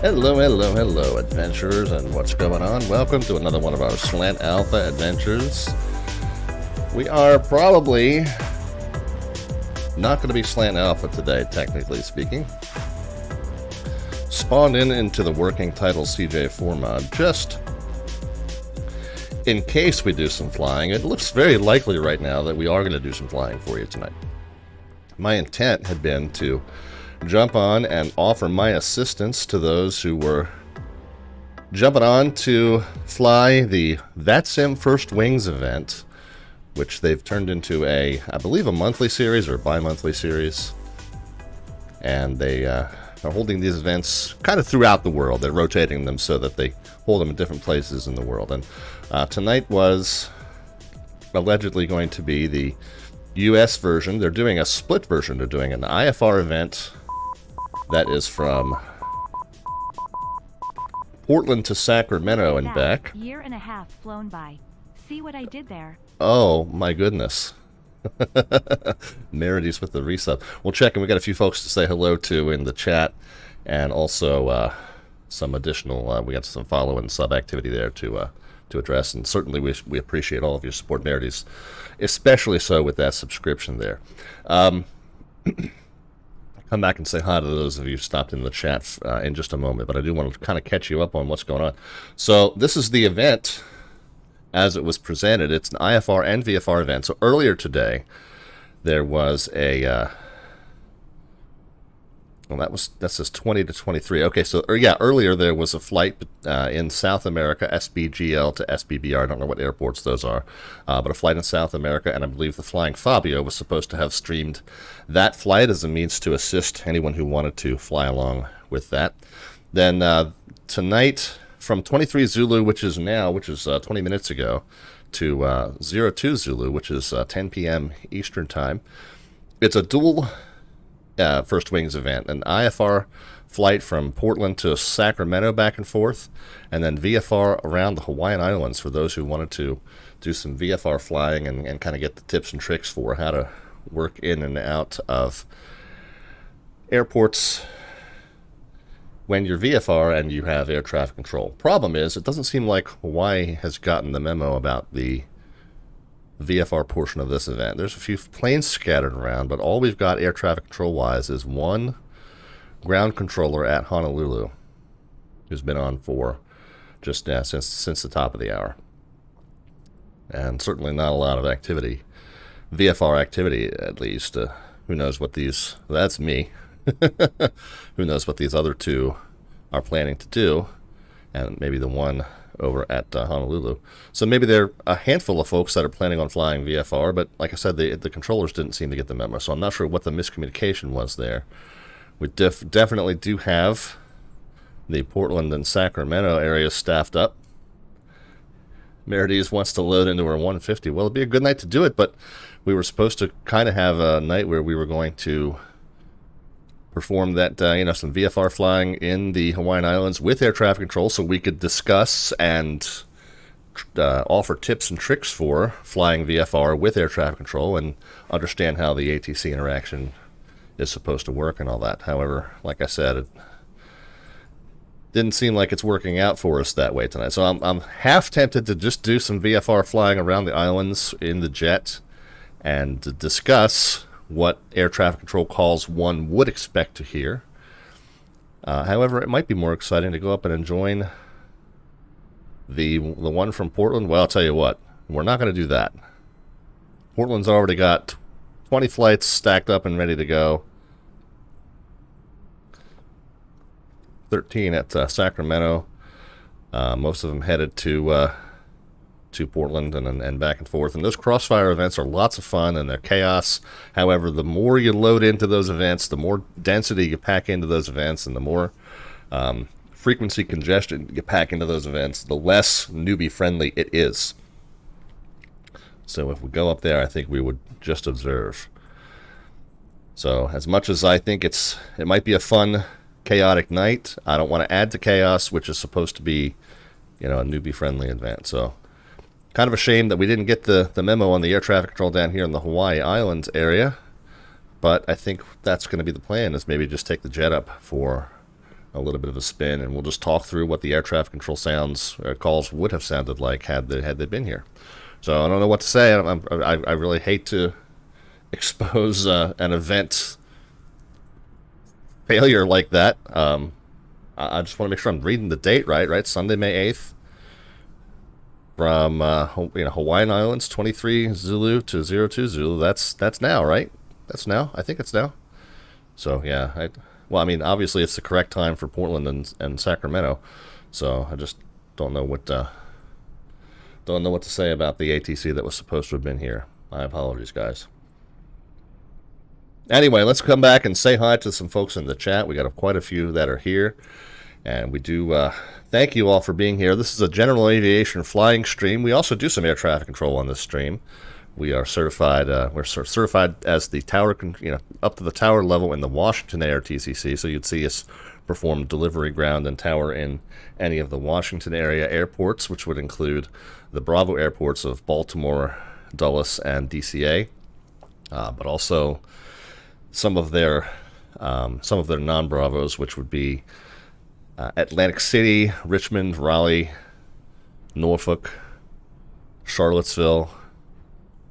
Hello, hello, hello, adventurers, and what's going on? Welcome to another one of our Slant Alpha adventures. We are probably not going to be Slant Alpha today, technically speaking. Spawned into the Working Title CJ4 mod, just in case we do some flying. It looks very likely right now that we are going to do some flying for you tonight. My intent had been to jump on and offer my assistance to those who were jumping on to fly the VATSIM First Wings event, which they've turned into I believe a monthly series or bi-monthly series. And they are holding these events kind of throughout the world. They're rotating them so that they hold them in different places in the world. And tonight was allegedly going to be the US version. They're doing a split version. They're doing an IFR event that is from Portland to Sacramento and back. Year and a half flown by. See what I did there? Oh my goodness. Merides with the resub. We'll check, and we got a few folks to say hello to in the chat, and also some additional, we got some follow and sub activity there to address, and certainly we appreciate all of your support, Merides, especially so with that subscription there. Come back and say hi to those of you who stopped in the chat in just a moment, but I do want to kind of catch you up on what's going on. So this is the event as it was presented. It's an IFR and VFR event. So earlier today, there was that says 20 to 23. Okay, so yeah, earlier there was a flight in South America, SBGL to SBBR. I don't know what airports those are, but a flight in South America, and I believe the Flying Fabio was supposed to have streamed that flight as a means to assist anyone who wanted to fly along with that. Then tonight, from 23 Zulu, which is 20 minutes ago, to 02 Zulu, which is 10 p.m. Eastern Time, it's a dual First Wings event, an IFR flight from Portland to Sacramento back and forth, and then VFR around the Hawaiian Islands for those who wanted to do some VFR flying and kind of get the tips and tricks for how to work in and out of airports when you're VFR and you have air traffic control. Problem is, it doesn't seem like Hawaii has gotten the memo about the VFR portion of this event. There's a few planes scattered around, but all we've got air traffic control wise is one ground controller at Honolulu, who's been on for just since the top of the hour, and certainly not a lot of activity, VFR activity at least. Who knows what these? That's me. Who knows what these other two are planning to do, and maybe the one over at Honolulu. So maybe there are a handful of folks that are planning on flying VFR, but like I said, the controllers didn't seem to get the memo, so I'm not sure what the miscommunication was there. We definitely do have the Portland and Sacramento areas staffed up. Merides wants to load into her 150. Well, it'd be a good night to do it, but we were supposed to kind of have a night where we were going to perform that, some VFR flying in the Hawaiian Islands with air traffic control, so we could discuss and offer tips and tricks for flying VFR with air traffic control and understand how the ATC interaction is supposed to work and all that. However, like I said, it didn't seem like it's working out for us that way tonight. So I'm half tempted to just do some VFR flying around the islands in the jet and to discuss what air traffic control calls one would expect to hear. However, it might be more exciting to go up and join the one from Portland. Well, I'll tell you what, we're not going to do that. Portland's already got 20 flights stacked up and ready to go. 13 at Sacramento. Most of them headed to Portland and back and forth. And those crossfire events are lots of fun and they're chaos. However, the more you load into those events, the more density you pack into those events, and the more frequency congestion you pack into those events, the less newbie-friendly it is. So if we go up there, I think we would just observe. So as much as I think it might be a fun, chaotic night, I don't want to add to chaos, which is supposed to be, a newbie-friendly event. So kind of a shame that we didn't get the memo on the air traffic control down here in the Hawaii Islands area, but I think that's going to be the plan, is maybe just take the jet up for a little bit of a spin, and we'll just talk through what the air traffic control calls would have sounded like had they been here. So I don't know what to say. I really hate to expose an event failure like that. I just want to make sure I'm reading the date right. Sunday, May 8th. From Hawaiian Islands, 23 Zulu to 02 Zulu. That's now, right? That's now. I think it's now. So yeah, well, I mean, obviously it's the correct time for Portland and Sacramento. So I just don't know what to say about the ATC that was supposed to have been here. My apologies, guys. Anyway, let's come back and say hi to some folks in the chat. We got quite a few that are here. And we do thank you all for being here. This is a General Aviation flying stream. We also do some air traffic control on this stream. We are certified. We're certified as the tower, up to the tower level in the Washington ARTCC. So you'd see us perform delivery, ground, and tower in any of the Washington area airports, which would include the Bravo airports of Baltimore, Dulles, and DCA, but also some of their non-Bravos, which would be Atlantic City, Richmond, Raleigh, Norfolk, Charlottesville.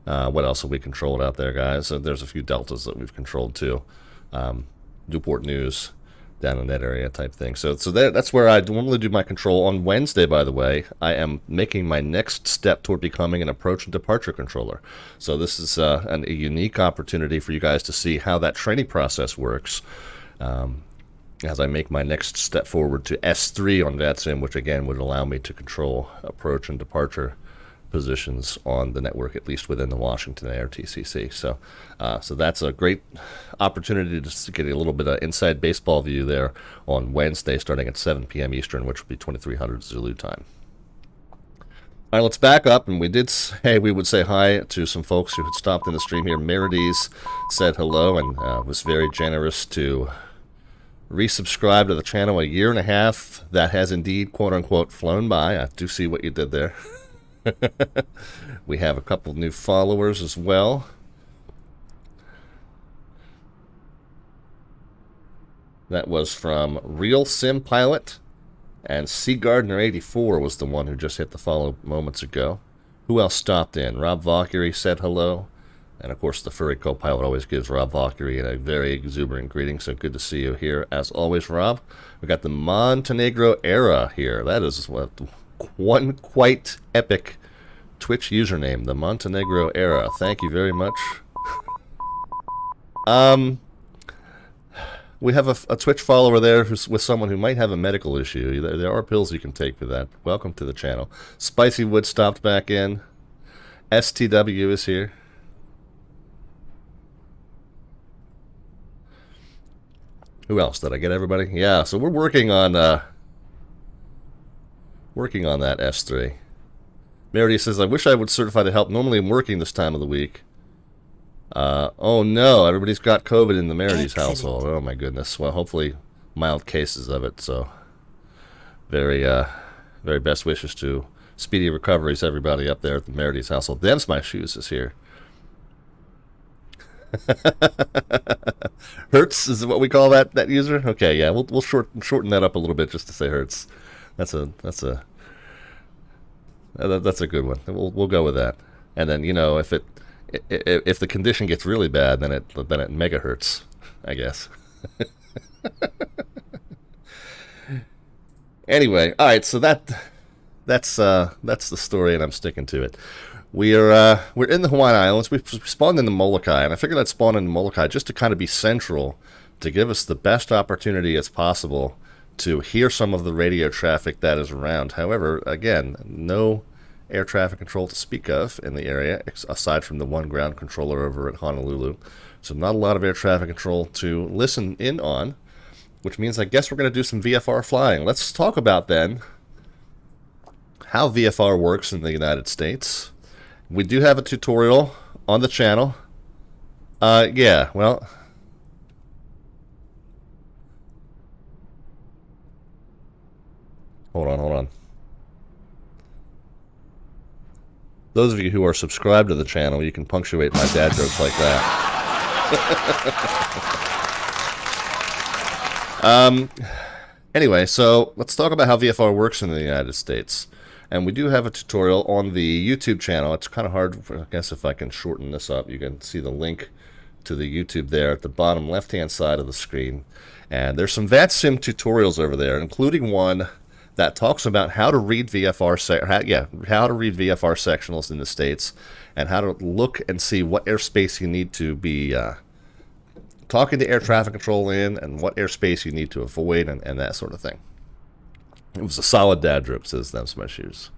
What else have we controlled out there, guys? There's a few deltas that we've controlled too. Newport News, down in that area type thing. So that's where I normally do my control. On Wednesday, by the way, I am making my next step toward becoming an approach and departure controller. So this is a unique opportunity for you guys to see how that training process works. As I make my next step forward to S3 on VATSIM, which again would allow me to control approach and departure positions on the network, at least within the Washington ARTCC. So that's a great opportunity to get a little bit of inside baseball view there on Wednesday, starting at 7 p.m. Eastern, which would be 2300 Zulu time. All right, let's back up, and we did say we would say hi to some folks who had stopped in the stream here. Merides said hello and was very generous to resubscribe to the channel. A year and a half that has indeed, quote-unquote, flown by. I do see what you did there. We have a couple new followers as well. That was from Real Sim Pilot, and C Gardner 84 was the one who just hit the follow moments ago. Who else stopped in? Rob Valkyrie said hello. And, of course, the furry co-pilot always gives Rob Valkyrie a very exuberant greeting, so good to see you here, as always, Rob. We got the Montenegro Era here. That is one quite epic Twitch username, the Montenegro Era. Thank you very much. We have a Twitch follower there who's with someone who might have a medical issue. There are pills you can take for that. Welcome to the channel. Spicy Wood stopped back in. STW is here. Who else? Did I get everybody? Yeah, so we're working on that S3. Meredith says, I wish I would certify to help. Normally I'm working this time of the week. Oh no, everybody's got COVID in the Meredith's household. Oh my goodness. Well, hopefully mild cases of it, so very best wishes to speedy recoveries, everybody up there at the Meredith's household. Them's my shoes is here. Hertz is what we call that user. Okay, yeah, we'll shorten that up a little bit just to say Hertz. That's a good one. We'll go with that. And then if the condition gets really bad, then it megahertz, I guess. Anyway, all right. So that's the story, and I'm sticking to it. We're in the Hawaiian Islands. We've spawned into Molokai, and I figured I'd spawn into Molokai just to kind of be central, to give us the best opportunity as possible to hear some of the radio traffic that is around. However, again, no air traffic control to speak of in the area, aside from the one ground controller over at Honolulu. So not a lot of air traffic control to listen in on, which means I guess we're going to do some VFR flying. Let's talk about then how VFR works in the United States. We do have a tutorial on the channel. Yeah, well, hold on. Those of you who are subscribed to the channel, you can punctuate my dad jokes like that. Anyway, so let's talk about how VFR works in the United States. And we do have a tutorial on the YouTube channel. It's kind of hard, I guess if I can shorten this up, you can see the link to the YouTube there at the bottom left-hand side of the screen. And there's some VATSIM tutorials over there, including one that talks about how to read VFR how to read VFR sectionals in the States, and how to look and see what airspace you need to be talking to air traffic control in, and what airspace you need to avoid, and that sort of thing. It was a solid dad joke, says Them's My Shoes.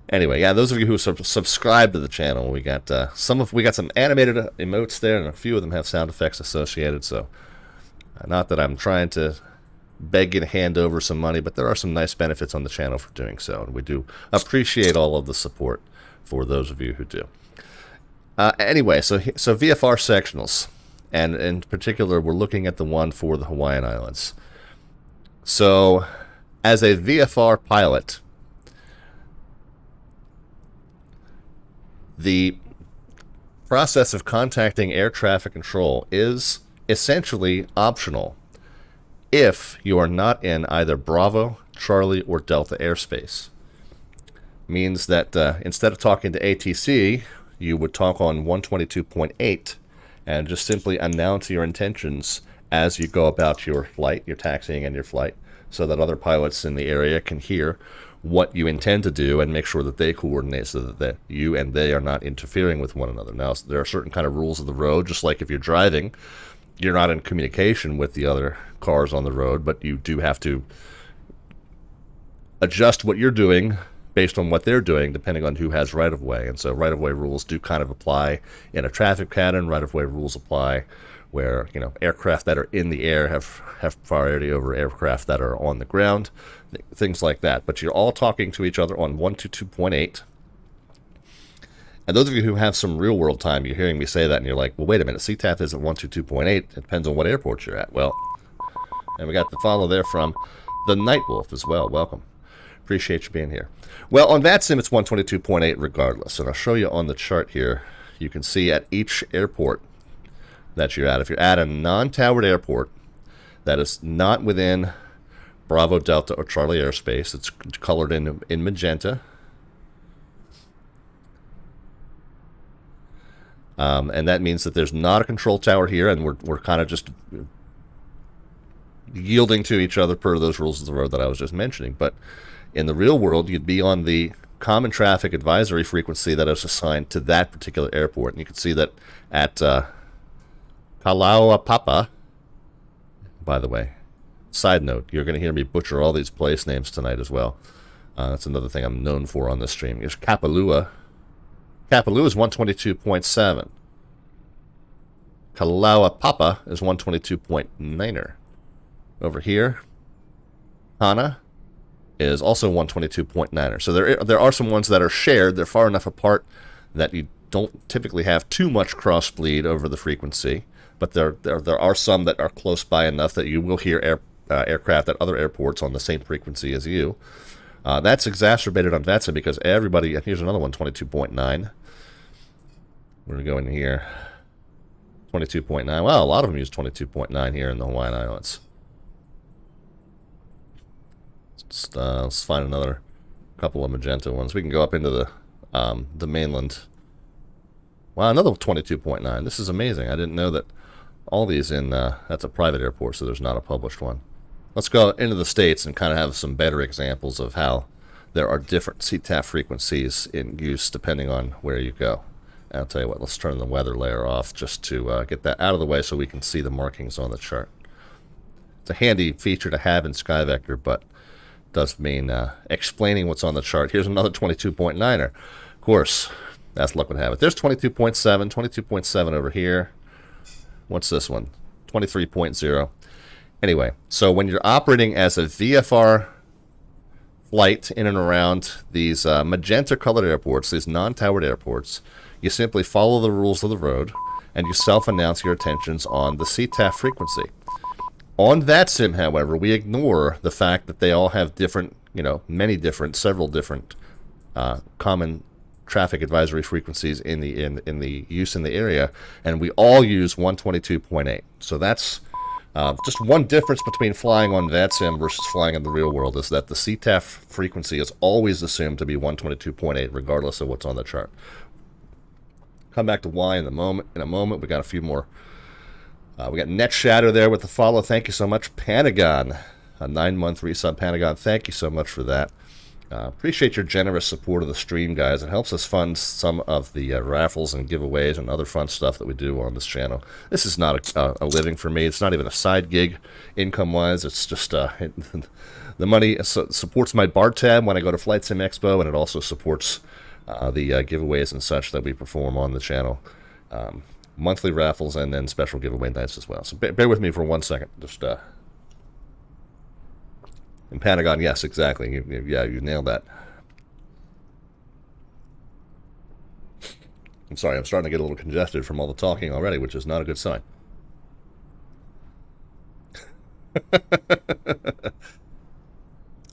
Anyway, yeah, those of you who subscribe to the channel, we got some animated emotes there, and a few of them have sound effects associated. So, not that I'm trying to beg you to hand over some money, but there are some nice benefits on the channel for doing so, and we do appreciate all of the support for those of you who do. Anyway, so VFR sectionals, and in particular, we're looking at the one for the Hawaiian Islands. So, as a VFR pilot, the process of contacting air traffic control is essentially optional if you are not in either Bravo, Charlie, or Delta airspace. Means that instead of talking to ATC, you would talk on 122.8 and just simply announce your intentions as you go about your flight, your taxiing and your flight, so that other pilots in the area can hear what you intend to do and make sure that they coordinate so that you and they are not interfering with one another. Now, there are certain kind of rules of the road, just like if you're driving, you're not in communication with the other cars on the road, but you do have to adjust what you're doing based on what they're doing, depending on who has right-of-way. And so right-of-way rules do kind of apply in a traffic pattern. Right-of-way rules apply where, you know, aircraft that are in the air have priority over aircraft that are on the ground, things like that. But you're all talking to each other on 122.8. And those of you who have some real-world time, you're hearing me say that, and you're like, well, wait a minute, CTAF isn't 122.8. It depends on what airport you're at. Well, and we got the follow there from the Night Wolf as well. Welcome. Appreciate you being here. Well, on VATSIM, it's 122.8 regardless. And I'll show you on the chart here. You can see at each airport that you're at. If you're at a non-towered airport that is not within Bravo, Delta, or Charlie airspace, it's colored in magenta. And that means that there's not a control tower here, and we're kind of just yielding to each other per those rules of the road that I was just mentioning. But in the real world, you'd be on the common traffic advisory frequency that is assigned to that particular airport. And you can see that at Kalaupapa, by the way, side note, you're going to hear me butcher all these place names tonight as well. That's another thing I'm known for on this stream. Here's Kapalua. Kapalua is 122.7. Kalaupapa is 122.9er. Over here, Hana is also 122.9er. So there are some ones that are shared. They're far enough apart that you don't typically have too much cross bleed over the frequency. But there are some that are close by enough that you will hear aircraft at other airports on the same frequency as you. That's exacerbated on VATSIM because everybody, and here's another one, 22.9. We're going to go in here. 22.9. Well, a lot of them use 22.9 here in the Hawaiian Islands. Let's find another couple of magenta ones. We can go up into the mainland. Wow, another 22.9. This is amazing. I didn't know that all these in, that's a private airport, so there's not a published one. Let's go into the States and kind of have some better examples of how there are different CTAF frequencies in use depending on where you go. And I'll tell you what, let's turn the weather layer off just to get that out of the way so we can see the markings on the chart. It's a handy feature to have in SkyVector, but does mean explaining what's on the chart. Here's another 22.9er. Of course, that's luck would have it. There's 22.7, 22.7 over here. What's this one? 23.0. Anyway, so when you're operating as a VFR flight in and around these magenta-colored airports, these non-towered airports, you simply follow the rules of the road, and you self-announce your intentions on the CTAF frequency. On VATSIM, however, we ignore the fact that they all have different, several different common traffic advisory frequencies in the use in the area, and we all use 122.8. So that's Just one difference between flying on VATSIM versus flying in the real world is that the CTAF frequency is always assumed to be 122.8, regardless of what's on the chart. Come back to Y in a moment. We got a few more. We got Net Shadow there with the follow. Thank you so much. Panagon, a 9-month resub. Panagon, thank you so much for that. Appreciate your generous support of the stream, guys. It helps us fund some of the raffles and giveaways and other fun stuff that we do on this channel. This is not a living for me. It's not even a side gig income-wise. It's just the money supports my bar tab when I go to Flight Sim Expo, and it also supports the giveaways and such that we perform on the channel. Monthly raffles and then special giveaway nights as well. So bear with me for 1 second. Just in Pentagon, yes, exactly. You nailed that. I'm sorry, I'm starting to get a little congested from all the talking already, which is not a good sign.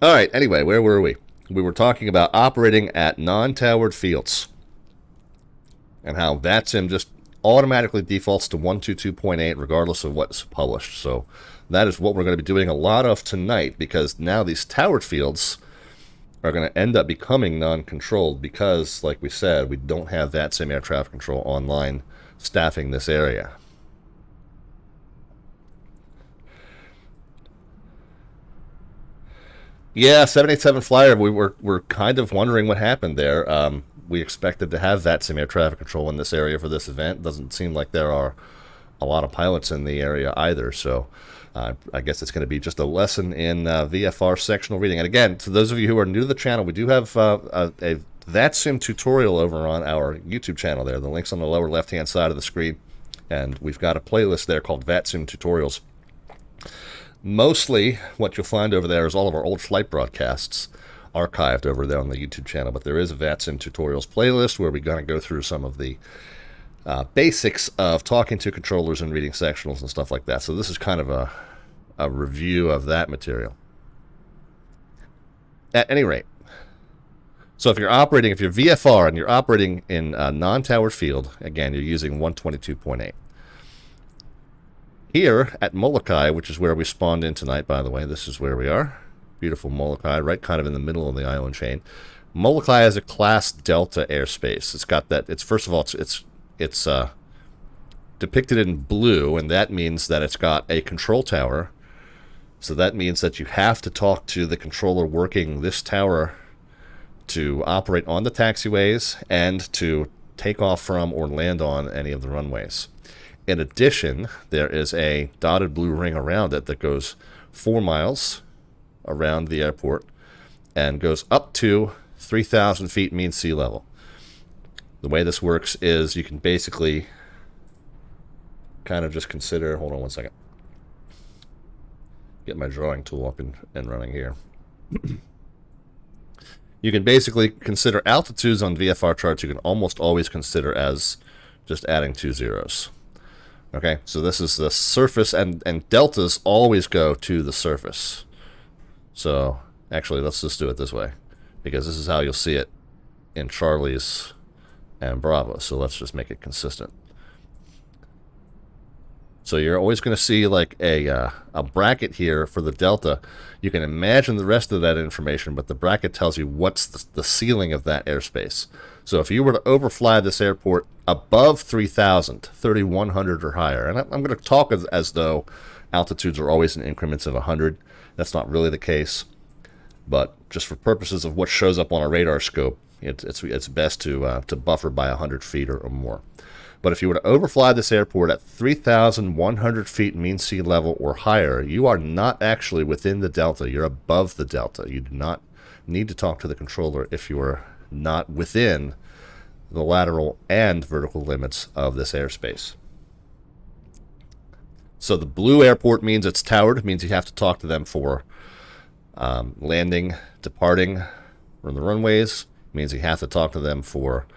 All right, anyway, where were we? We were talking about operating at non-towered fields and how VATSIM just automatically defaults to 122.8 regardless of what's published. So that is what we're going to be doing a lot of tonight, because now these towered fields are going to end up becoming non-controlled because, like we said, we don't have VATSIM air traffic control online staffing this area. Yeah, 787 Flyer, we're kind of wondering what happened there. We expected to have VATSIM air traffic control in this area for this event. Doesn't seem like there are a lot of pilots in the area either, so I guess it's going to be just a lesson in VFR sectional reading. And again, to those of you who are new to the channel, we do have a VATSIM tutorial over on our YouTube channel there. The link's on the lower left-hand side of the screen, and we've got a playlist there called VATSIM Tutorials. Mostly what you'll find over there is all of our old flight broadcasts archived over there on the YouTube channel, but there is a VATSIM Tutorials playlist where we're going to go through some of the basics of talking to controllers and reading sectionals and stuff like that. So this is kind of a review of that material. At any rate, so if you're VFR and you're operating in a non-towered field, again, you're using 122.8. Here at Molokai, which is where we spawned in tonight, by the way, this is where we are. Beautiful Molokai, right kind of in the middle of the island chain. Molokai has a Class Delta airspace. It's got that. It's first of all, it's depicted in blue, and that means that it's got a control tower. So that means that you have to talk to the controller working this tower to operate on the taxiways and to take off from or land on any of the runways. In addition, there is a dotted blue ring around it that goes 4 miles around the airport and goes up to 3,000 feet mean sea level. The way this works is you can basically kind of just consider, hold on 1 second, get my drawing tool up and running here. You can basically consider altitudes on VFR charts. You can almost always consider as just adding 2 zeros. Okay, so this is the surface, and deltas always go to the surface. So actually, let's just do it this way, because this is how you'll see it in Charlie's and Bravo. So let's just make it consistent. So you're always going to see like a bracket here for the delta. You can imagine the rest of that information, but the bracket tells you what's the ceiling of that airspace. So if you were to overfly this airport above 3,000, 3,100 or higher, and I'm going to talk as though altitudes are always in increments of 100. That's not really the case, but just for purposes of what shows up on a radar scope, it's best to buffer by 100 feet or more. But if you were to overfly this airport at 3,100 feet mean sea level or higher, you are not actually within the delta. You're above the delta. You do not need to talk to the controller if you are not within the lateral and vertical limits of this airspace. So the blue airport means it's towered, means you have to talk to them for landing, departing from the runways, means you have to talk to them for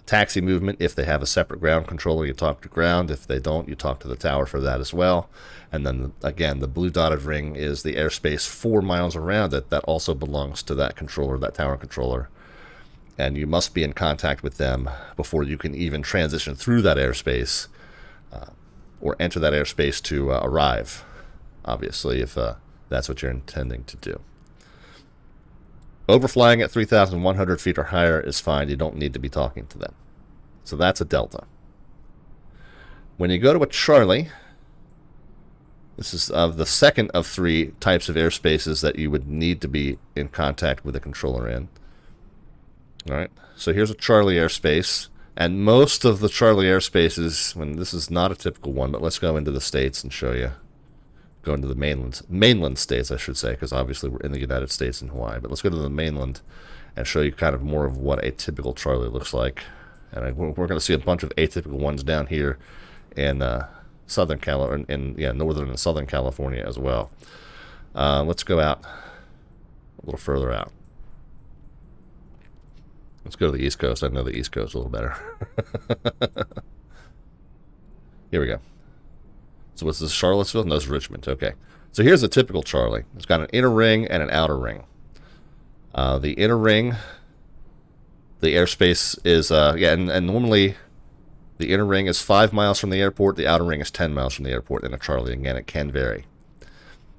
taxi movement. If they have a separate ground controller, you talk to ground. If they don't, you talk to the tower for that as well. And then again, the blue dotted ring is the airspace 4 miles around it that also belongs to that controller, that tower controller. And you must be in contact with them before you can even transition through that airspace or enter that airspace to arrive obviously, if that's what you're intending to do. Overflying at 3,100 feet or higher is fine. You don't need to be talking to them. So that's a delta. When you go to a Charlie, this is the second of three types of airspaces that you would need to be in contact with the controller in. All right, so here's a Charlie airspace, and most of the Charlie airspaces, when this is not a typical one, but let's go into the states and show you. Go into the mainland states, I should say, because obviously we're in the United States and Hawaii. But let's go to the mainland and show you kind of more of what a typical Charlie looks like. And we're going to see a bunch of atypical ones down here in northern and southern California as well. Let's go out a little further out. Let's go to the East Coast. I know the East Coast a little better. Here we go. So what's this, Charlottesville? No, it's Richmond. Okay. So here's a typical Charlie. It's got an inner ring and an outer ring. The inner ring, the airspace is, and normally the inner ring is 5 miles from the airport. The outer ring is 10 miles from the airport in a Charlie. Again, it can vary.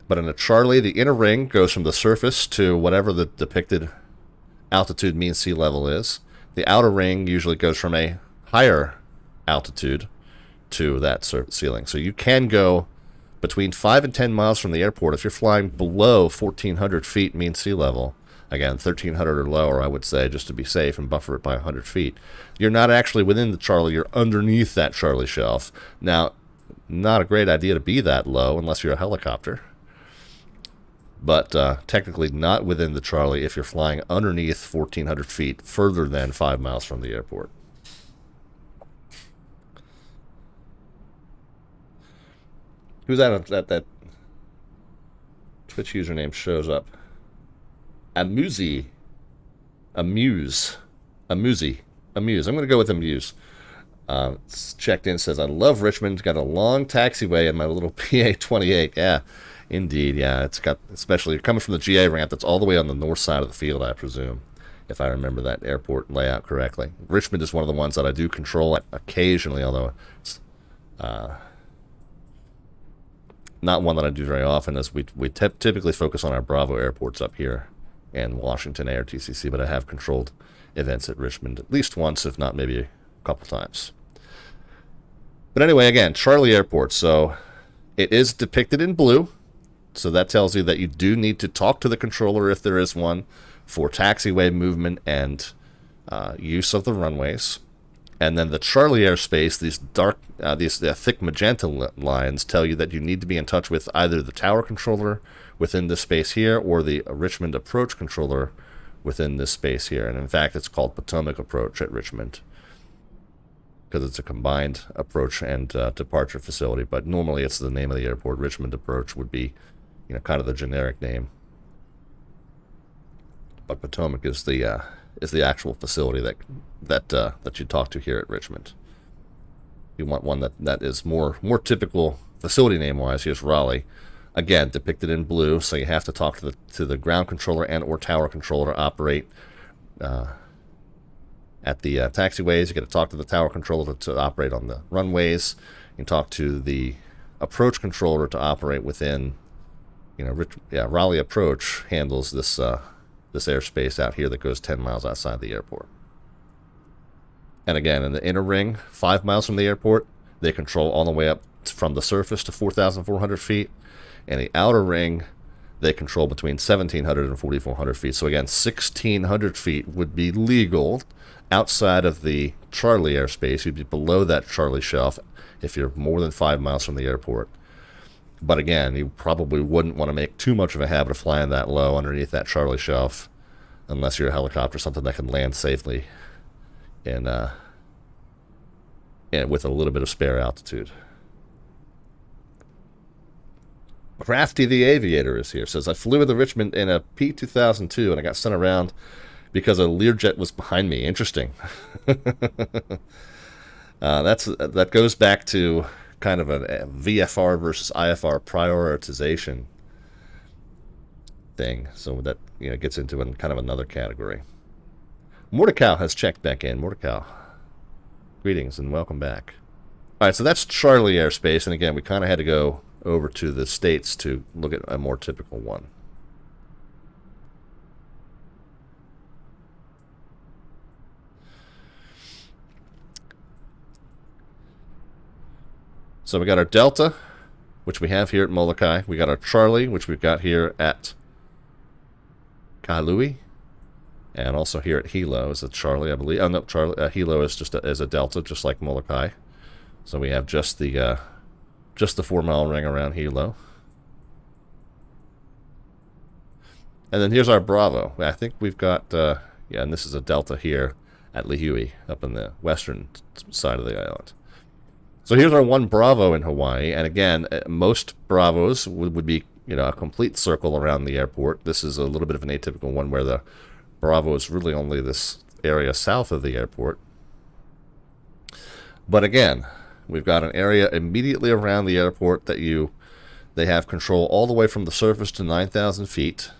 But in a Charlie, the inner ring goes from the surface to whatever the depicted altitude mean sea level is. The outer ring usually goes from a higher altitude to that ceiling. So you can go between 5 and 10 miles from the airport if you're flying below 1,400 feet mean sea level. Again, 1,300 or lower, I would say, just to be safe and buffer it by 100 feet. You're not actually within the Charlie. You're underneath that Charlie shelf. Now, not a great idea to be that low unless you're a helicopter. But technically not within the Charlie if you're flying underneath 1,400 feet further than 5 miles from the airport. Who's that Twitch username shows up? Amuse. I'm going to go with Amuse. It's checked in, says, I love Richmond. Got a long taxiway in my little PA-28. Yeah, indeed. Yeah, it's got, especially coming from the GA ramp, that's all the way on the north side of the field, I presume, if I remember that airport layout correctly. Richmond is one of the ones that I do control occasionally, although it's not one that I do very often, as we typically focus on our Bravo airports up here and Washington ARTCC, but I have controlled events at Richmond at least once, if not maybe a couple times. But anyway, again, Charlie Airport. So it is depicted in blue, so that tells you that you do need to talk to the controller if there is one for taxiway movement and use of the runways. And then the Charlie airspace, these thick magenta lines tell you that you need to be in touch with either the tower controller within this space here or the Richmond approach controller within this space here. And in fact, it's called Potomac Approach at Richmond because it's a combined approach and departure facility. But normally it's the name of the airport. Richmond Approach would be, kind of the generic name. But Potomac is the actual facility that you talk to here at Richmond. You want one that is more typical facility name wise. Here's Raleigh, again depicted in blue. So you have to talk to the ground controller and or tower controller to operate at the taxiways. You got to talk to the tower controller to operate on the runways. You can talk to the approach controller to operate within. Raleigh Approach handles this airspace out here that goes 10 miles outside the airport. And again, in the inner ring, 5 miles from the airport, they control all the way up from the surface to 4,400 feet. And the outer ring, they control between 1,700 and 4,400 feet. So again, 1,600 feet would be legal outside of the Charlie airspace. You'd be below that Charlie shelf if you're more than 5 miles from the airport. But again, you probably wouldn't want to make too much of a habit of flying that low underneath that Charlie shelf unless you're a helicopter, something that can land safely and with a little bit of spare altitude. Crafty the Aviator is here. Says, I flew with the Richmond in a P2002 and I got sent around because a Learjet was behind me. Interesting. That goes back to kind of a VFR versus IFR prioritization thing. So that gets into kind of another category. Mordecai has checked back in. Mordecai, greetings and welcome back. All right, so that's Charlie airspace, and again, we kind of had to go over to the States to look at a more typical one. So we got our Delta, which we have here at Molokai. We got our Charlie, which we've got here at Kailui, and also here at Hilo is a Charlie, I believe. Oh no, Charlie. Hilo is just is a Delta, just like Molokai. So we have just the 4-mile ring around Hilo. And then here's our Bravo. I think we've got yeah, and this is a Delta here at Lihue, up in the western side of the island. So here's our one Bravo in Hawaii, and again, most Bravos would be, you know, a complete circle around the airport. This is a little bit of an atypical one where the Bravo is really only this area south of the airport. But again, we've got an area immediately around the airport that they have control all the way from the surface to 9,000 feet,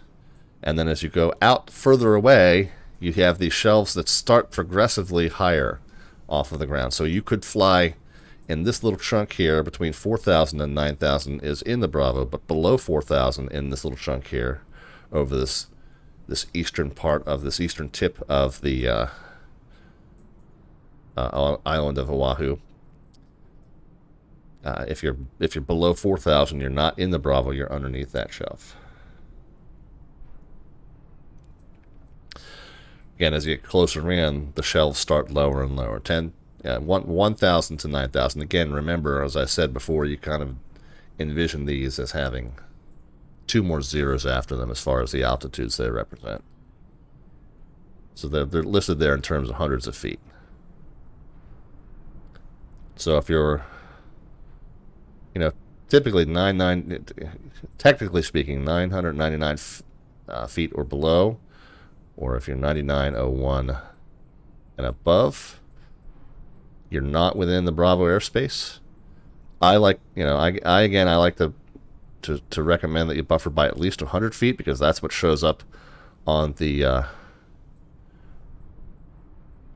and then as you go out further away, you have these shelves that start progressively higher off of the ground. So you could fly in this little chunk here between 4,000 and 9,000 is in the Bravo, but below 4,000 in this little chunk here over this eastern part of this eastern tip of the island of Oahu. If you're below 4,000, you're not in the Bravo, you're underneath that shelf. Again, as you get closer in, the shelves start lower and lower. 1,000 to 9,000. Again, remember, as I said before, you kind of envision these as having 2 more zeros after them as far as the altitudes they represent. So they're listed there in terms of hundreds of feet. So if you're, you know, typically technically speaking, 999 feet or below, or if you're 9901 and above, you're not within the Bravo airspace. I like, you know, I like to recommend that you buffer by at least 100 feet, because that's what shows up on the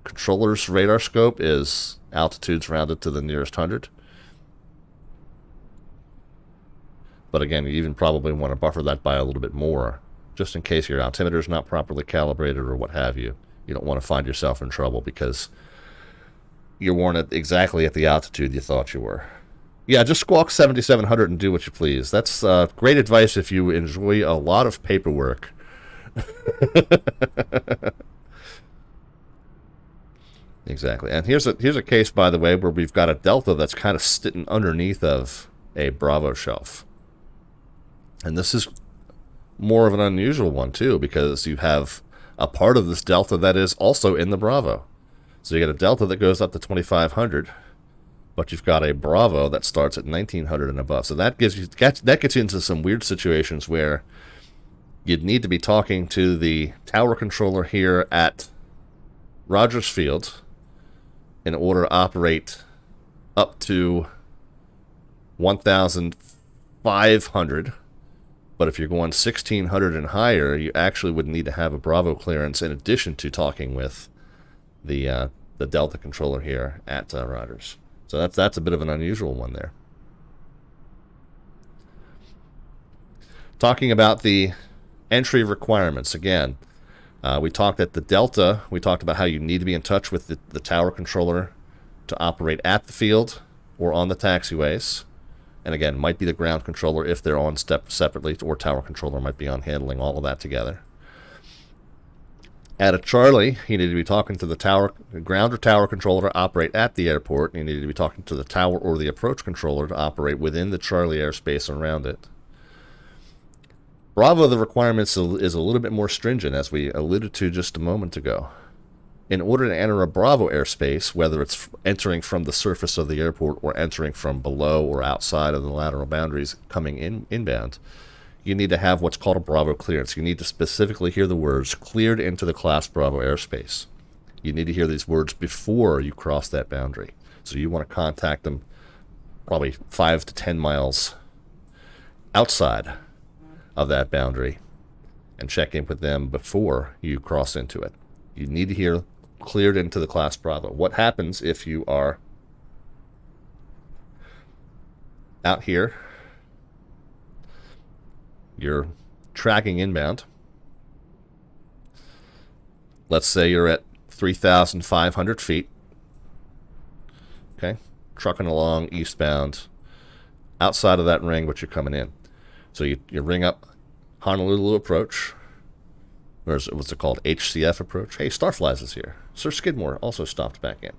controller's radar scope is altitudes rounded to the nearest 100. But again, you even probably want to buffer that by a little bit more, just in case your altimeter is not properly calibrated or what have you. You don't want to find yourself in trouble because you're warned exactly at the altitude you thought you were. Yeah, just squawk 7,700 and do what you please. That's great advice if you enjoy a lot of paperwork. Exactly. And here's a case, by the way, where we've got a Delta that's kind of sitting underneath of a Bravo shelf. And this is more of an unusual one, too, because you have a part of this Delta that is also in the Bravo. So you get a Delta that goes up to 2,500, but you've got a Bravo that starts at 1,900 and above. So that gets you into some weird situations where you'd need to be talking to the tower controller here at Rogers Field in order to operate up to 1,500. But if you're going 1,600 and higher, you actually would need to have a Bravo clearance in addition to talking with the Delta controller here at Rogers. So that's a bit of an unusual one there. Talking about the entry requirements again, we talked at the Delta. We talked about how you need to be in touch with the tower controller to operate at the field or on the taxiways. And again, might be the ground controller if they're on separately, or tower controller might be on handling all of that together. At a Charlie, you need to be talking to the ground or tower controller to operate at the airport. You need to be talking to the tower or the approach controller to operate within the Charlie airspace around it. Bravo, the requirements is a little bit more stringent, as we alluded to just a moment ago. In order to enter a Bravo airspace, whether it's entering from the surface of the airport or entering from below or outside of the lateral boundaries coming inbound, you need to have what's called a Bravo clearance. You need to specifically hear the words "cleared into the Class Bravo airspace." You need to hear these words before you cross that boundary. So you want to contact them probably 5 to 10 miles outside of that boundary and check in with them before you cross into it. You need to hear "cleared into the Class Bravo." What happens if you are out here You're tracking inbound. Let's say you're at 3,500 feet. Okay, trucking along eastbound, outside of that ring, but you're coming in. So you ring up Honolulu approach, or what's it called, HCF approach. Hey, Starflies is here. Sir Skidmore also stopped back in.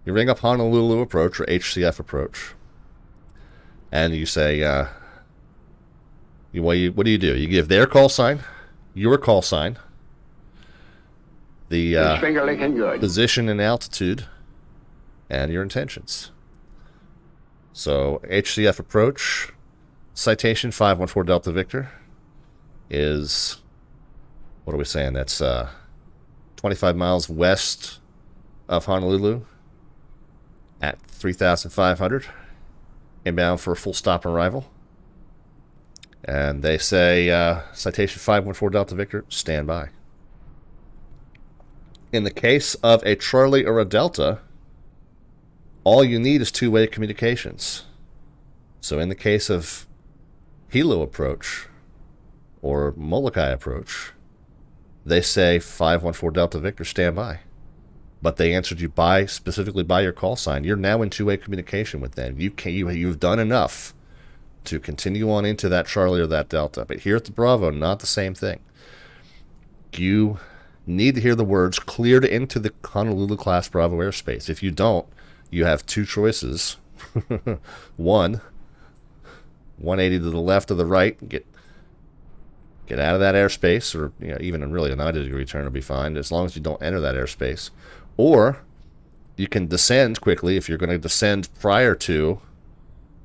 You ring up Honolulu approach or HCF approach, and you say, what do? You give their call sign, your call sign, the position and altitude, and your intentions. So HCF approach, citation 514 Delta Victor is, what are we saying? That's 25 miles west of Honolulu at 3,500, inbound for a full stop arrival. And they say, citation 514 Delta Victor, stand by. In the case of a Charlie or a Delta, all you need is two-way communications. So in the case of Hilo approach or Molokai approach, they say 514 Delta Victor, stand by. But they answered you specifically by your call sign. You're now in two-way communication with them. You've done enough to continue on into that Charlie or that Delta. But here at the Bravo, not the same thing. You need to hear the words cleared into the Honolulu class Bravo airspace. If you don't, you have two choices. One, 180 to the left or the right, get out of that airspace, or even really a 90-degree turn will be fine, as long as you don't enter that airspace. Or you can descend quickly if you're going to descend prior to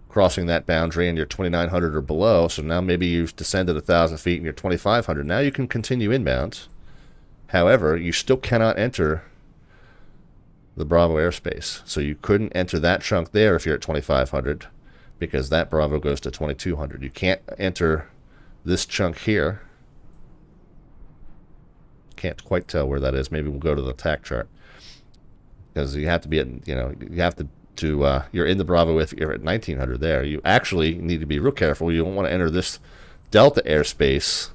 crossing that boundary and you're 2,900 or below. So now maybe you've descended 1,000 feet and you're 2,500. Now you can continue inbound. However, you still cannot enter the Bravo airspace. So you couldn't enter that chunk there if you're at 2,500, because that Bravo goes to 2,200. You can't enter this chunk here. Can't quite tell where that is. Maybe we'll go to the attack chart, because you have to be at, you're in the Bravo if you're at 1,900 there. You actually need to be real careful. You don't want to enter this Delta airspace,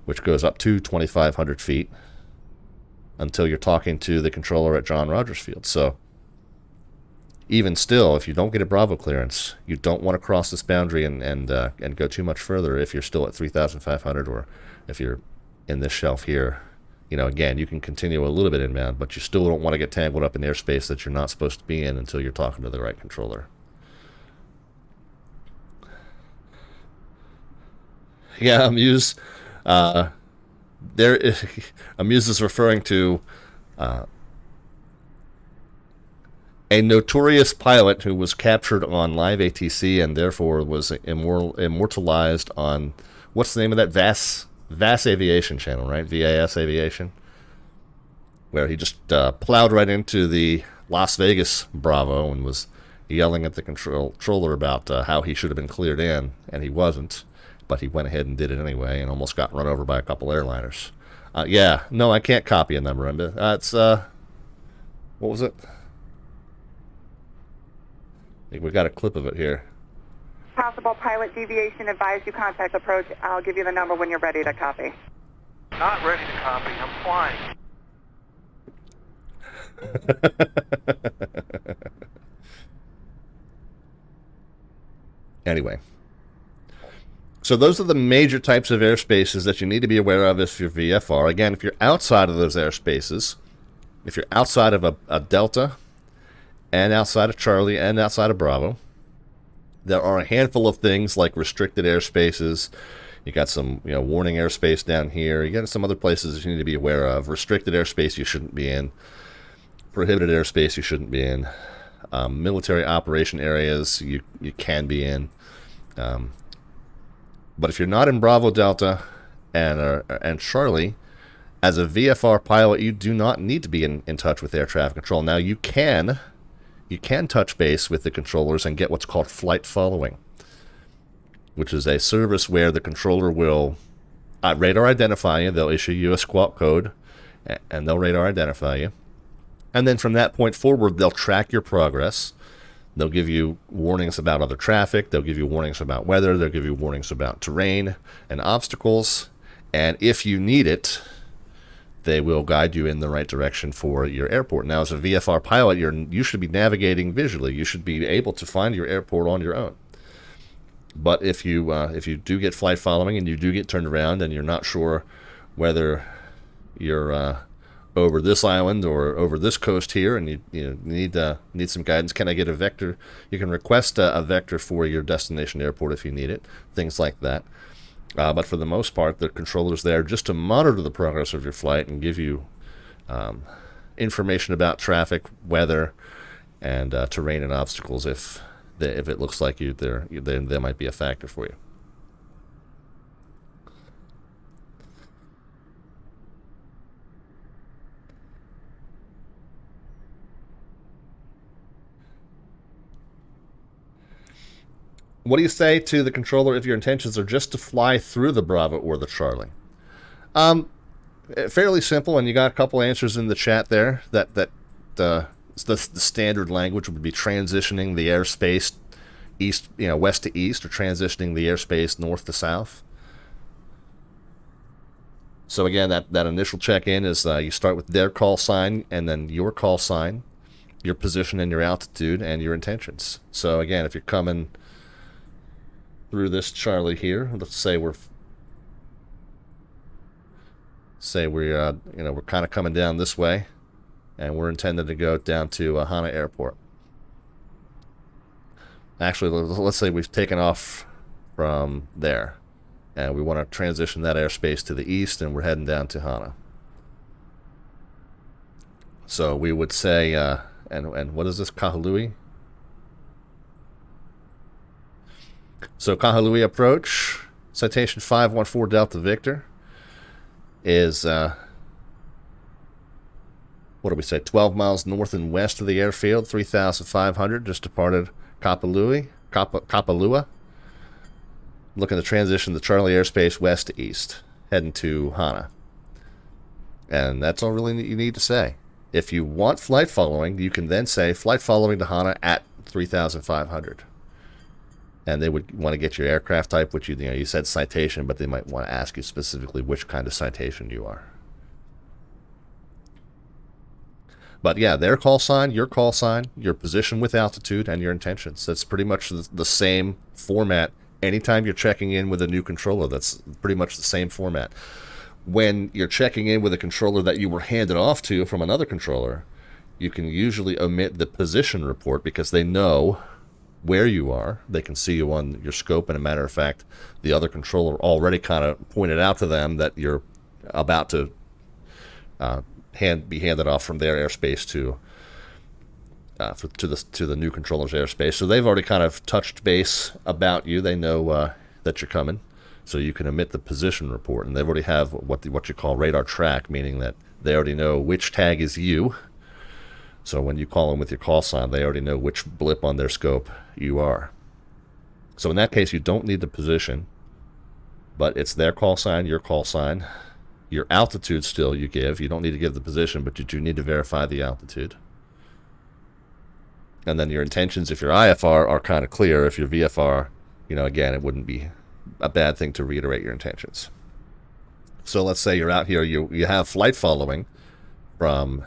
which goes up to 2,500 feet, until you're talking to the controller at John Rogers Field. So even still, if you don't get a Bravo clearance, you don't want to cross this boundary and go too much further if you're still at 3,500, or if you're in this shelf here. Again, you can continue a little bit inbound, but you still don't want to get tangled up in airspace that you're not supposed to be in until you're talking to the right controller. Yeah, Amuse. Amuse is referring to a notorious pilot who was captured on live ATC and therefore was immortalized on, what's the name of that? VAS Aviation channel, right? VAS Aviation, where he just plowed right into the Las Vegas Bravo and was yelling at the controller about how he should have been cleared in, and he wasn't, but he went ahead and did it anyway and almost got run over by a couple airliners. Yeah, no, I can't copy a number. It's what was it? I think we got a clip of it here. Possible pilot deviation, advise you contact approach. I'll give you the number when you're ready to copy. Not ready to copy, I'm flying. Anyway, so those are the major types of airspaces that you need to be aware of if you're VFR. Again, if you're outside of those airspaces, if you're outside of a Delta, and outside of Charlie, and outside of Bravo, there are a handful of things like restricted airspaces. You got some, warning airspace down here. You got some other places that you need to be aware of. Restricted airspace you shouldn't be in. Prohibited airspace you shouldn't be in. Military operation areas you can be in. But if you're not in Bravo, Delta, and Charlie, as a VFR pilot, you do not need to be in touch with air traffic control. Now you can touch base with the controllers and get what's called flight following, which is a service where the controller will radar identify you. They'll issue you a squawk code, and they'll radar identify you. And then from that point forward, they'll track your progress. They'll give you warnings about other traffic. They'll give you warnings about weather. They'll give you warnings about terrain and obstacles. And if you need it, they will guide you in the right direction for your airport. Now, as a VFR pilot, you should be navigating visually. You should be able to find your airport on your own. But if you do get flight following and you do get turned around and you're not sure whether you're over this island or over this coast here, and you need some guidance, can I get a vector? You can request a vector for your destination airport if you need it, things like that. But for the most part, the controller's there just to monitor the progress of your flight and give you information about traffic, weather, and terrain and obstacles if it looks like they might be a factor for you. What do you say to the controller if your intentions are just to fly through the Bravo or the Charlie? Fairly simple, and you got a couple answers in the chat there. The standard language would be transitioning the airspace west to east, or transitioning the airspace north to south. So again, that initial check-in is you start with their call sign and then your call sign, your position and your altitude, and your intentions. So again, if you're coming through this Charlie here, let's say we're kind of coming down this way, and we're intended to go down to Hana Airport. Actually, let's say we've taken off from there, and we want to transition that airspace to the east, and we're heading down to Hana. So we would say, and what is this, Kahului? So Kahului approach, citation 514 Delta Victor, is, what do we say, 12 miles north and west of the airfield, 3,500, just departed Kapalua. Looking to transition the Charlie airspace west to east, heading to Hana. And that's all really you need to say. If you want flight following, you can then say flight following to Hana at 3,500. And they would want to get your aircraft type, which you said citation, but they might want to ask you specifically which kind of citation you are. But yeah, their call sign, your position with altitude, and your intentions. That's pretty much the same format. Anytime you're checking in with a new controller, that's pretty much the same format. When you're checking in with a controller that you were handed off to from another controller, you can usually omit the position report because they know where you are. They can see you on your scope, and a matter of fact, the other controller already kind of pointed out to them that you're about to be handed off from their airspace to the new controller's airspace. So they've already kind of touched base about you. They know that you're coming, so you can omit the position report, and they already have what you call radar track, meaning that they already know which tag is you. So when you call them with your call sign, they already know which blip on their scope you are. So in that case, you don't need the position, but it's their call sign, your call sign. Your altitude still you give. You don't need to give the position, but you do need to verify the altitude. And then your intentions, if you're IFR, are kind of clear. If you're VFR, again, it wouldn't be a bad thing to reiterate your intentions. So let's say you're out here, you have flight following from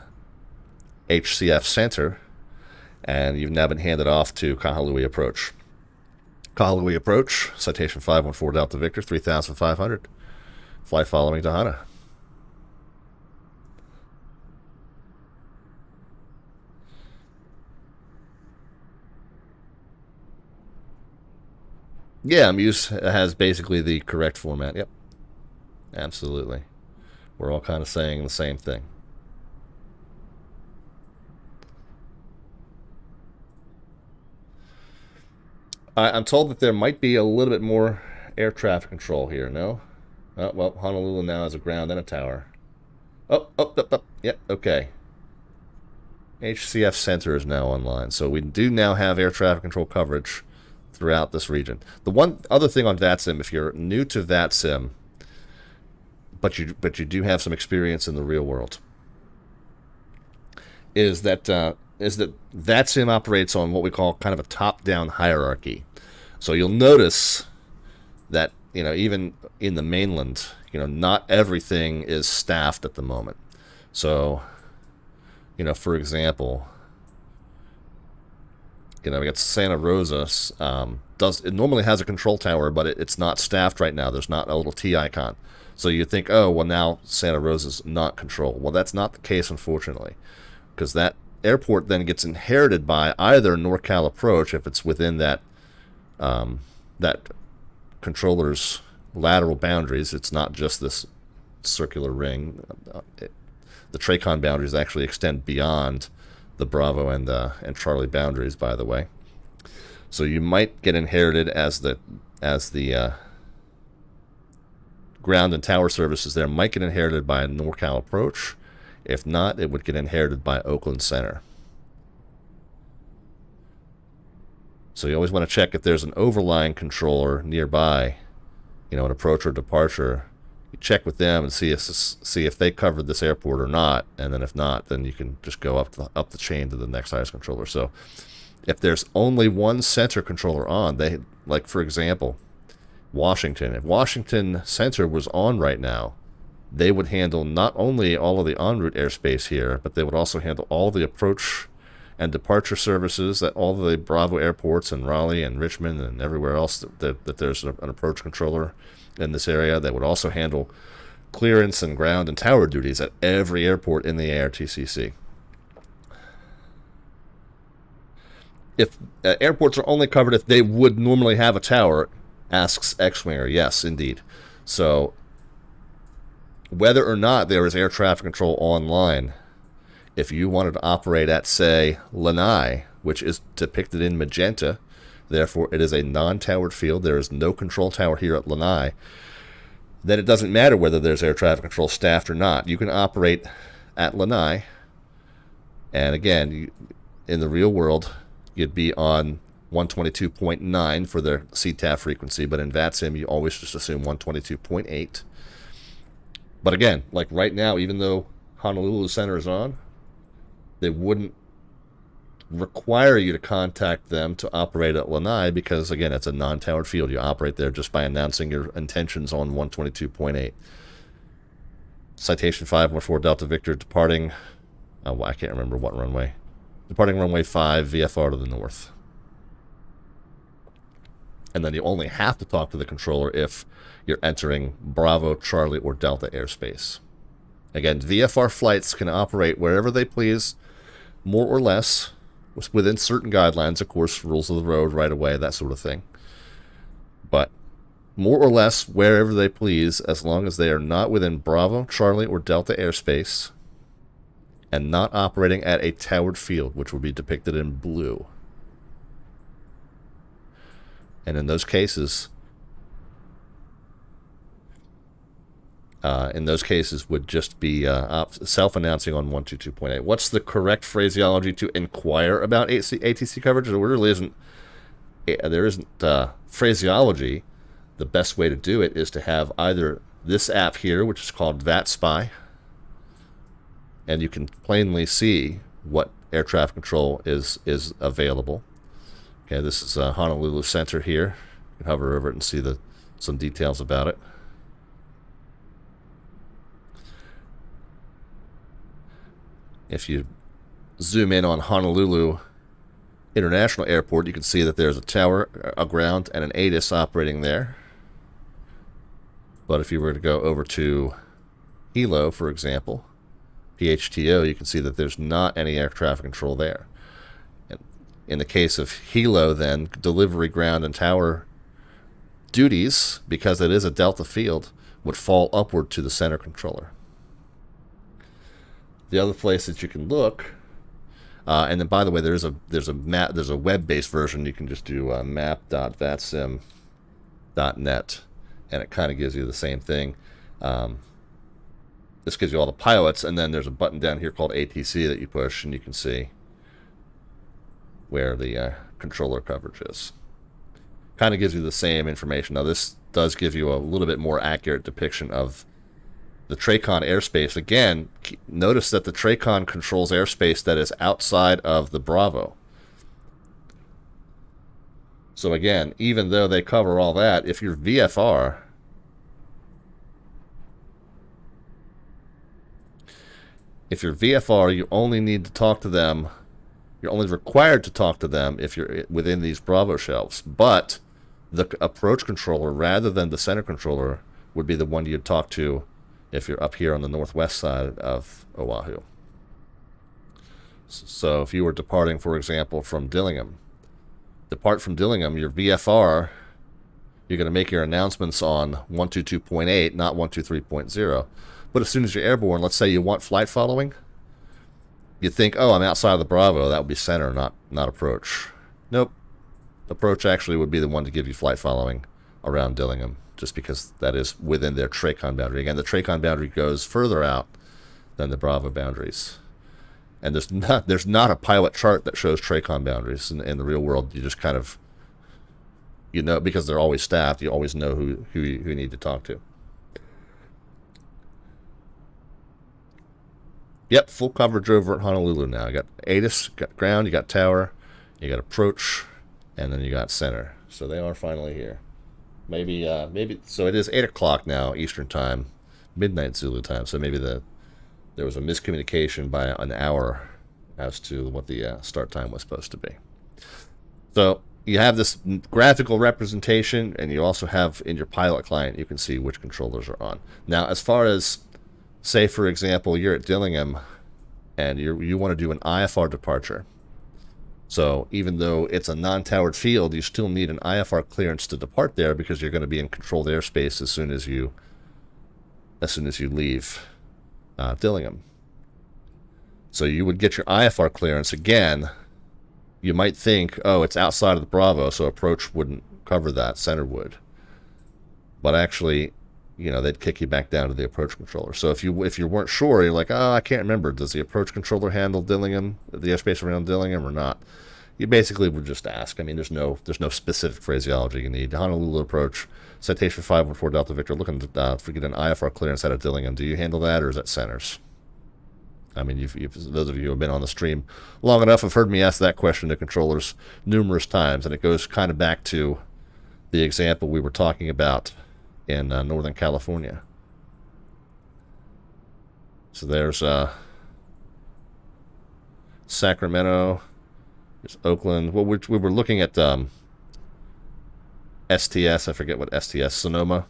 HCF Center, and you've now been handed off to Kahului Approach. Kahului Approach, citation 514 Delta Victor, 3,500. Flight following to Hana. Yeah, Muse has basically the correct format. Yep. Absolutely. We're all kind of saying the same thing. I'm told that there might be a little bit more air traffic control here, no? Oh, well, Honolulu now has a ground and a tower. Oh. Yep, okay. HCF Center is now online, so we do now have air traffic control coverage throughout this region. The one other thing on VATSIM, if you're new to VATSIM, but you do have some experience in the real world, is that is that VATSIM operates on what we call kind of a top-down hierarchy. So you'll notice that, even in the mainland, not everything is staffed at the moment. So, for example, we got Santa Rosa. It normally has a control tower, but it's not staffed right now. There's not a little T icon. So you think, oh, well, now Santa Rosa's not controlled. Well, that's not the case, unfortunately, because that airport then gets inherited by either NorCal Approach, if it's within that controller's lateral boundaries. It's not just this circular ring. The TRACON boundaries actually extend beyond the Bravo and Charlie boundaries, by the way. So you might get inherited as the ground and tower services there might get inherited by NorCal Approach. If not, it would get inherited by Oakland Center. So you always want to check if there's an overlying controller nearby, an approach or departure. You check with them and see if they covered this airport or not, and then if not, then you can just go up the chain to the next highest controller. So if there's only one center controller on, like for example, Washington. If Washington Center was on right now, they would handle not only all of the en route airspace here, but they would also handle all the approach and departure services at all the Bravo airports in Raleigh and Richmond and everywhere else that there's an approach controller in this area. They would also handle clearance and ground and tower duties at every airport in the ARTCC. If airports are only covered if they would normally have a tower, asks X-Winger. Yes, indeed. So whether or not there is air traffic control online, if you wanted to operate at, say, Lanai, which is depicted in magenta, therefore it is a non-towered field, there is no control tower here at Lanai, then it doesn't matter whether there's air traffic control staffed or not. You can operate at Lanai, and again, in the real world, you'd be on 122.9 for their CTAF frequency, but in VATSIM, you always just assume 122.8. But again, like right now, even though Honolulu Center is on, they wouldn't require you to contact them to operate at Lanai because, again, it's a non-towered field. You operate there just by announcing your intentions on 122.8. Citation 514 Delta Victor departing, I can't remember what runway. Departing runway 5, VFR to the north. And then you only have to talk to the controller if you're entering Bravo, Charlie, or Delta airspace. Again, VFR flights can operate wherever they please, more or less, within certain guidelines, of course, rules of the road, right away, that sort of thing. But more or less wherever they please, as long as they are not within Bravo, Charlie, or Delta airspace, and not operating at a towered field, which would be depicted in blue. And in those cases, would just be self-announcing on 122.8. What's the correct phraseology to inquire about ATC coverage? There really isn't. There isn't phraseology. The best way to do it is to have either this app here, which is called VATSPY, and you can plainly see what air traffic control is available. Okay, this is Honolulu Center here. You can hover over it and see some details about it. If you zoom in on Honolulu International Airport, you can see that there's a tower, a ground, and an ATIS operating there. But if you were to go over to Hilo, for example, PHTO, you can see that there's not any air traffic control there. In the case of Hilo, then, delivery, ground, and tower duties, because it is a delta field, would fall upward to the center controller. The other place that you can look, and then by the way, there's a web-based version. You can just do map.vatsim.net, and it kind of gives you the same thing. This gives you all the pilots, and then there's a button down here called ATC that you push, and you can see where the controller coverage is. Kind of gives you the same information. Now, this does give you a little bit more accurate depiction of the TRACON airspace, again, notice that the TRACON controls airspace that is outside of the Bravo. So again, even though they cover all that, if you're VFR, you only need to talk to them. You're only required to talk to them if you're within these Bravo shelves. But the approach controller, rather than the center controller, would be the one you'd talk to if you're up here on the northwest side of Oahu. So if you were departing, for example, from Dillingham, depart from Dillingham, your VFR, you're going to make your announcements on 122.8, not 123.0. But as soon as you're airborne, let's say you want flight following, you think, oh, I'm outside of the Bravo, that would be center, not approach. Nope. Approach actually would be the one to give you flight following around Dillingham, just because that is within their TRACON boundary. Again, the TRACON boundary goes further out than the Bravo boundaries. And there's not a pilot chart that shows TRACON boundaries. In the real world, you just kind of, you know, because they're always staffed, you always know who you need to talk to. Yep, full coverage over at Honolulu now. You got ATIS, you got ground, you got tower, you got approach, and then you got center. So they are finally here. Maybe so it is 8 o'clock now Eastern time, midnight Zulu time. So maybe there was a miscommunication by an hour as to what the start time was supposed to be. So you have this graphical representation, and you also have in your pilot client, you can see which controllers are on. Now, as far as, say, for example, you're at Dillingham, and you want to do an IFR departure. So even though it's a non-towered field, you still need an IFR clearance to depart there, because you're going to be in controlled airspace as soon as you leave Dillingham. So you would get your IFR clearance again. You might think, oh, it's outside of the Bravo, so approach wouldn't cover that, center would. But actually, you know, they'd kick you back down to the approach controller. So if you weren't sure, you're like, oh, I can't remember. Does the approach controller handle Dillingham, the airspace around Dillingham, or not? You basically would just ask. I mean, there's no specific phraseology you need. Honolulu approach, citation 514 Delta Victor, looking to get an IFR clearance out of Dillingham. Do you handle that, or is that centers? I mean, those of you who have been on the stream long enough have heard me ask that question to controllers numerous times, and it goes kind of back to the example we were talking about in Northern California. So there's Sacramento, there's Oakland. Well, we were looking at STS, I forget what STS, Sonoma.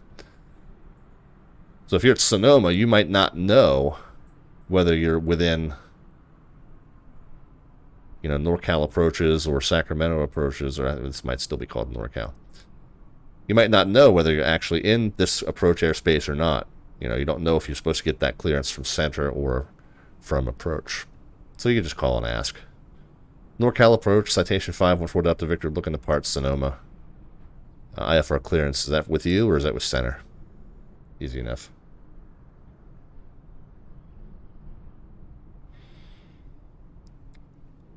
So if you're at Sonoma, you might not know whether you're within, you know, NorCal approaches or Sacramento approaches, or this might still be called NorCal. You might not know whether you're actually in this approach airspace or not. You know, you don't know if you're supposed to get that clearance from center or from approach. So you can just call and ask. NorCal approach, citation 514 Delta Victor, looking to depart Sonoma. IFR clearance, is that with you or is that with center? Easy enough.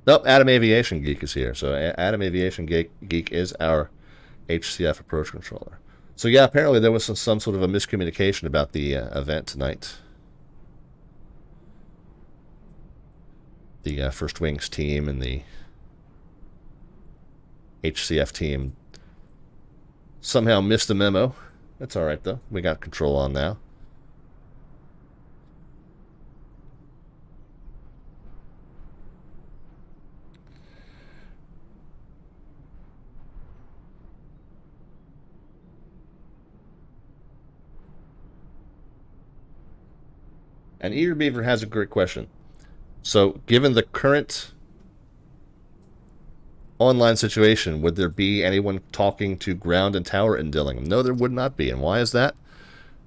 Nope, Adam Aviation Geek is here. So Adam Aviation Geek is our HCF approach controller. So yeah, apparently there was some sort of a miscommunication about the event tonight. The First Wings team and the HCF team somehow missed a memo. That's all right though. We got control on now. And Eager Beaver has a great question. So, given the current online situation, would there be anyone talking to ground and tower in Dillingham? No, there would not be. And why is that?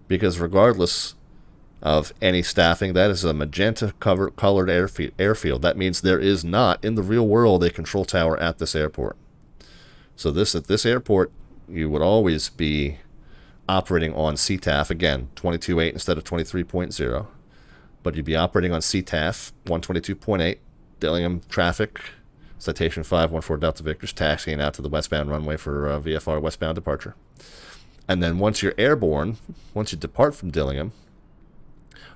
Because regardless of any staffing, that is a magenta colored airfield. That means there is not, in the real world, a control tower at this airport. So at this airport, you would always be operating on CTAF, again, 22.8 instead of 23.0. But you'd be operating on CTAF 122.8, Dillingham traffic, citation 514 Delta Victor's taxiing out to the westbound runway for VFR westbound departure. And then once you're airborne, once you depart from Dillingham,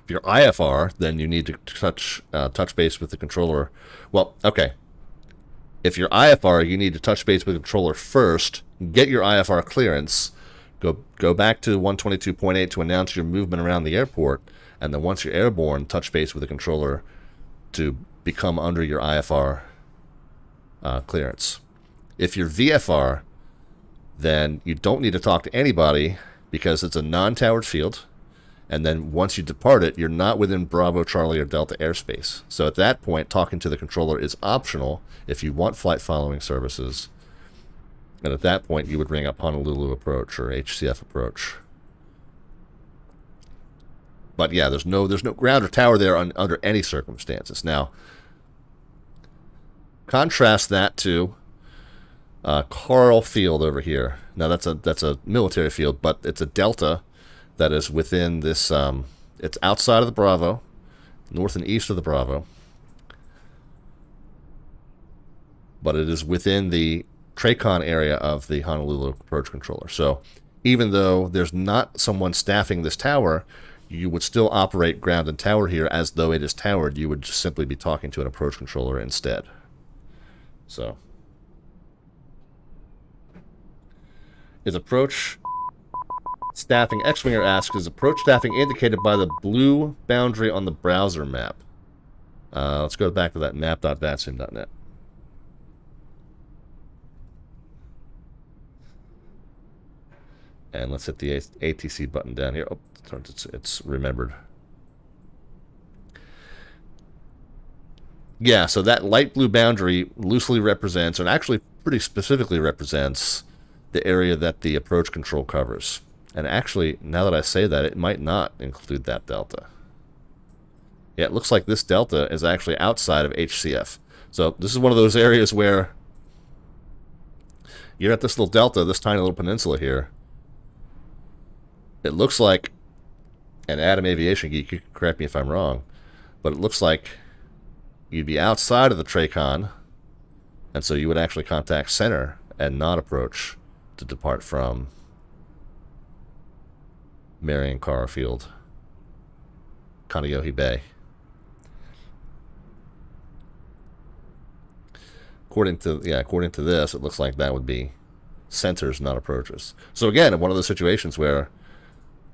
If you're IFR, then you need to touch base with the controller. Well, okay. If you're IFR, you need to touch base with the controller first, get your IFR clearance, go back to 122.8 to announce your movement around the airport, and then once you're airborne, touch base with the controller to become under your IFR clearance. If you're VFR, then you don't need to talk to anybody because it's a non-towered field. And then once you depart it, you're not within Bravo, Charlie, or Delta airspace. So at that point, talking to the controller is optional if you want flight following services. And at that point, you would ring up Honolulu approach or HCF approach. But yeah, there's no ground or tower there under any circumstances. Now, contrast that to Carl Field over here. Now that's a military field, but it's a Delta that is within this, it's outside of the Bravo, north and east of the Bravo, but it is within the TRACON area of the Honolulu approach controller. So even though there's not someone staffing this tower, you would still operate ground and tower here as though it is towered. You would just simply be talking to an approach controller instead. So is approach staffing, X-Winger asks, is approach staffing indicated by the blue boundary on the browser map? Let's go back to that map.vatsim.net. And let's hit the ATC button down here. Oh, it's remembered. Yeah, so that light blue boundary loosely represents, and actually pretty specifically represents, the area that the approach control covers. And actually, now that I say that, it might not include that delta. Yeah, it looks like this delta is actually outside of HCF. So this is one of those areas where you're at this little delta, this tiny little peninsula here. It looks like, and Adam Aviation Geek, you can correct me if I'm wrong, but it looks like you'd be outside of the TRACON, and so you would actually contact center and not approach to depart from Marion Carr Field, Kaneohe Bay. According to this, it looks like that would be centers, not approaches. So again, one of those situations where,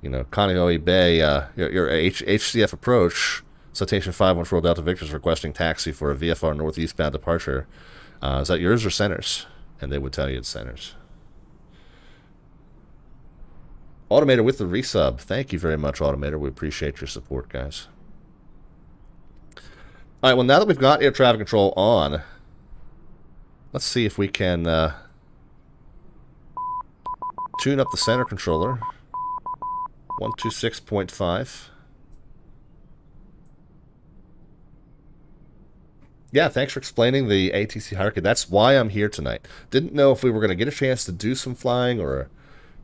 you know, Kaneohe Bay, your HCF approach, Citation 514 Delta Victor is requesting taxi for a VFR northeastbound departure. Is that yours or centers? And they would tell you it's centers. Automator with the resub. Thank you very much, Automator. We appreciate your support, guys. All right, well, now that we've got air traffic control on, let's see if we can tune up the center controller. 126.5. Yeah, thanks for explaining the ATC hierarchy. That's why I'm here tonight. Didn't know if we were going to get a chance to do some flying or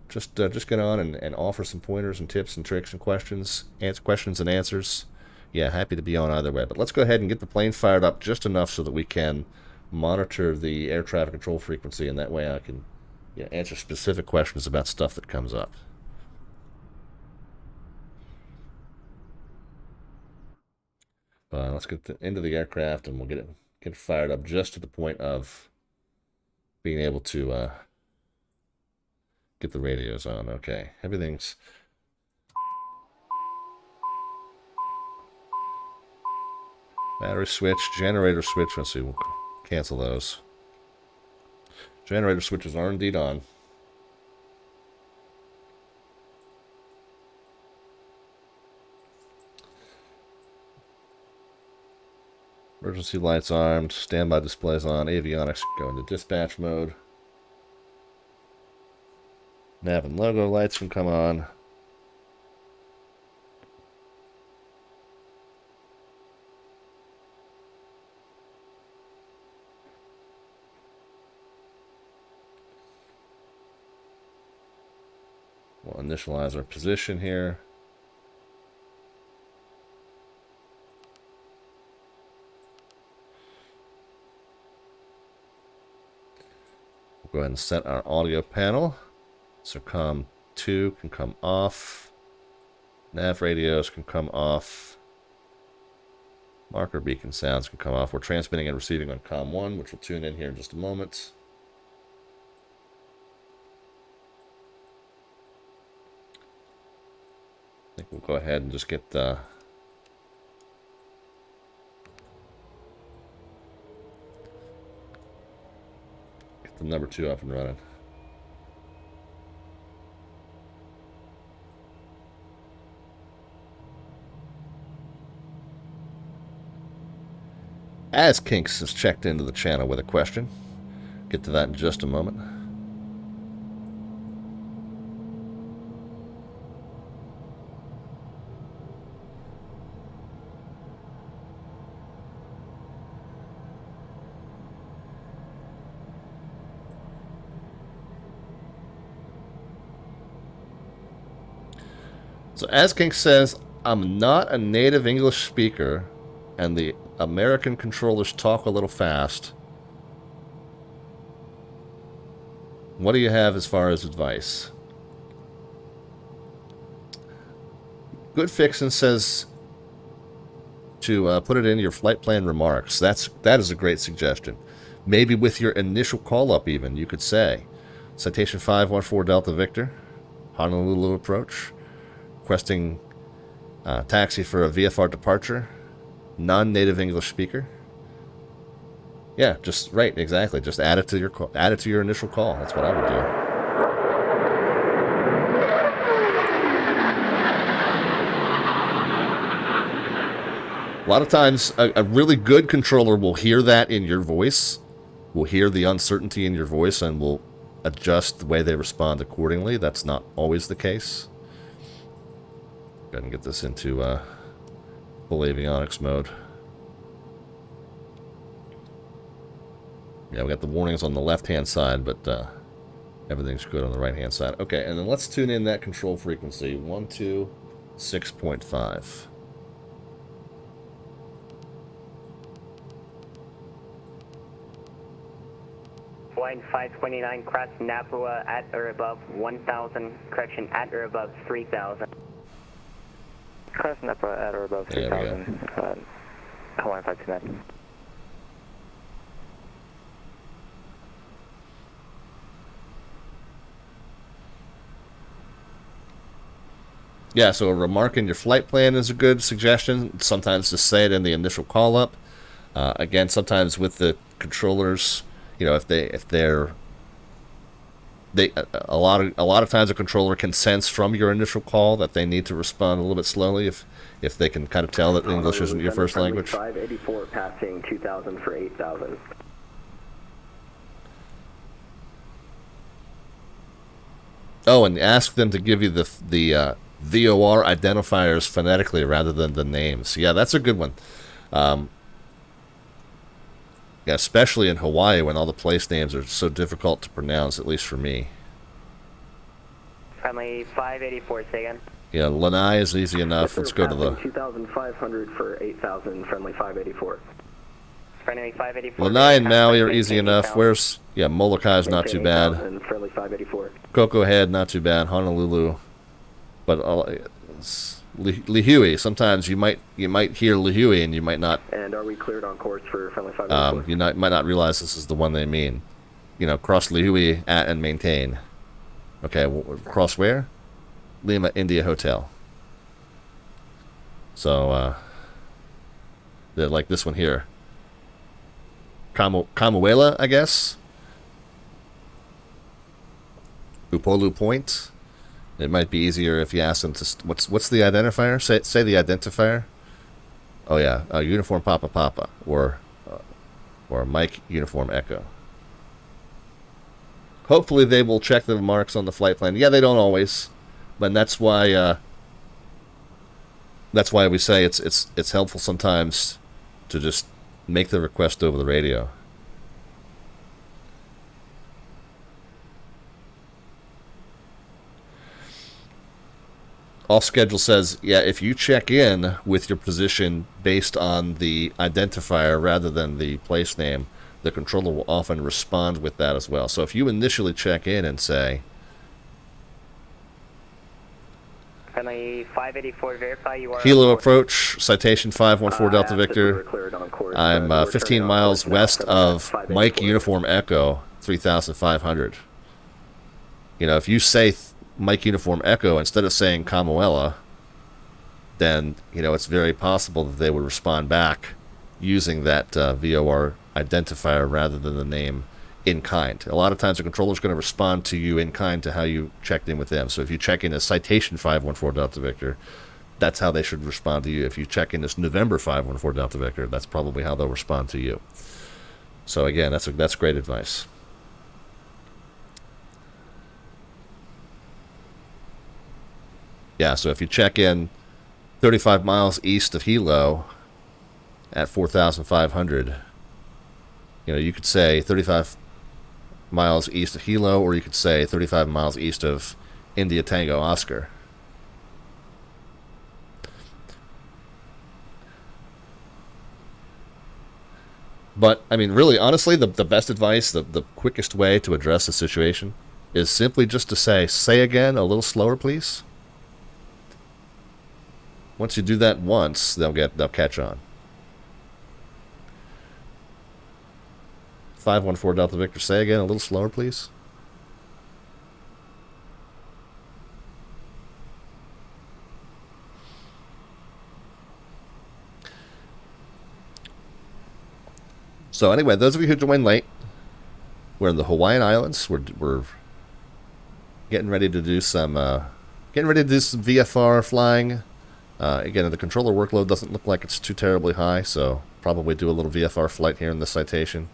just get on and offer some pointers and tips and tricks and questions and answers. Yeah, happy to be on either way. But let's go ahead and get the plane fired up just enough so that we can monitor the air traffic control frequency, and that way I can answer specific questions about stuff that comes up. Let's get into the aircraft, and we'll get it fired up just to the point of being able to get the radios on. Okay, everything's battery switch, generator switch. Let's see, we'll cancel those. Generator switches are indeed on. Emergency lights armed, standby displays on, avionics go into dispatch mode. Nav and logo lights can come on. We'll initialize our position here. Go ahead and set our audio panel. So COM 2 can come off. Nav radios can come off. Marker beacon sounds can come off. We're transmitting and receiving on COM 1, which we'll tune in here in just a moment. I think we'll go ahead and just get the number 2 up and running. As Kinks has checked into the channel with a question. Get to that in just a moment. So as Kinks says, I'm not a native English speaker, and the American controllers talk a little fast. What do you have as far as advice? Good Fixin' says to put it in your flight plan remarks. That is a great suggestion. Maybe with your initial call-up even, you could say, Citation 514 Delta Victor, Honolulu approach, requesting taxi for a VFR departure, non-native English speaker. Yeah, just right, exactly. Just add it to your call, add it to your initial call. That's what I would do. A lot of times, a really good controller will hear that in your voice, will hear the uncertainty in your voice, and will adjust the way they respond accordingly. That's not always the case. Go ahead and get this into full avionics mode. Yeah, we got the warnings on the left-hand side, but everything's good on the right-hand side. Okay, and then let's tune in that control frequency, 126.5. Hawaiian 529, cross Napua at or above 1,000, correction, at or above 3,000. Cross Napua at or above 3,000, Hawaiian 529. Yeah, so a remark in your flight plan is a good suggestion. Sometimes just say it in the initial call-up. Again, sometimes with the controllers, you know, a lot of times a controller can sense from your initial call that they need to respond a little bit slowly if they can kind of tell that English isn't your first language. 584 passing 2,000 for 8,000. Oh, and ask them to give you the VOR identifiers phonetically rather than the names. Yeah, that's a good one. Yeah, especially in Hawaii when all the place names are so difficult to pronounce, at least for me. Friendly 584, say again. Yeah, Lanai is easy enough. Let's go to the 2,500 for 8,000, friendly 584. Friendly 584. Lanai and Maui are easy enough. Where's Molokai is not too bad. Friendly 584. Cocoa Head, not too bad. Honolulu, but Lihui. Sometimes you might hear Lihui and you might not. And are we cleared on course for friendly 584? You might not realize this is the one they mean. You know, cross Lihui at and maintain. Okay, cross where? Lima India Hotel. So they're like this one here. Kamuela, I guess. Upolu Point. It might be easier if you ask them to. What's the identifier? Say the identifier. Oh yeah, Uniform Papa Papa or Mike Uniform Echo. Hopefully they will check the remarks on the flight plan. Yeah, they don't always, but that's why we say it's helpful sometimes to just make the request over the radio. Off schedule says, yeah, if you check in with your position based on the identifier rather than the place name, the controller will often respond with that as well. So if you initially check in and say, Friendly 584, verify you are... Hilo approach, citation 514 Delta Victor. I'm 15 miles west of Mike Uniform Echo, 3,500. You know, if you say Mike Uniform Echo instead of saying Kamoela, then, you know, it's very possible that they would respond back using that VOR identifier rather than the name in kind. A lot of times the controller is going to respond to you in kind to how you checked in with them. So if you check in as citation 514 Delta Victor, that's how they should respond to you. If you check in as November 514 Delta Victor, that's probably how they'll respond to you. So again, that's great advice. Yeah, so if you check in 35 miles east of Hilo at 4,500, you know, you could say 35 miles east of Hilo, or you could say 35 miles east of India Tango Oscar. But, I mean, really, honestly, the best advice, the quickest way to address the situation is simply just to say again a little slower, please. Once you do that once, they'll catch on. 514 Delta Victor, say again a little slower, please. So anyway, those of you who joined late, we're in the Hawaiian Islands. We're getting ready to do some VFR flying. Again, the controller workload doesn't look like it's too terribly high, so probably do a little VFR flight here in this citation.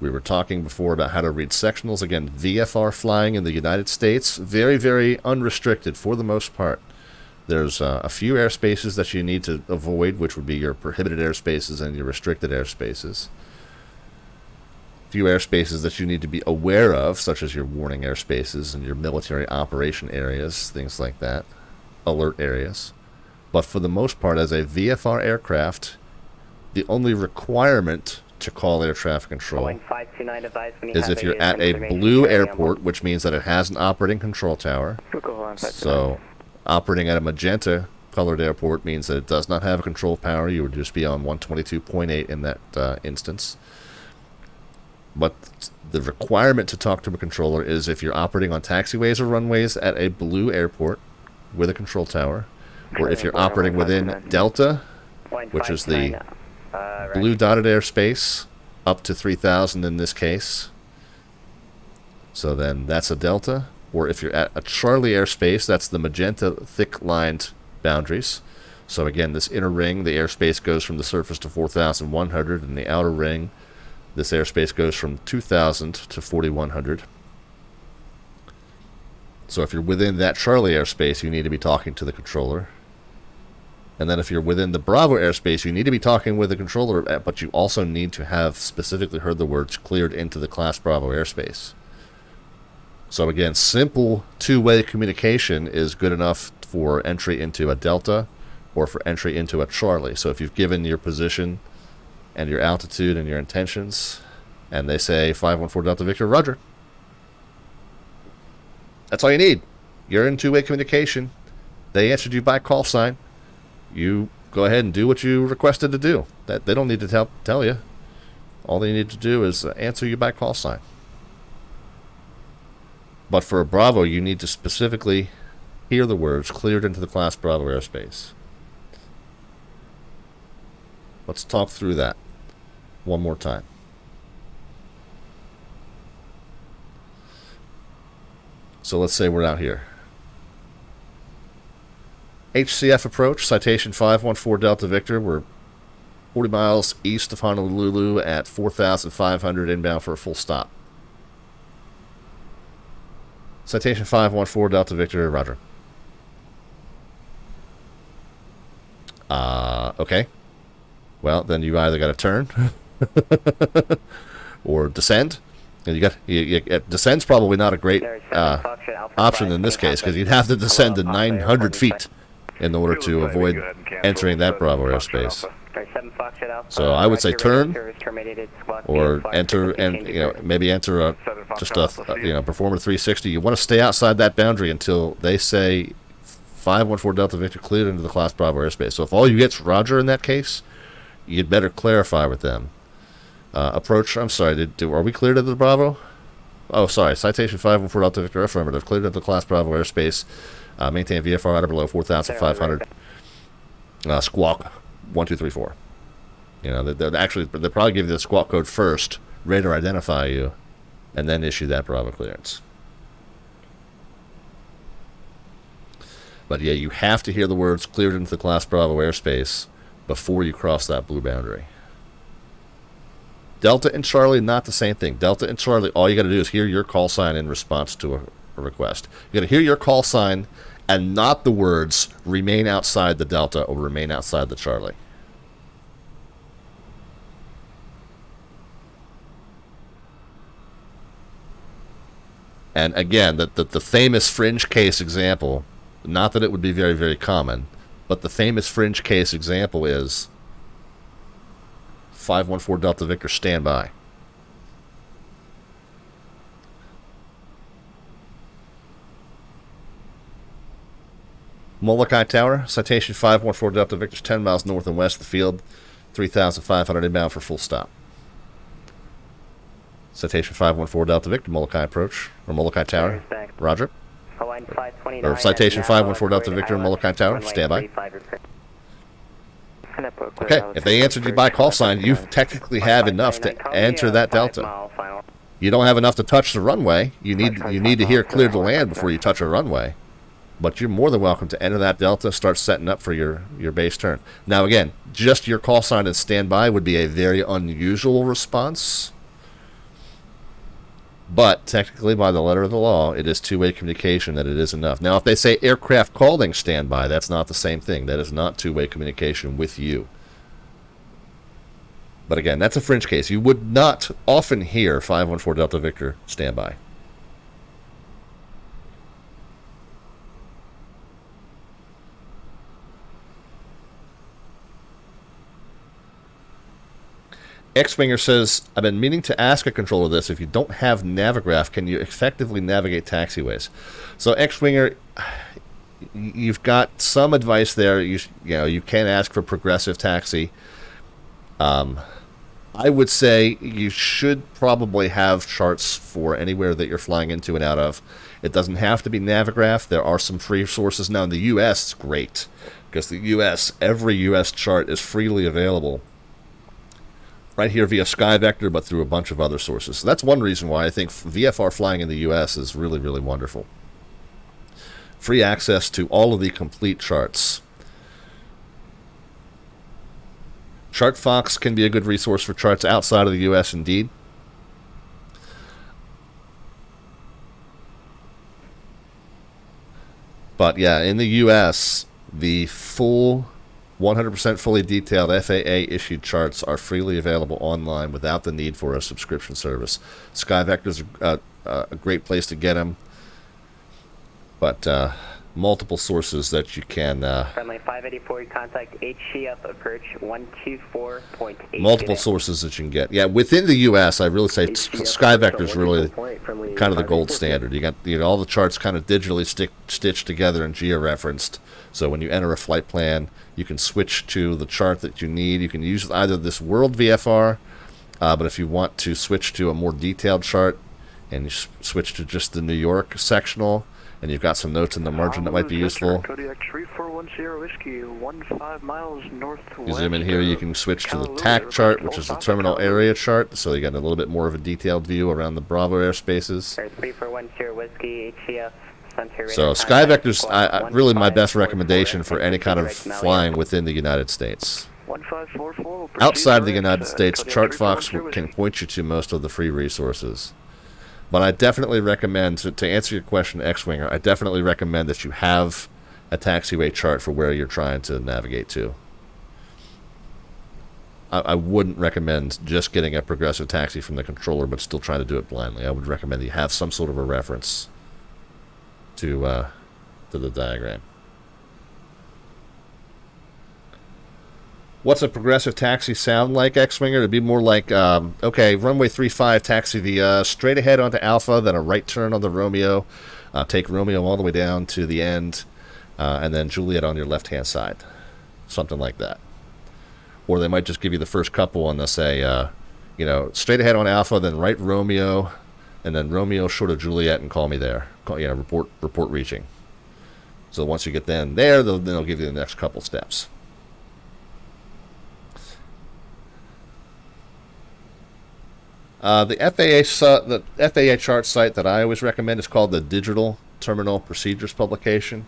We were talking before about how to read sectionals. Again, VFR flying in the United States, very, very unrestricted for the most part. There's a few airspaces that you need to avoid, which would be your prohibited airspaces and your restricted airspaces. A few airspaces that you need to be aware of, such as your warning airspaces and your military operation areas, things like that, alert areas. But for the most part, as a VFR aircraft, the only requirement to call air traffic control is if you're at a blue airport, which means that it has an operating control tower. So operating at a magenta colored airport means that it does not have a control tower. You would just be on 122.8 in that instance. But the requirement to talk to a controller is if you're operating on taxiways or runways at a blue airport with a control tower, or if you're operating within Delta, which is the blue dotted airspace, up to 3,000 in this case. So then that's a Delta. Or if you're at a Charlie airspace, that's the magenta thick-lined boundaries. So again, this inner ring, the airspace goes from the surface to 4,100, and the outer ring, this airspace goes from 2,000 to 4,100. So if you're within that Charlie airspace, you need to be talking to the controller. And then if you're within the Bravo airspace, you need to be talking with the controller, but you also need to have specifically heard the words cleared into the Class Bravo airspace. So again, simple two-way communication is good enough for entry into a Delta or for entry into a Charlie. So if you've given your position and your altitude and your intentions, and they say 514 Delta Victor, roger. That's all you need. You're in two-way communication. They answered you by call sign. You go ahead and do what you requested to do. That they don't need to tell you. All they need to do is answer you by call sign. But for a Bravo, you need to specifically hear the words cleared into the Class Bravo airspace. Let's talk through that one more time. So let's say we're out here. HCF approach, citation 514 Delta Victor. We're 40 miles east of Honolulu at 4,500 inbound for a full stop. Citation 514 Delta Victor, roger. Okay. Well, then you either got to turn or descend. And descend's probably not a great option in this case, because you'd have to descend to 900 feet in order to avoid entering that Bravo airspace. 7 Foxtrot Alpha. So I would say turn, terminated, squawk or VFR, enter, and frequency you know, change maybe enter a just a perform a 360. You want to stay outside that boundary until they say 514 Delta Victor cleared into the Class Bravo airspace. So if all you get's Roger in that case, you'd better clarify with them. Approach. I'm sorry. Are we cleared into the Bravo? Oh, sorry. Citation 514 Delta Victor affirmative. Cleared into the Class Bravo airspace. Maintain VFR at or below 4,500. Squawk 1234. You know, they'll probably give you the squawk code first, radar identify you, and then issue that Bravo clearance. But yeah, you have to hear the words cleared into the Class Bravo airspace before you cross that blue boundary. Delta and Charlie, not the same thing. Delta and Charlie, all you got to do is hear your call sign in response to a request. You got to hear your call sign and not the words remain outside the Delta or remain outside the Charlie. And again, the famous fringe case example, not that it would be very, very common, but the famous fringe case example is 514 Delta Victor standby. Molokai Tower, citation 514 Delta Victor's 10 miles north and west of the field, 3,500 inbound for full stop. Citation 514 Delta Victor, Molokai approach, or Molokai Tower, Roger. Hawaiian 529 Or citation at 514 Delta Hawaiian Victor, Islands, Molokai Tower, runway standby. 35 repair. Okay, if they answered you by call sign, you technically have enough to enter that Delta. You don't have enough to touch the runway. You need to hear clear to land before you touch a runway. But you're more than welcome to enter that Delta, start setting up for your base turn. Now again, just your call sign and standby would be a very unusual response. But technically, by the letter of the law, it is two-way communication that it is enough. Now, if they say aircraft calling standby, that's not the same thing. That is not two-way communication with you. But again, that's a fringe case. You would not often hear 514 Delta Victor standby. X-Winger says, I've been meaning to ask a controller this. If you don't have Navigraph, can you effectively navigate taxiways? So X-Winger, you've got some advice there. You can ask for progressive taxi. I would say you should probably have charts for anywhere that you're flying into and out of. It doesn't have to be Navigraph. There are some free sources. Now in the U.S., it's great because the U.S., every U.S. chart is freely available right here via SkyVector, but through a bunch of other sources. So that's one reason why I think VFR flying in the U.S. is really, really wonderful. Free access to all of the complete charts. ChartFox can be a good resource for charts outside of the U.S. indeed. But yeah, in the U.S., the full 100% fully detailed FAA-issued charts are freely available online without the need for a subscription service. SkyVector's a great place to get them, but multiple sources that you can... Friendly 584, contact HCF approach 124.8. Multiple sources that you can get. Yeah, within the U.S., I really say SkyVector's really kind of the gold standard. You got all the charts kind of digitally stitched together and georeferenced. So when you enter a flight plan, you can switch to the chart that you need. You can use either this World VFR, but if you want to switch to a more detailed chart, and you switch to just the New York sectional, and you've got some notes in the margin that might be useful. Kodiak 3410 Whiskey, 15 miles northwest. You zoom in here, you can switch to the TAC chart, which is the terminal area chart, so you got a little bit more of a detailed view around the Bravo airspaces. 3410 Whiskey, HCF. So SkyVector's really my best recommendation for any kind of flying within the United States. Outside of the United States, ChartFox can point you to most of the free resources. But I definitely recommend, to answer your question, X-Winger, I definitely recommend that you have a taxiway chart for where you're trying to navigate to. I wouldn't recommend just getting a progressive taxi from the controller but still trying to do it blindly. I would recommend that you have some sort of a reference to the diagram. What's a progressive taxi sound like, X-Winger? It'd be more like, okay, runway 35, taxi the straight ahead onto Alpha, then a right turn on the Romeo, take Romeo all the way down to the end, and then Juliet on your left-hand side. Something like that. Or they might just give you the first couple and they'll say, you know, straight ahead on Alpha, then right Romeo, and then Romeo short of Juliet and call me there. You know, report reaching. So once you get then there, then they'll give you the next couple steps. The FAA chart site that I always recommend is called the Digital Terminal Procedures Publication.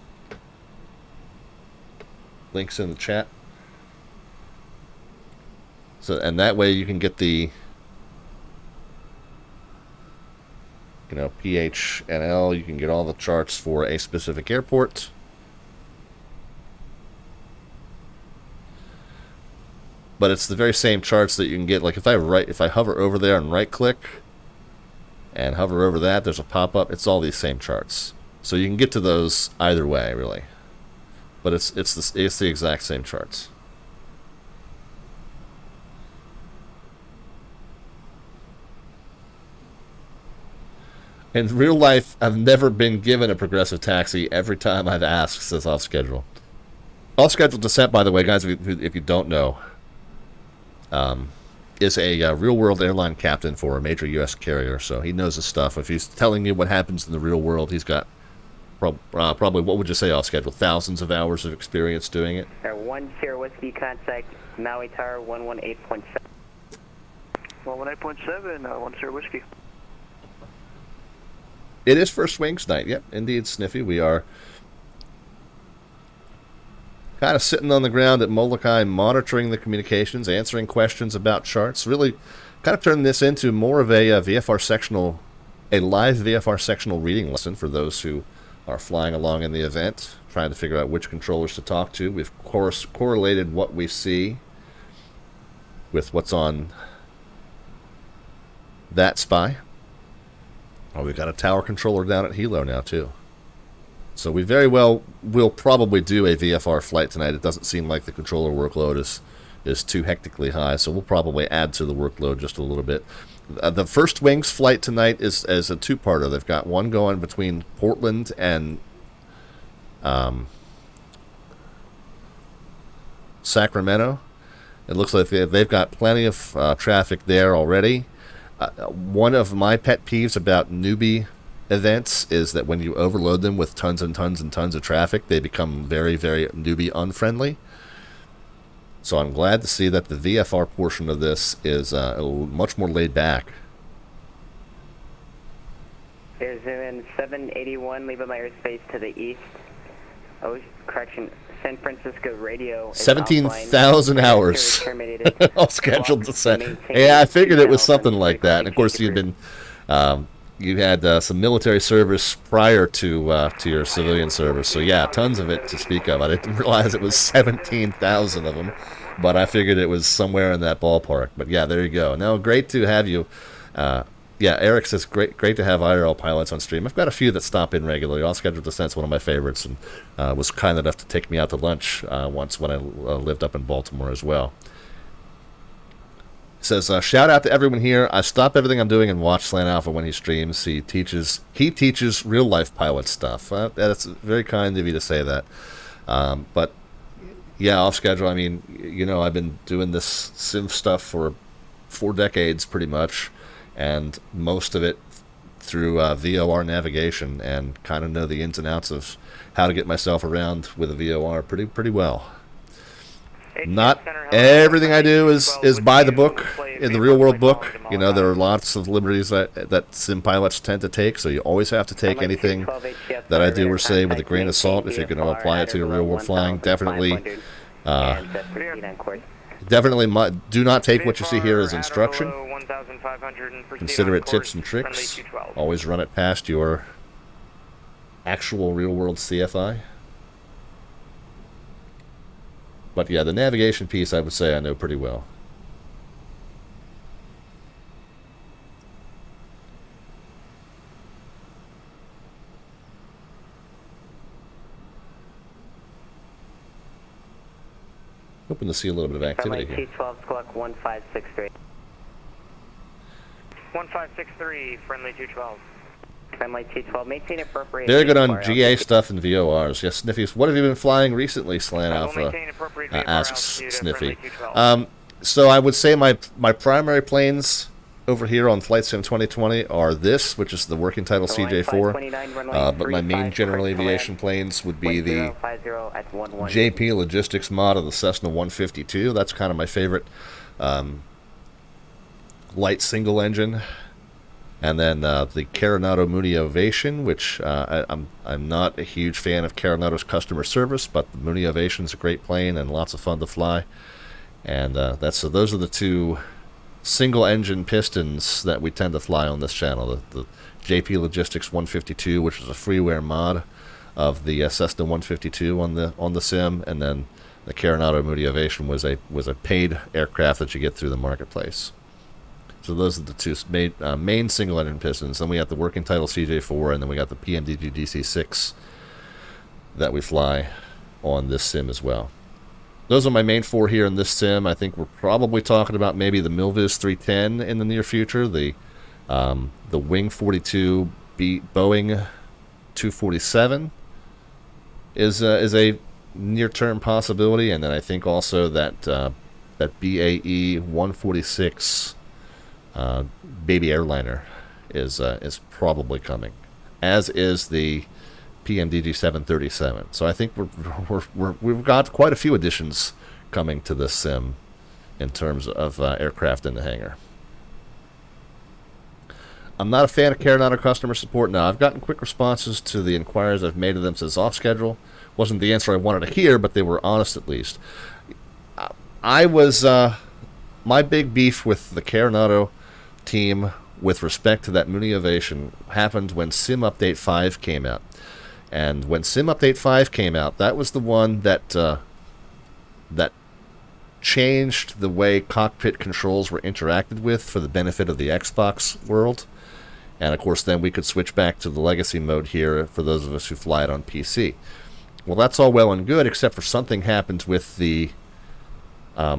Links in the chat. So, and that way you can get the, you know, PHNL. You can get all the charts for a specific airport. But it's the very same charts that you can get. Like if I hover over there and right click and hover over that, there's a pop-up. It's all these same charts. So you can get to those either way, really. But it's the exact same charts. In real life, I've never been given a progressive taxi every time I've asked, says Off Schedule. Off Schedule Descent, by the way, guys, if you don't know, is a real-world airline captain for a major U.S. carrier, so he knows his stuff. If he's telling you what happens in the real world, he's got probably, what would you say, Off Schedule, thousands of hours of experience doing it? 1 Sierra Whiskey, contact Maui Tower 118.7. 118.7, 1 Sierra Whiskey. It is first wings night. Yep, indeed, Sniffy. We are kind of sitting on the ground at Molokai, monitoring the communications, answering questions about charts. Really kind of turning this into more of a VFR sectional, a live VFR sectional reading lesson for those who are flying along in the event, trying to figure out which controllers to talk to. We've correlated what we see with what's on that spy. Oh, we've got a tower controller down at Hilo now, too. So we very well will probably do a VFR flight tonight. It doesn't seem like the controller workload is too hectically high, so we'll probably add to the workload just a little bit. The first wings flight tonight is a two-parter. They've got one going between Portland and Sacramento. It looks like they've got plenty of traffic there already. One of my pet peeves about newbie events is that when you overload them with tons and tons and tons of traffic, they become very, very newbie unfriendly. So I'm glad to see that the VFR portion of this is much more laid back. There's in 781, leaving my airspace to the east. Oh, correction. San Francisco radio. 17,000 hours all scheduled descent. Yeah, I figured it was something like that. And of course, you've been you had some military service prior to your civilian service, so yeah, tons of it to speak of. I didn't realize it was 17,000 of them, but I figured it was somewhere in that ballpark. But yeah, there you go. Now, great to have you. Yeah, Eric says, great to have IRL pilots on stream. I've got a few that stop in regularly. All Scheduled Descent's one of my favorites, and was kind enough to take me out to lunch once when I lived up in Baltimore as well. Says, shout out to everyone here. I stop everything I'm doing and watch Slant Alpha when he streams. He teaches real life pilot stuff. That's very kind of you to say that. But yeah, Off Schedule. I mean, you know, I've been doing this sim stuff for 4 decades pretty much. And most of it through VOR navigation, and kind of know the ins and outs of how to get myself around with a VOR pretty well. Not everything I do is by the book, in the real world book. You know, there are lots of liberties that sim pilots tend to take, so you always have to take anything that I do or say with a grain of salt if you're going to apply it to your real world flying. Definitely do not take what you see here as instruction. Consider it tips and tricks. Always run it past your actual real-world CFI. But yeah, the navigation piece, I would say I know pretty well. Hoping to see a little bit of activity Friendly here. T12 squawk 1563. 1563, friendly 212. Friendly T12, maintain appropriate. Very good on VFR GA altitude. stuff and VORs. Yes, Sniffies. What have you been flying recently, Slant I will Alpha? maintain appropriate VFR Asks altitude at Sniffy. friendly 212. So I would say my primary planes over here on VATSIM 2020 are this, which is the Working Title CJ4. But my main General Aviation planes would be the JP Logistics mod of the Cessna 152. That's kind of my favorite light single engine. And then the Coronado Mooney Ovation, which I'm not a huge fan of Coronado's customer service, but the Mooney Ovation is a great plane and lots of fun to fly. And those are the two single engine pistons that we tend to fly on this channel. The JP Logistics 152, which is a freeware mod of the Cessna 152 on the sim, and then the Coronado Mooney Ovation was a paid aircraft that you get through the marketplace. So those are the two main single engine pistons. Then we got the Working Title CJ4, and then we got the PMDG DC6 that we fly on this sim as well. Those are my main four here in this sim. I think we're probably talking about maybe the Milviz 310 in the near future, the Wing 42 Boeing 247 is a near-term possibility, and then I think also that BAE 146 baby airliner is probably coming, as is the PMDG 737. So I think we've got quite a few additions coming to this sim in terms of aircraft in the hangar. I'm not a fan of Coronado customer support. Now, I've gotten quick responses to the inquiries I've made of them since off schedule. Wasn't the answer I wanted to hear, but they were honest at least. My big beef with the Coronado team with respect to that Mooney Ovation happened when Sim Update 5 came out. And when Sim Update 5 came out, that was the one that changed the way cockpit controls were interacted with for the benefit of the Xbox world. And of course then we could switch back to the legacy mode here for those of us who fly it on PC. Well, that's all well and good, except for something happened with the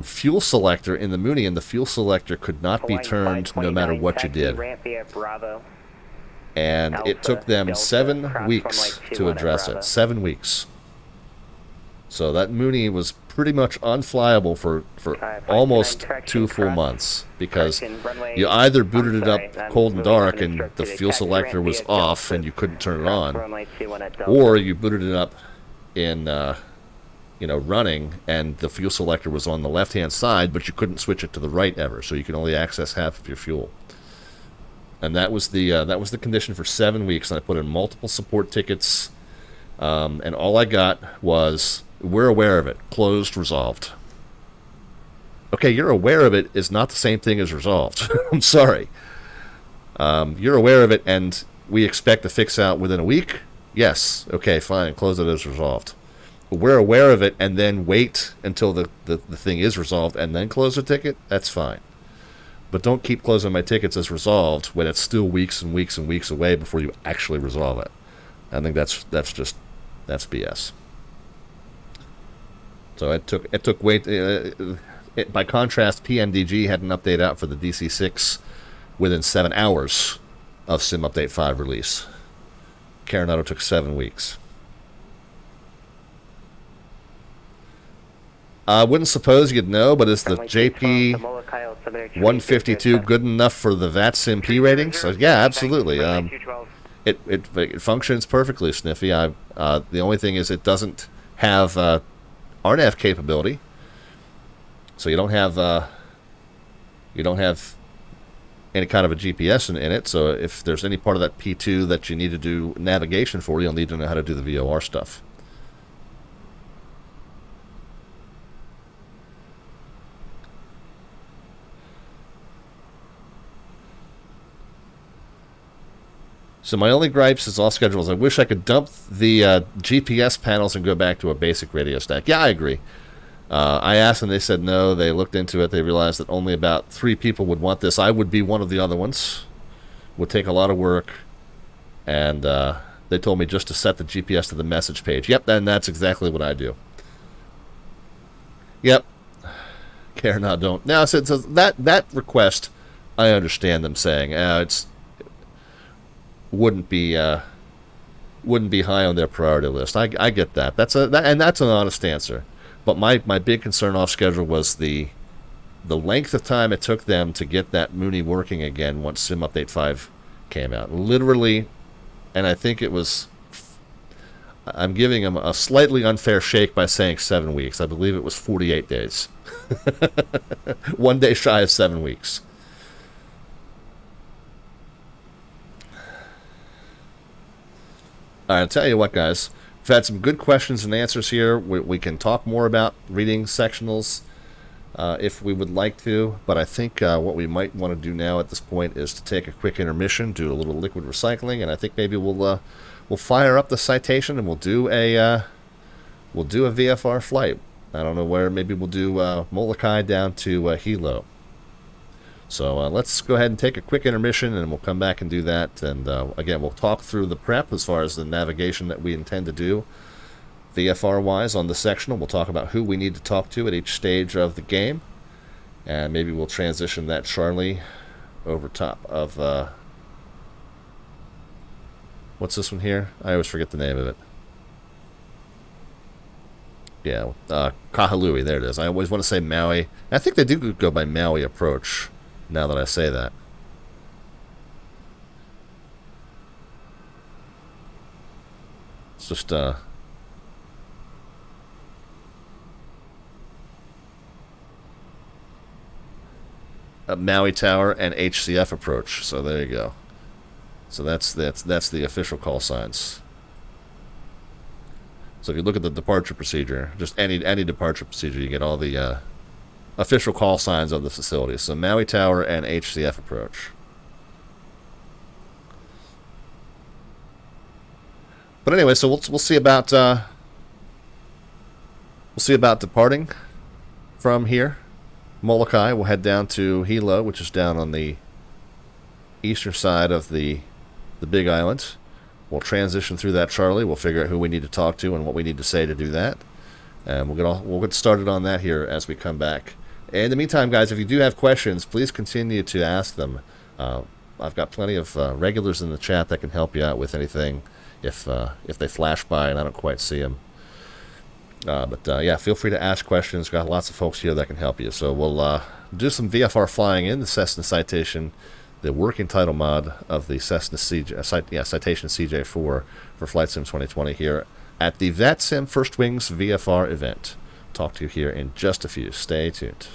fuel selector in the Mooney, and the fuel selector could not be turned no matter what you did. And it took them 7 weeks to address it. 7 weeks. So that Mooney was pretty much unflyable for almost 2 full months, because you either booted it up cold and dark and the fuel selector was off and you couldn't turn it on, or you booted it up in running and the fuel selector was on the left hand side, but you couldn't switch it to the right ever, so you could only access half of your fuel. And that was the condition for 7 weeks, and I put in multiple support tickets, and all I got was, we're aware of it, closed, resolved. Okay, you're aware of it is not the same thing as resolved. I'm sorry. You're aware of it and we expect to fix out within a week? Yes. Okay, fine, close it as resolved. We're aware of it and then wait until the thing is resolved and then close the ticket? That's fine. But don't keep closing my tickets as resolved when it's still weeks and weeks and weeks away before you actually resolve it. I think that's BS. So it took wait. By contrast, PMDG had an update out for the DC6 within 7 hours of Sim Update 5 release. Coronado took 7 weeks. I wouldn't suppose you'd know, but is the JP 152 good enough for the VATSIM P rating? So yeah, absolutely. It functions perfectly, Sniffy. The only thing is it doesn't have RNAV capability, so you don't have any kind of a GPS in it. So if there's any part of that P2 that you need to do navigation for, you'll need to know how to do the VOR stuff. So my only gripes is off schedule is I wish I could dump the GPS panels and go back to a basic radio stack. Yeah, I agree. I asked and they said no. They looked into it. They realized that only about 3 people would want this. I would be one of the other ones. Would take a lot of work. And they told me just to set the GPS to the message page. Yep, and that's exactly what I do. Yep, Care now, don't. Now, so that request, I understand them saying it's wouldn't be high on their priority list. I get that. That's an honest answer. But my big concern off schedule was the length of time it took them to get that Mooney working again once Sim Update 5 came out. Literally, and I think it was. I'm giving them a slightly unfair shake by saying 7 weeks. I believe it was 48 days. 1 day shy of 7 weeks. All right, I'll tell you what, guys. We've had some good questions and answers here. We can talk more about reading sectionals if we would like to, but I think what we might want to do now at this point is to take a quick intermission, do a little liquid recycling, and I think maybe we'll fire up the citation and we'll do a VFR flight. I don't know where. Maybe we'll do Molokai down to Hilo. So let's go ahead and take a quick intermission, and we'll come back and do that. And again, we'll talk through the prep as far as the navigation that we intend to do VFR-wise on the sectional. We'll talk about who we need to talk to at each stage of the game, and maybe we'll transition that Charlie over top of what's this one here? I always forget the name of it. Yeah, Kahului, there it is. I always want to say Maui. I think they do go by Maui approach, now that I say that. It's just, a Maui Tower and HCF approach, so there you go. So that's the official call signs. So if you look at the departure procedure, just any departure procedure, you get all the official call signs of the facility. So Maui Tower and HCF approach. But anyway, so we'll see about departing from here. Molokai. We'll head down to Hilo, which is down on the eastern side of the Big Island. We'll transition through that Charlie. We'll figure out who we need to talk to and what we need to say to do that. And we'll get started on that here as we come back. In the meantime, guys, if you do have questions, please continue to ask them. I've got plenty of regulars in the chat that can help you out with anything if they flash by and I don't quite see them. But yeah, feel free to ask questions. Got lots of folks here that can help you. So we'll do some VFR flying in the Cessna Citation, the working title mod of the Cessna Citation CJ4 for Flight Sim 2020 here at the VATSIM First Wings VFR event. Talk to you here in just a few. Stay tuned.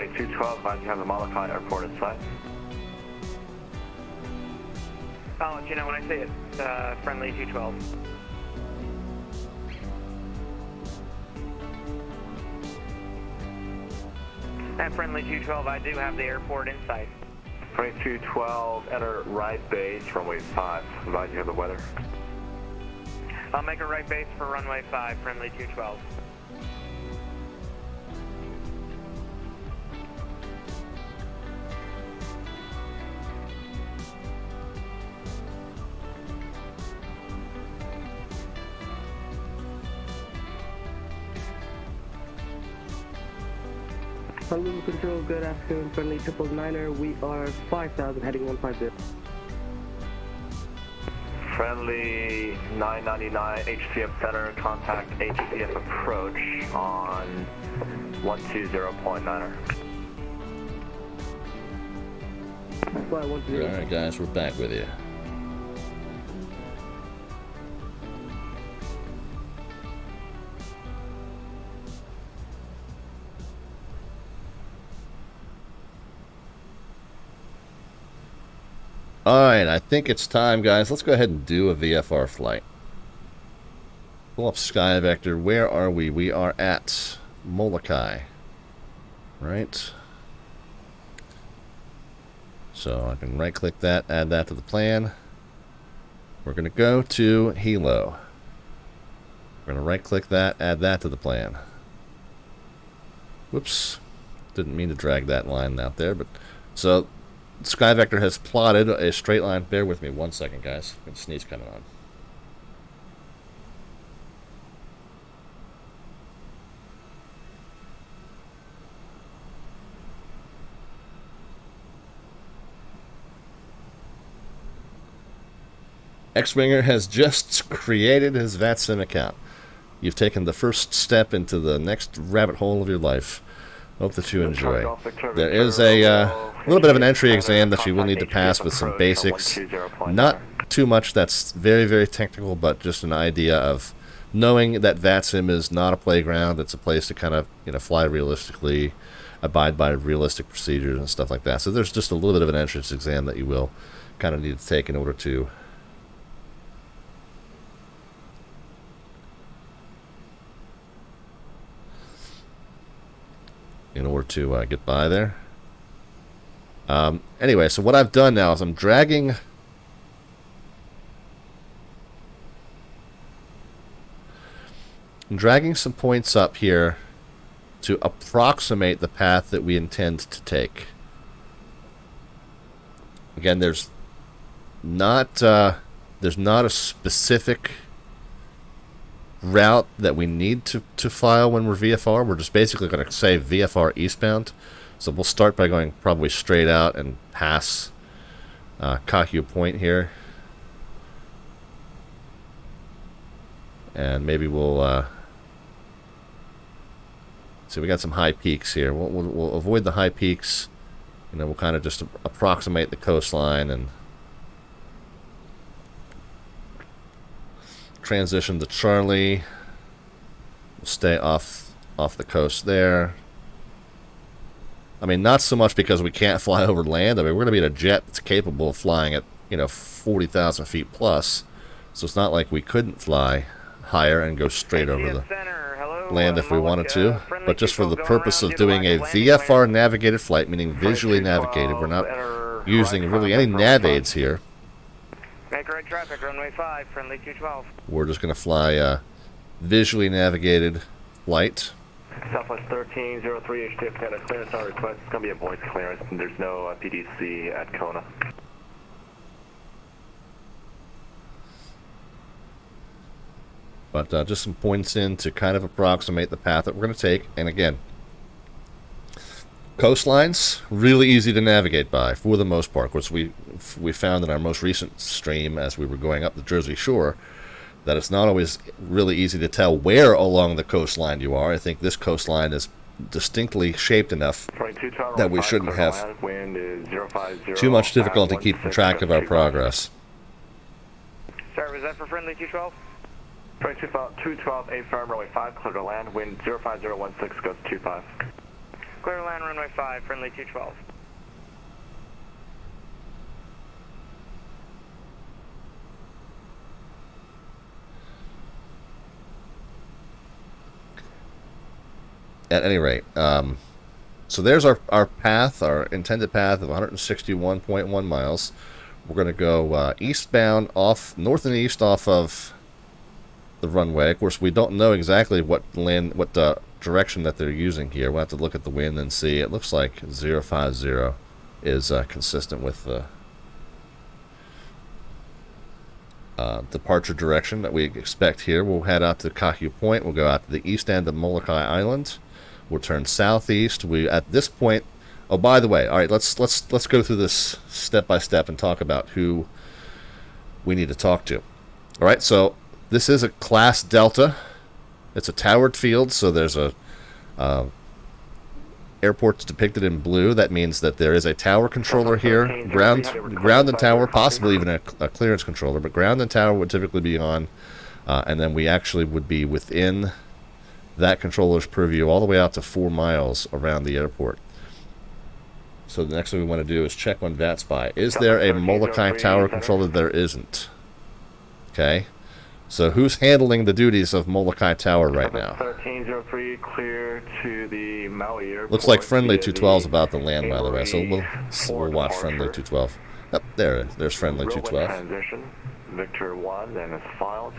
212, advise you have the Molokai airport in sight. I'll let you know when I see it. Friendly 212. At friendly 212, I do have the airport in sight. 212, enter right base, runway 5. Advise you have the weather. I'll make a right base for runway 5, friendly 212. Honolulu Control, good afternoon, friendly 999er. We are 5,000 heading 150. Friendly 999, HCF Center, contact HCF approach on 120.9er. Alright guys, we're back with you. Alright, I think it's time, guys. Let's go ahead and do a VFR flight. Pull up Sky Vector. Where are we? We are at Molokai. Right? So I can right-click that, add that to the plan. We're going to go to Hilo. We're going to right-click that, add that to the plan. Whoops. Didn't mean to drag that line out there, but... So... Sky Vector has plotted a straight line. Bear with me 1 second, guys. Got a sneeze coming on. X-Winger has just created his VATSIM account. You've taken the first step into the next rabbit hole of your life. Hope that you enjoy. There is a little bit of an entry exam that you will need to pass with some basics. Not too much that's very, very technical, but just an idea of knowing that VATSIM is not a playground. It's a place to kind of, fly realistically, abide by realistic procedures and stuff like that. So there's just a little bit of an entrance exam that you will kind of need to take in order to get by there. Anyway, so what I've done now is I'm dragging some points up here to approximate the path that we intend to take. Again, there's not a specific route that we need to file when we're VFR. We're just basically going to say VFR eastbound. So we'll start by going probably straight out and pass Kakyu Point here. And maybe we'll... see, we got some high peaks here. We'll avoid the high peaks. We'll kind of just approximate the coastline and transition to Charlie. We'll stay off the coast there. I mean, not so much because we can't fly over land. I mean, we're going to be in a jet that's capable of flying at, 40,000 feet plus. So it's not like we couldn't fly higher and go straight over the land if we wanted to. But just for the purpose of doing a VFR navigated flight, meaning visually navigated, we're not using really any nav aids here. Make right traffic, runway 5, friendly 212. We're just going to fly visually navigated flight. Southwest 1303 HTF got a clearance on request. It's going to be a voice clearance, and there's no PDC at Kona. But just some points in to kind of approximate the path that we're going to take. And again, coastlines, really easy to navigate by for the most part. Of course, we found in our most recent stream as we were going up the Jersey Shore that it's not always really easy to tell where along the coastline you are. I think this coastline is distinctly shaped enough that we shouldn't have too much difficulty keeping track of our progress. Sorry, was that for friendly 212? 212, A firm, runway 5, clear to land, wind 05016, goes 25. Clear to land runway 5, friendly 212. At any rate, so there's our path, our intended path of 161.1 miles. We're going to go eastbound, north and east off of the runway. Of course, we don't know exactly what direction that they're using here. We'll have to look at the wind and see. It looks like 050 is consistent with the departure direction that we expect here. We'll head out to Kahu Point. We'll go out to the east end of Molokai Island. We'll turn southeast. We at this point. Oh, by the way, all right. Let's go through this step by step and talk about who we need to talk to. All right. So this is a Class Delta. It's a towered field. So there's a airport's depicted in blue. That means that there is a tower controller here, ground and tower, possibly even a clearance controller. But ground and tower would typically be on, and then we actually would be within that controller's purview all the way out to 4 miles around the airport. So the next thing we want to do is check on VATSIM. Is there a Molokai tower controller? There isn't. Okay. So who's handling the duties of Molokai Tower right now? 1303 clear to the Maui Airport. Looks like friendly 212 is about to land, by the way. So we'll watch friendly 212. Yep, there's friendly 212. Transition. Victor 1 and it's filed.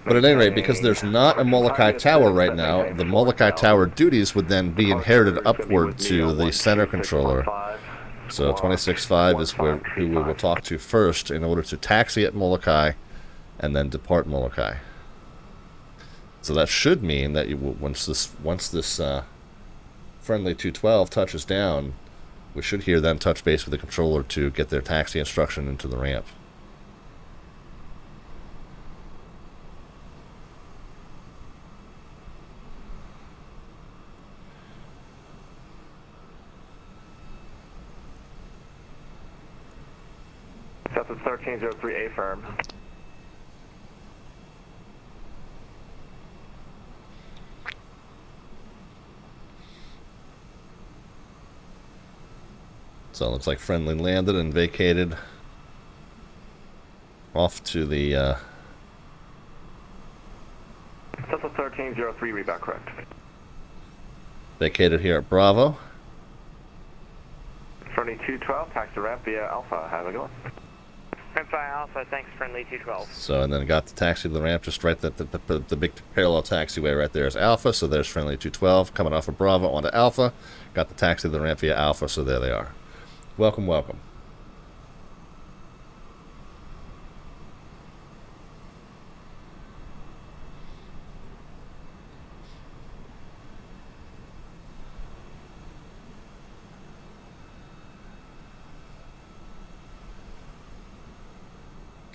But at any rate, because there's not a Molokai Tower right now, the Molokai Tower duties would then be inherited upward to the center controller. So 26.5 is who we will talk to first in order to taxi at Molokai and then depart Molokai. So that should mean that you will, once this friendly 212 touches down, we should hear them touch base with the controller to get their taxi instruction into the ramp. That's a 1303 affirm. So it looks like friendly landed and vacated off to the That's a 1303 reback, correct. vacated here at Bravo. Friendly 212, taxi ramp via Alpha. How's it going? Ramp via Alpha, thanks, friendly 212. So, and then got the taxi to the ramp just right at the big parallel taxiway right there is Alpha. So there's friendly 212 coming off of Bravo onto Alpha. Got the taxi to the ramp via Alpha, so there they are. Welcome, welcome.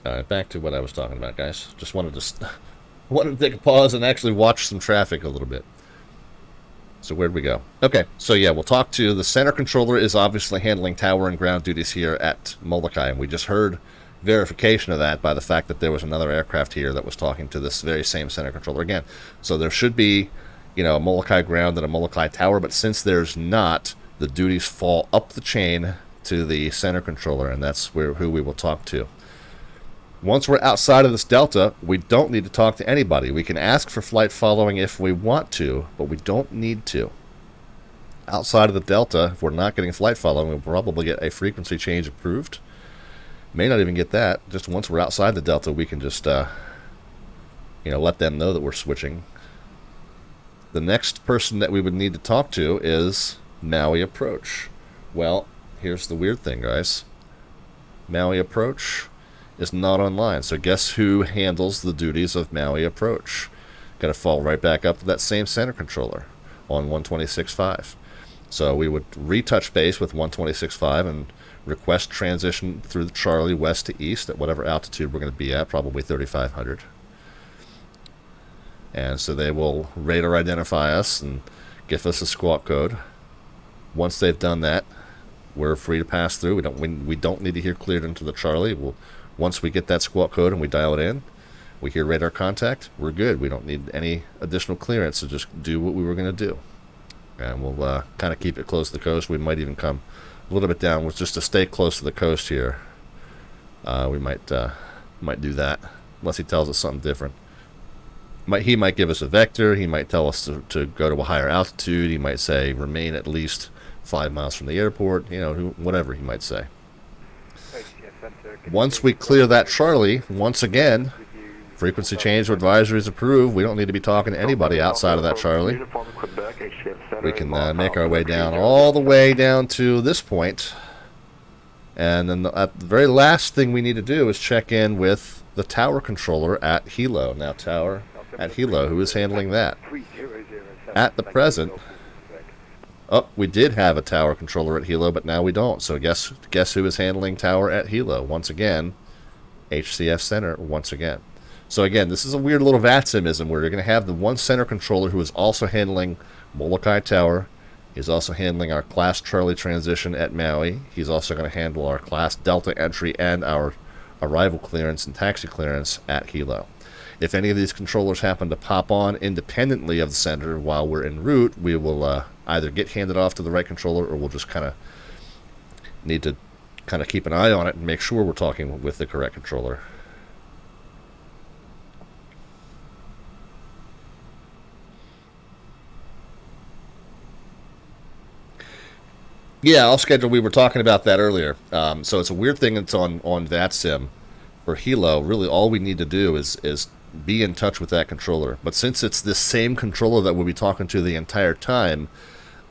Alright, back to what I was talking about, guys. Just wanted to take a pause and actually watch some traffic a little bit. So where'd we go? Okay, so yeah, we'll talk to the center controller is obviously handling tower and ground duties here at Molokai, and we just heard verification of that by the fact that there was another aircraft here that was talking to this very same center controller again. So there should be, you know, a Molokai ground and a Molokai tower, but since there's not, the duties fall up the chain to the center controller, and that's who we will talk to. Once we're outside of this delta, we don't need to talk to anybody. We can ask for flight following if we want to, but we don't need to. Outside of the delta, if we're not getting flight following, we'll probably get a frequency change approved. May not even get that. Just once we're outside the delta, we can just let them know that we're switching. The next person that we would need to talk to is Maui Approach. Well, here's the weird thing, guys. Maui Approach is not online. So guess who handles the duties of Maui Approach? Gonna fall right back up to that same center controller on 126.5. So we would retouch base with 126.5 and request transition through the Charlie west to east at whatever altitude we're going to be at, probably 3,500. And so they will radar identify us and give us a squawk code. Once they've done that, we're free to pass through. We don't need to hear cleared into the Charlie. Once we get that squawk code and we dial it in, we hear radar contact, we're good. We don't need any additional clearance to just do what we were going to do. And we'll kind of keep it close to the coast. We might even come a little bit down just to stay close to the coast here. We might do that, unless he tells us something different. He might give us a vector. He might tell us to go to a higher altitude. He might say remain at least 5 miles from the airport. You know, whatever he might say. Once we clear that Charlie, once again, frequency change advisory is approved. We don't need to be talking to anybody outside of that Charlie. We can make our way down all the way down to this point. And then the very last thing we need to do is check in with the tower controller at Hilo. Now, tower at Hilo, who is handling that? At the present, oh, we did have a tower controller at Hilo, but now we don't. So guess who is handling tower at Hilo? Once again, HCF Center once again. So again, this is a weird little VATSIMism where you're going to have the one center controller who is also handling Molokai Tower. He's also handling our Class Charlie transition at Maui. He's also going to handle our Class Delta entry and our arrival clearance and taxi clearance at Hilo. If any of these controllers happen to pop on independently of the center while we're en route, we will either get handed off to the right controller, or we'll just kind of need to kind of keep an eye on it and make sure we're talking with the correct controller. Yeah, I'll schedule. We were talking about that earlier. So it's a weird thing that's on VATSIM for Hilo. Really, all we need to do is be in touch with that controller. But since it's this same controller that we'll be talking to the entire time,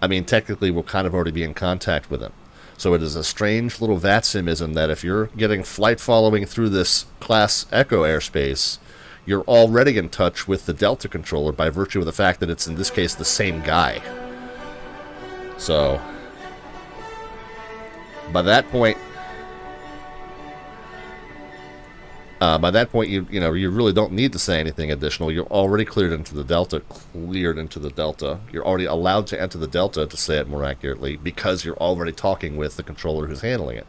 I mean, technically we'll kind of already be in contact with him. So it is a strange little VATSIMism that if you're getting flight following through this Class Echo airspace, you're already in touch with the Delta controller by virtue of the fact that it's, in this case, the same guy. So by that point, you really don't need to say anything additional. You're already cleared into the Delta. You're already allowed to enter the Delta, to say it more accurately, because you're already talking with the controller who's handling it.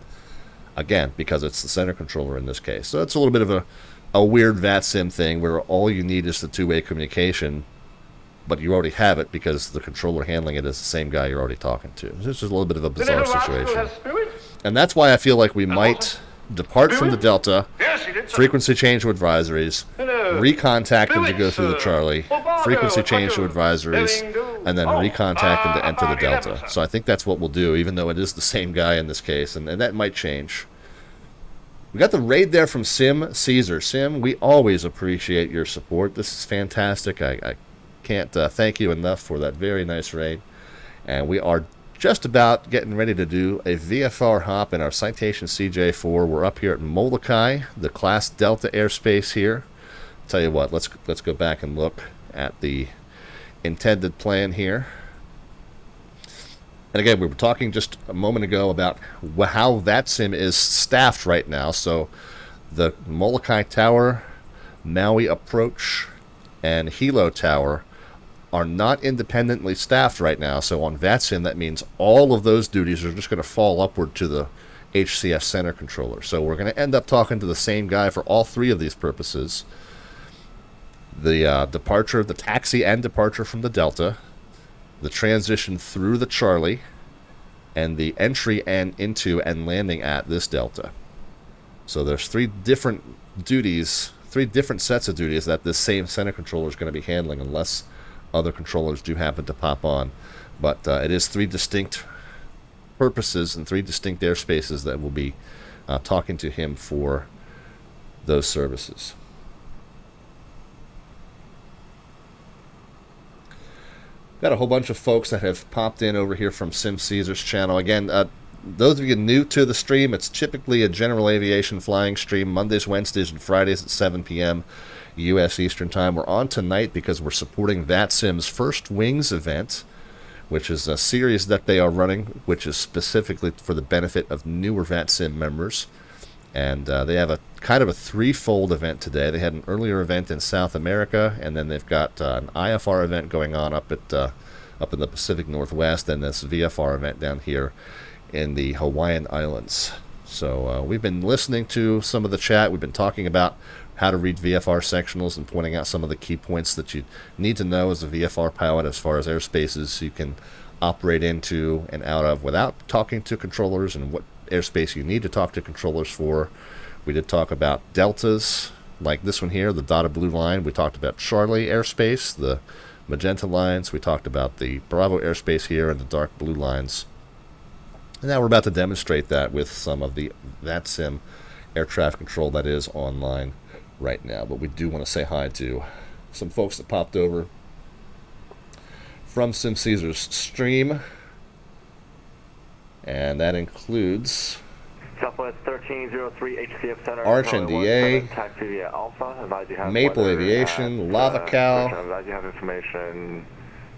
Again, because it's the center controller in this case. So it's a little bit of a weird VATSIM thing where all you need is the two-way communication, but you already have it because the controller handling it is the same guy you're already talking to. It's just a little bit of a bizarre situation. And that's why I feel like we might depart from the Delta, frequency change to advisories, recontact them to go through the Charlie, frequency change to advisories, and then recontact them to enter the Delta. So I think that's what we'll do, even though it is the same guy in this case, and that might change. We got the raid there from Sim Caesar. Sim, we always appreciate your support. This is fantastic. I can't thank you enough for that very nice raid. And we are just about getting ready to do a VFR hop in our Citation CJ4. We're up here at Molokai, the Class Delta airspace here. Tell you what, let's go back and look at the intended plan here. And again, we were talking just a moment ago about how VATSIM is staffed right now. So the Molokai Tower, Maui Approach, and Hilo Tower are not independently staffed right now. So on VATSIM, that means all of those duties are just going to fall upward to the HCF Center controller. So we're going to end up talking to the same guy for all three of these purposes. The departure, the taxi and departure from the Delta, the transition through the Charlie, and the entry and into and landing at this Delta. So there's three different duties, three different sets of duties that this same center controller is going to be handling, unless other controllers do happen to pop on. But it is three distinct purposes and three distinct airspaces that will be talking to him for those services. Got a whole bunch of folks that have popped in over here from Sim Caesar's channel. Again, those of you new to the stream, it's typically a General Aviation flying stream, Mondays, Wednesdays, and Fridays at 7 p.m. U.S. Eastern Time. We're on tonight because we're supporting VATSIM's First Wings event, which is a series that they are running, which is specifically for the benefit of newer VATSIM members. And they have a kind of a threefold event today. They had an earlier event in South America, and then they've got an IFR event going on up in the Pacific Northwest, and this VFR event down here in the Hawaiian Islands. So we've been listening to some of the chat. We've been talking about how to read VFR sectionals and pointing out some of the key points that you need to know as a VFR pilot as far as airspaces, so you can operate into and out of without talking to controllers, and what airspace you need to talk to controllers for. We did talk about deltas, like this one here, the dotted blue line. We talked about Charlie airspace, the magenta lines. We talked about the Bravo airspace here and the dark blue lines. And now we're about to demonstrate that with some of the VATSIM air traffic control that is online right now. But we do want to say hi to some folks that popped over from SimCaesar's stream. And that includes Southwest 1303 HCF Center, Arch NDA, taxi via Alpha. Advise you have Maple weather Aviation, at, Lava Cow, advise you have information.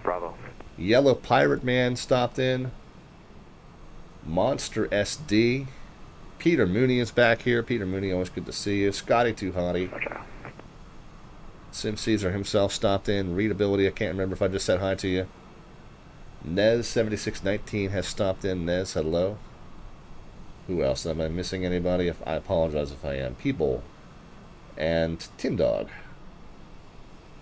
Bravo. Yellow Pirate Man stopped in, Monster SD, Peter Mooney is back here. Peter Mooney, always good to see you. Scotty Too Hottie. Okay. SimCaesar himself stopped in. Readability, I can't remember if I just said hi to you. Nez7619 has stopped in. Nez, hello. Who else? Am I missing anybody? I apologize if I am. People. And Tin Dog.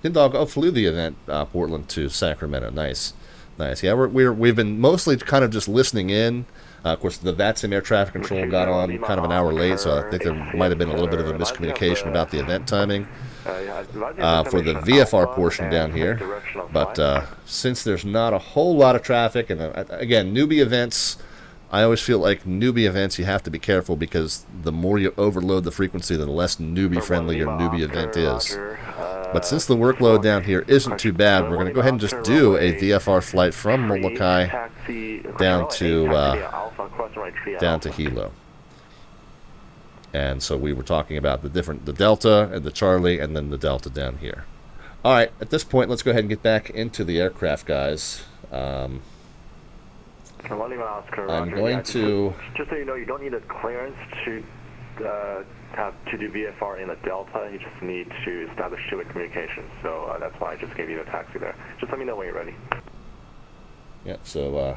Tin Dog flew the event, Portland to Sacramento. Nice. Nice. Yeah, we've been mostly kind of just listening in. Of course, the VATSIM air traffic control got on kind of an hour late, so I think there might have been a little bit of a miscommunication about the event timing for the VFR portion down here. But since there's not a whole lot of traffic, and again, newbie events, I always feel like newbie events, you have to be careful because the more you overload the frequency, the less newbie-friendly your newbie event is. But since the workload down here isn't too bad, we're going to go ahead and just do a VFR flight from Molokai down to Hilo. And so we were talking about the Delta and the Charlie and then the Delta down here. All right, at this point, let's go ahead and get back into the aircraft, guys. I'm going to... Just so you know, you don't need a clearance to do VFR in the Delta. You just need to establish two-way communication. So that's why I just gave you the taxi there. Just let me know when you're ready. Yep, so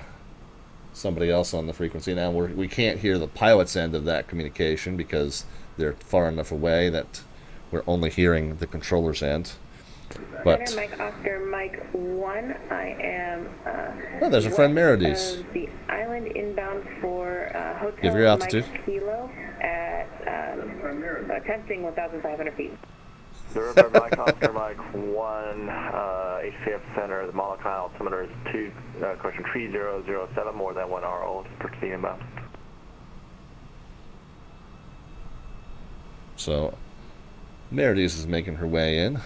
somebody else on the frequency now. We can't hear the pilot's end of that communication because they're far enough away that we're only hearing the controller's end. But Mike Oscar Mike 1, I am oh, there's a friend Mercedes. The island inbound for Hotel Give your altitude. Mike Hilo at testing 1,500 feet. The river Mike Oscar Mike 1, HCF Center, the Molokai altimeter is 3007, more than 1 hour old, proceed inbound. So Mercedes is making her way in.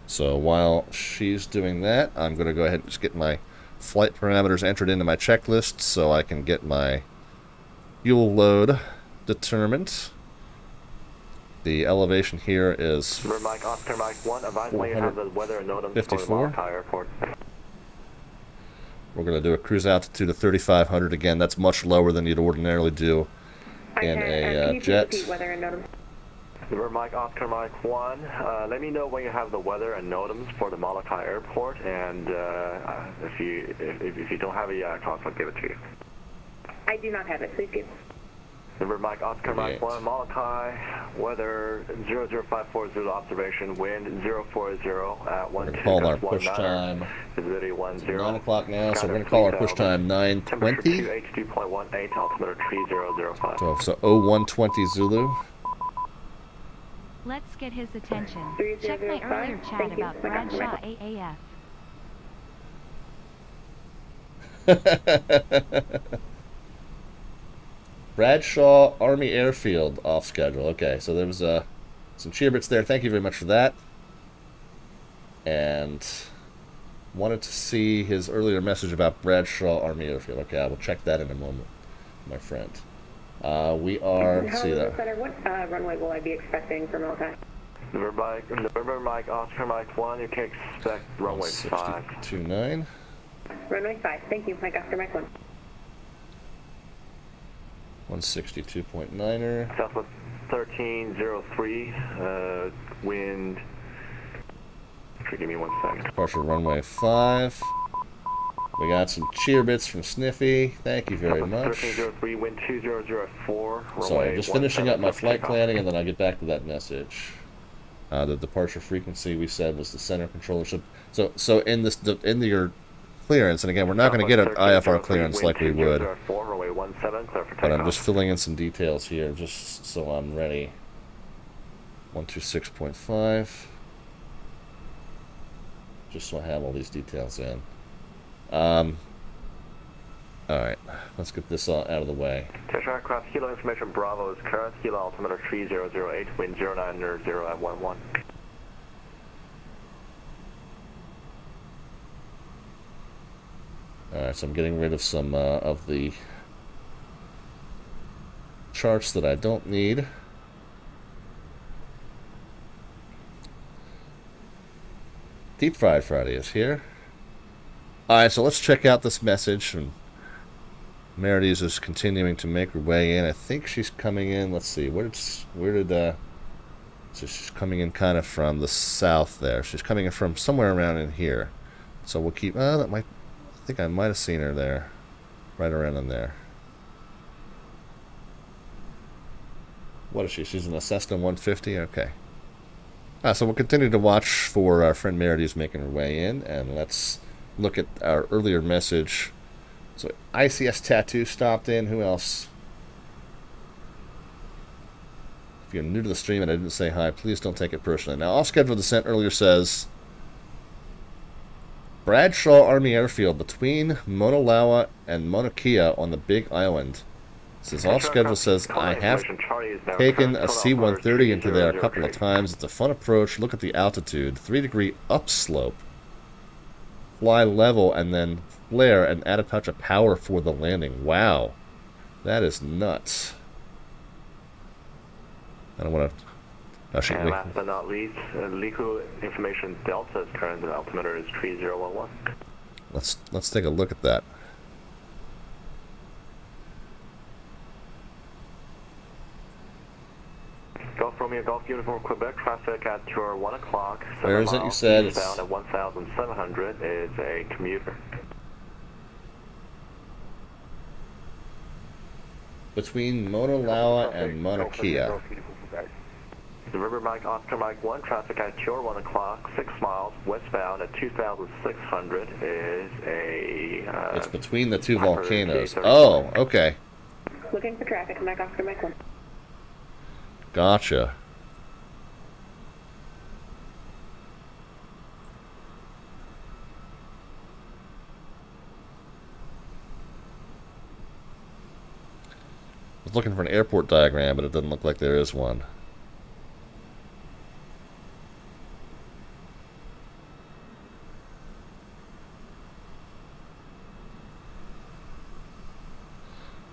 So while she's doing that, I'm going to go ahead and just get my flight parameters entered into my checklist so I can get my fuel load determined. The elevation here is Mike Oscar Mike 1, advise when you have the weather and NOTAM for the Molokai Airport. We're going to do a cruise altitude of 3,500. Again, that's much lower than you'd ordinarily do in a jet. Weather and NOTAM. River Mike Oscar Mike 1, let me know when you have the weather and NOTAMs for the Molokai Airport, and if you don't have it yet, I'll give it to you. I do not have it, please give. River Mike Oscar Mike 1, Molokai, weather 00540 observation, wind 040 at 12. Call our push time. Visibility 10. 9 o'clock now, so we're going to call our push time 9:20. H2.18, altimeter 3005. So 0120 Zulu. Let's get his attention. Check my earlier chat about Bradshaw AAF. Bradshaw Army Airfield off schedule. Okay, so there was some cheer bits there. Thank you very much for that. And wanted to see his earlier message about Bradshaw Army Airfield. Okay, I will check that in a moment, my friend. We are, let's see that. What runway will I be expecting for Molokai? River Mike Oscar Mike 1, you can expect runway 5. 629. Runway 5, thank you, Mike Oscar Mike 1. 162.9er. Southwest 1303, wind. Give me 1 second. Departure runway 5. We got some cheer bits from Sniffy. Thank you very much. 1303, wind 2004. Sorry, I'm just finishing up my flight planning and then I'll get back to that message. The departure frequency we said was the center controller. So in this in your clearance, and again, we're not going to get an IFR clearance like we would, but I'm just filling in some details here just so I'm ready. 126.5. Just so I have all these details in. Alright, let's get this all out of the way. Test aircraft, Hilo information, Bravo is current, Hilo altimeter 3008, wind 090 at 11. Alright, so I'm getting rid of some of the charts that I don't need. Deep Fried Friday is here. Alright, so let's check out this message. And Meredith is continuing to make her way in. I think she's coming in. Let's see. So she's coming in kind of from the south there. She's coming in from somewhere around in here. So we'll keep. I think I might have seen her there, right around in there. What is she? She's in a Cessna 150. Okay. So we'll continue to watch for our friend Meredith making her way in, and let's look at our earlier message. So ICS Tattoo stopped in. Who else? If you're new to the stream and I didn't say hi, please don't take it personally. Now, off-schedule descent earlier says Bradshaw Army Airfield between Mauna and Mauna Kea on the Big Island. Says off-schedule says I have taken a C-130 into there a couple of times. It's a fun approach. Look at the altitude. 3-degree upslope. Fly level and then flare and add a touch of power for the landing. Wow. That is nuts. I don't want to... And last but not least, Liku information Delta's current altimeter is 3011. Let's take a look at that. Golf Romeo Golf Uniform Quebec traffic at your 1 o'clock. Where is it? You said it's down at 1,700 is a commuter. Between Mauna Loa and Mauna Kea. The River Mike Oscar Mike 1 traffic at your 1 o'clock, 6 miles westbound at 2,600 is a... it's between the two volcanoes. Oh, okay. Looking for traffic, Mike Oscar Mike 1. Gotcha. I was looking for an airport diagram, but it doesn't look like there is one.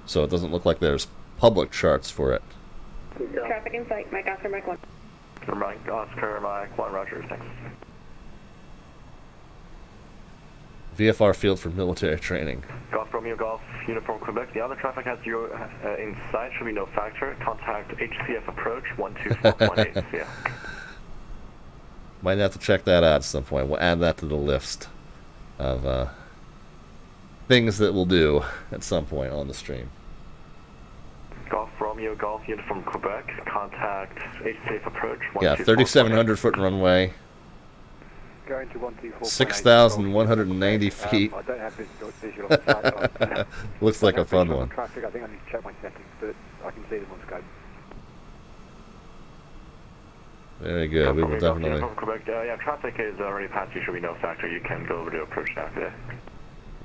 So it doesn't look like there's public charts for it. Traffic in sight, Mike Oscar Mike 1. Mike Oscar Mike 1, roger, thanks. VFR field for military training. Golf Romeo Golf Uniform Quebec. The other traffic has you in sight should be no factor. Contact HCF approach 124.8. Yeah. Might have to check that out at some point. We'll add that to the list of things that we'll do at some point on the stream. Golf Romeo Golf Uniform Quebec. Contact HCF approach 124.8. Yeah, 3,700 foot runway. Going to 124.8. 6,190 feet. I don't have visual on the Looks like a fun one. Traffic, I think I need to check my settings, but I can see them on scope. Very good. We will definitely. Quebec. Yeah, traffic is already past you. Should be no factor. You can go over to approach after.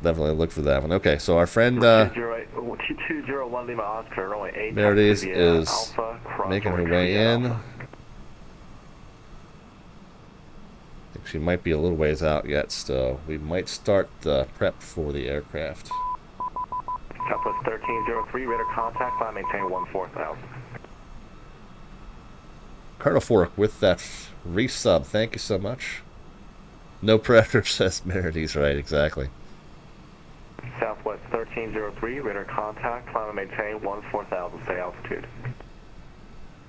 Definitely look for that one. Okay, so our friend 201 Lima Oscar, runway 8. there it is making her way in. I think she might be a little ways out yet still. We might start prep for the aircraft. Southwest 1303, radar contact, climb maintain 14,000. Colonel Fork with that resub. Thank you so much. No pressure, says Meredith. Right, exactly. Southwest 1303, radar contact, climb and maintain 14,000, stay altitude.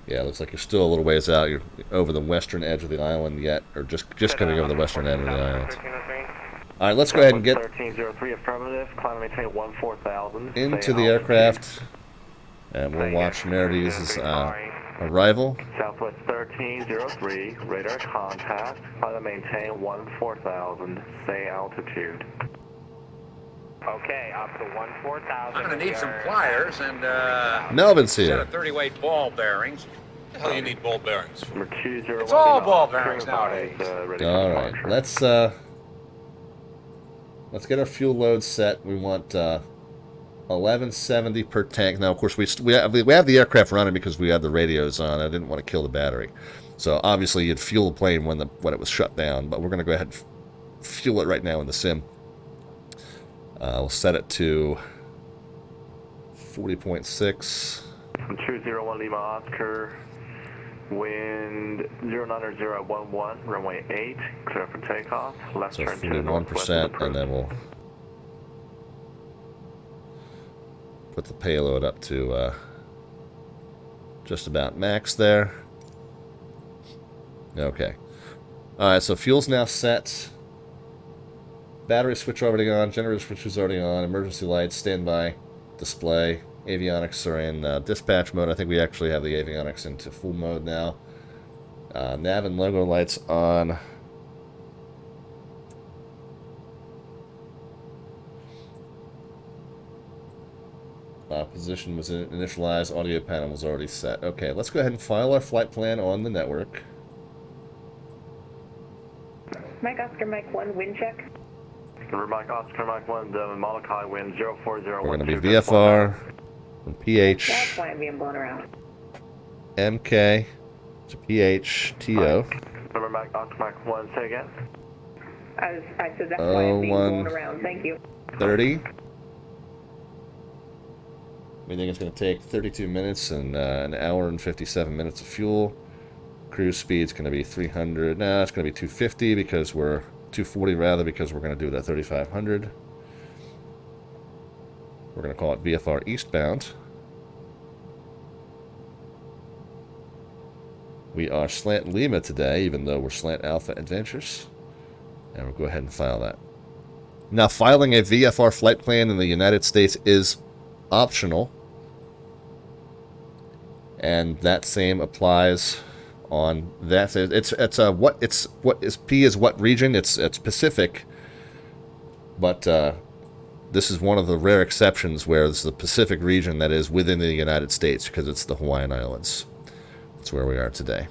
Yeah, it looks like you're still a little ways out. You're over the western edge of the island yet, or just coming over the western end of the island. All right, let's go ahead and get 1303 affirmative, climb and maintain 14,000 into the aircraft, and we'll watch Meredith's Arrival. Southwest 1303, radar contact. Final maintain 14,000, say altitude. Okay, up to 14,000. I'm going to need some pliers and Melvin's set here. of 30-weight ball bearings. What the hell you need ball bearings for? Number 201. It's all ball bearings nowadays. All right, let's get our fuel load set. We want 1170 per tank. Now, of course, we have the aircraft running because we had the radios on. I didn't want to kill the battery, so obviously you'd fuel the plane when it was shut down. But we're going to go ahead and fuel it right now in the sim. We'll set it to 40.6. 201 Lima Oscar, wind 09011, runway 8, clear for takeoff. Left So turn to the northwest. 41%, and then we'll put the payload up to just about max there. Okay. Alright, so fuel's now set. Battery switch already on, generator switch is already on, emergency lights, standby, display, avionics are in dispatch mode. I think we actually have the avionics into full mode now. Nav and logo lights on. Position was initialized, audio panel was already set. Okay, let's go ahead and file our flight plan on the network. Mike Oscar Mike 1, wind check. Number Mike Oscar Mike 1, the Molokai wind 04012. We're going to be VFR from That's why I'm being blown around. PHMK to PHTO. Number Mike Oscar Mike 1, say again. I said that's why I'm being blown around. Thank you. 30. We think it's going to take 32 minutes and an hour and 57 minutes of fuel. Cruise speed's going to be 300. No, it's going to be 250 because we're 240 rather because we're going to do it at 3,500. We're going to call it VFR eastbound. We are slant Lima today, even though we're slant Alpha Adventures. And we'll go ahead and file that. Now, filing a VFR flight plan in the United States is optional. And that same applies on that. P is what region? It's Pacific, but this is one of the rare exceptions where it's the Pacific region that is within the United States because it's the Hawaiian Islands. That's where we are today.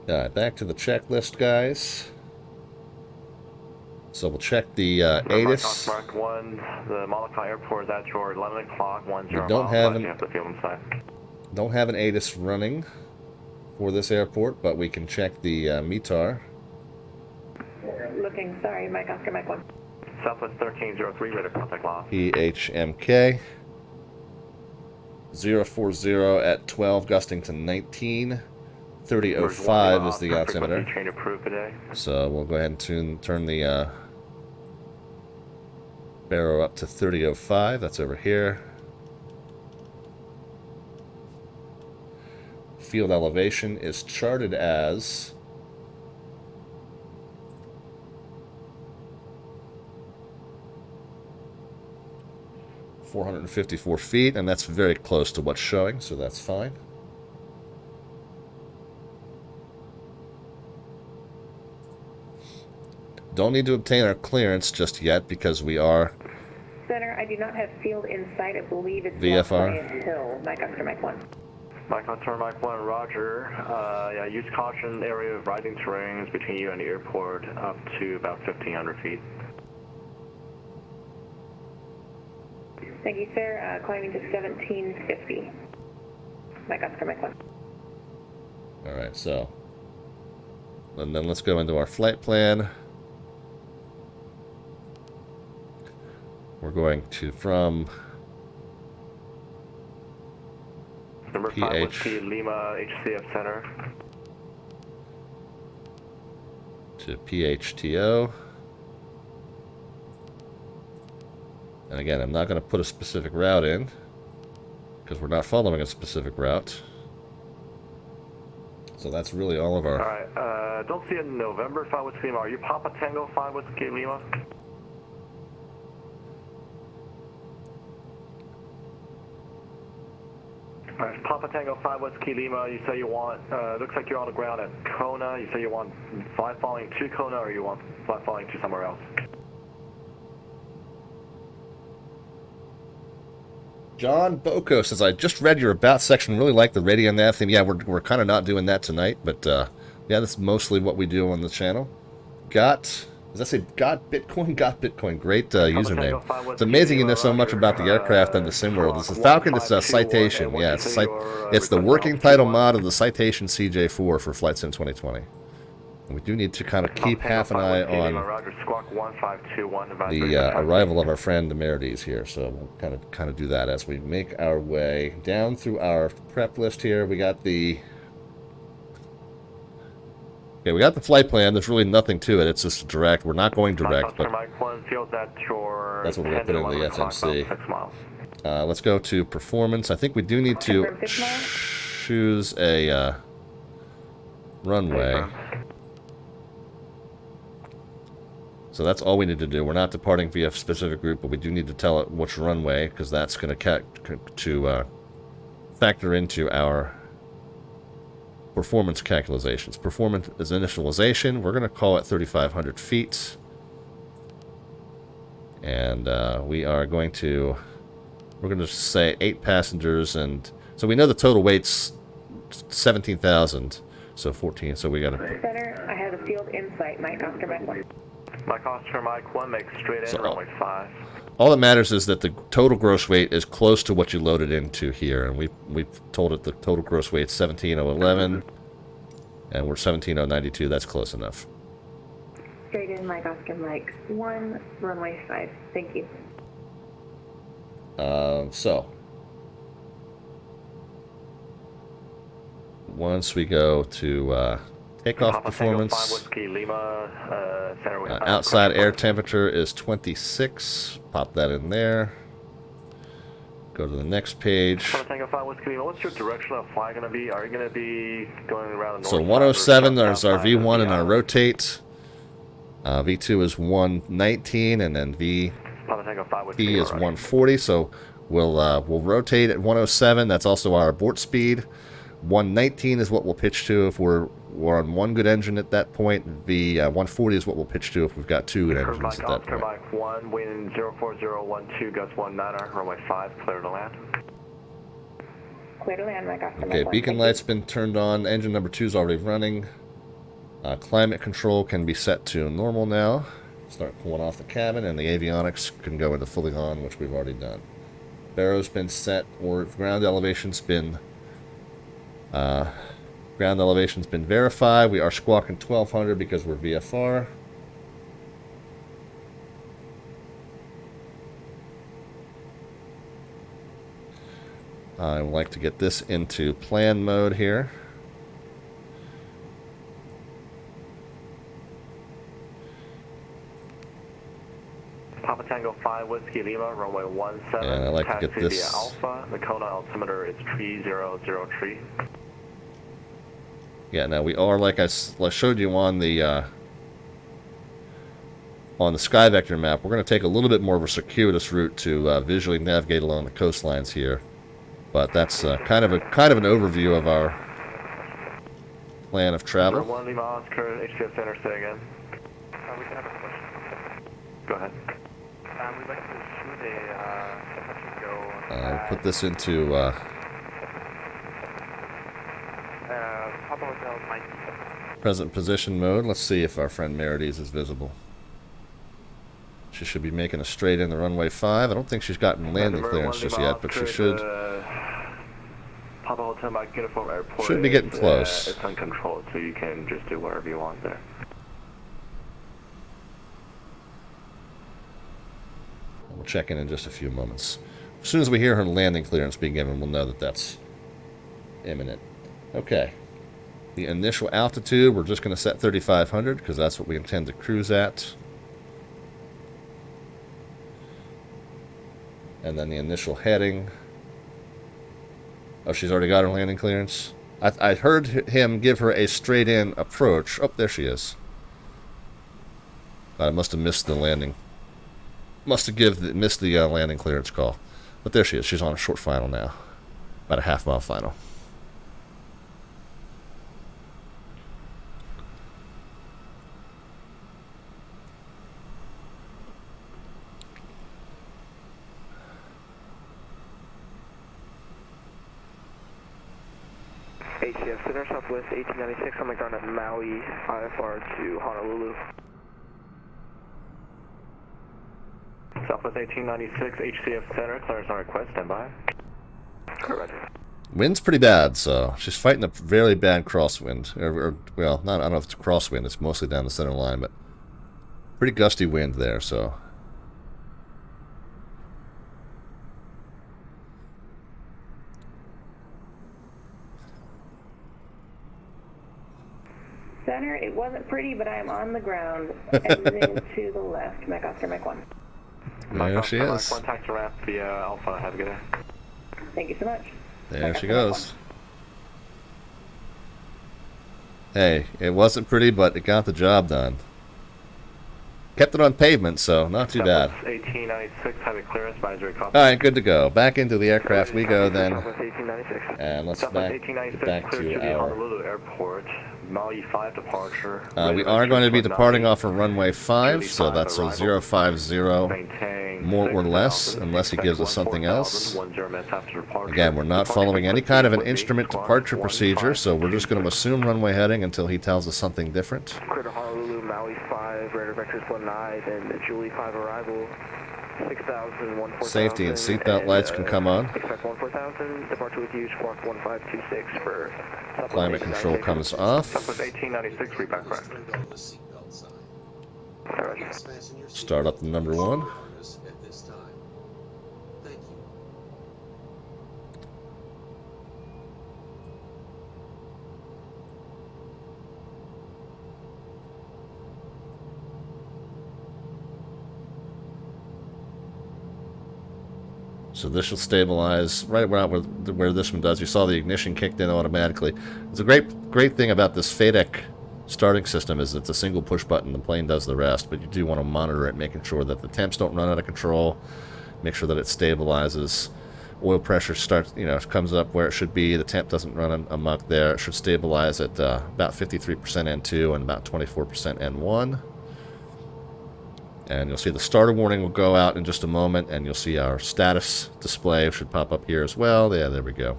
All right, back to the checklist, guys. So we'll check the ATIS. Mark 1, the Molokai Airport is at your 11 o'clock, 10 We don't have you have the field inside. Don't have an ATIS running for this airport, but we can check the METAR. Looking, sorry, Mike Oscar Mike 1. Southwest 1303, radar contact lost. PHMK 040 at 12, gusting to 19. 3005 is the altimeter. Train approved today. So we'll go ahead and turn the barrow up to 3005. That's over here. Field elevation is charted as 454 feet, and that's very close to what's showing, so that's fine. Don't need to obtain our clearance just yet because we are Center, I do not have field in sight. I believe it's VFR. Hill. Mike Oscar Mike 1. Mike Oscar Mike 1, roger. Yeah, use caution. Area of rising terrain is between you and the airport up to about 1,500 feet. Thank you, sir. Climbing to 1750. Mike Oscar Mike 1. all right. So, and then let's go into our flight plan. We're going to from Number 5 Whiskey Lima HCF Center to PHTO. And again, I'm not going to put a specific route in because we're not following a specific route. So that's really all of our... Alright, don't see a November 5 Whiskey Lima. Are you Papa Tango 5 Whiskey Lima? Alright, Papa Tango 5 Whiskey Lima, you say you want, looks like you're on the ground at Kona. You say you want flight following to Kona, or you want flight following to somewhere else? John Boko says, I just read your About section. Really like the radio and nav theme. Yeah, we're kind of not doing that tonight, but yeah, that's mostly what we do on the channel. Does that say Got Bitcoin? Got Bitcoin. Great username. It's amazing you know so much about the aircraft and the sim world. It's a Falcon. It's a Citation. Yeah, it's the working title mod of the Citation CJ4 for Flight Sim 2020. And we do need to kind of keep half an eye on the arrival of our friend Demerides here. So we'll kind of do that as we make our way down through our prep list here. We got the flight plan. There's really nothing to it. It's just direct. We're not going direct, but that's what we're going to put in the SMC. Let's go to performance. I think we do need to choose a runway. So that's all we need to do. We're not departing via specific route, but we do need to tell it which runway, because that's going to factor into our performance calculations. Performance is initialization. We're going to call it 3,500 feet. And we're going to say 8 passengers, and so we know the total weight's 17,000. So 14. So we got to. Center, I have a field insight, Mike Oscar Mike 1. Mike Oscar Mike 1, make straight in, runway 5. All that matters is that the total gross weight is close to what you loaded into here, and we've told it the total gross weight is 17,011, and we're 17,092. That's close enough. Straight in, Mike Oscar Mike 1, runway 5. Thank you. So once we go to takeoff performance, outside air temperature is 26. Pop that in there. Go to the next page. What's your direction of flight going to be? Are you going to be going around the north? So 107 is our V1 and our rotate. V2 is 119, and then V is 140. So we'll rotate at 107. That's also our abort speed. 119 is what we'll pitch to if we're on one good engine at that point. The 140 is what we'll pitch to if we've got 2 good engines at that point. Mike 1, wind 04012, gust 19, runway 5, clear to land. Clear to land, Mike Oscar. Okay, beacon light's been turned on. Engine number 2 is already running. Climate control can be set to normal now. Start pulling off the cabin, and the avionics can go into fully on, which we've already done. Barrow's been set, or ground elevation's been verified. We are squawking 1200 because we're VFR. I would like to get this into plan mode here. Papa Tango 5 Whiskey Lima, runway 17. And I like to get this. Via Alpha. The Kona altimeter is 3003. Yeah, now we are, like I showed you on the Sky Vector map, we're going to take a little bit more of a circuitous route to visually navigate along the coastlines here. But that's kind of an overview of our plan of travel. 1 Lima Oscar, HCF Center, say again. We can have a question. Go ahead. We'd like to shoot a go. Put this into present position mode. Let's see if our friend Merides is visible. She should be making a straight in the runway 5. I don't think she's gotten landing clearance just yet, but she should. Should be getting close. It's uncontrolled, so you can just do whatever you want there. We'll check in just a few moments. As soon as we hear her landing clearance being given, we'll know that that's imminent. Okay. The initial altitude, we're just going to set 3,500 because that's what we intend to cruise at. And then the initial heading. Oh, she's already got her landing clearance. I heard him give her a straight-in approach. Oh, there she is. I must have missed the landing. Must have missed the landing clearance call. But there she is. She's on a short final now. About a half-mile final. HCF Center, Southwest 1896, on the ground at Maui, IFR to Honolulu. Southwest 1896, HCF Center, clearance on request, stand by. Correct. Wind's pretty bad, so she's fighting a very bad crosswind. Well, I don't know if it's a crosswind, it's mostly down the center line, but pretty gusty wind there, so. Center, it wasn't pretty, but I am on the ground, exiting to the left. Mike Oscar, Mike 1. There she is. Contact to ramp via Alpha, have a good day. Thank you so much. There she goes. Hey, it wasn't pretty, but it got the job done. Kept it on pavement, so not too bad. 1896, have a clearance, advisory copy. Alright, good to go. Back into the aircraft we go then. Southwest 1896. And let's Southwest back clear to the our... Honolulu Airport, Maui 5 departure. we are going to be departing off of runway 5, so that's a 050 more or less, unless he gives us something else. Again, we're not following any kind of an instrument departure procedure, so we're just going to assume runway heading until he tells us something different. Clear to Honolulu, Maui 5, radar vectors 19, and Julie 5 arrival, 6,000, 14,000. Safety and seatbelt lights can come on. Expect 14,000, departure with you, squawk 1526 for... Climate control comes off. Southwest 1896, reback correct. Start up the number 1. So this will stabilize right around where this one does. You saw the ignition kicked in automatically. It's a great thing about this FADEC starting system is it's a single push button. The plane does the rest, but you do want to monitor it, making sure that the temps don't run out of control. Make sure that it stabilizes. Oil pressure starts, comes up where it should be. The temp doesn't run amok there. It should stabilize at about 53% N2 and about 24% N1. And you'll see the starter warning will go out in just a moment, and you'll see our status display should pop up here as well. Yeah, there we go.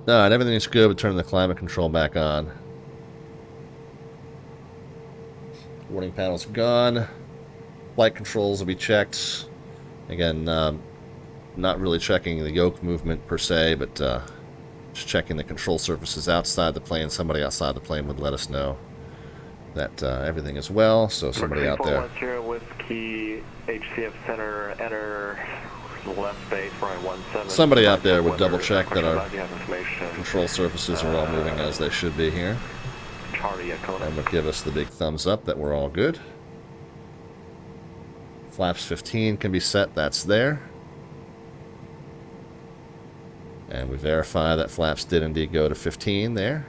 Alright, everything's good. We're turning the climate control back on. Warning panel's gone. Flight controls will be checked. Again, not really checking the yoke movement per se, but just checking the control surfaces outside the plane. Somebody outside the plane would let us know that everything is well, so somebody out there. Whiskey, HCF Center, enter left base, right 17. Somebody out there would double check that our control surfaces are all moving as they should be here. And would give us the big thumbs up that we're all good. Flaps 15 can be set, that's there. And we verify that flaps did indeed go to 15 there.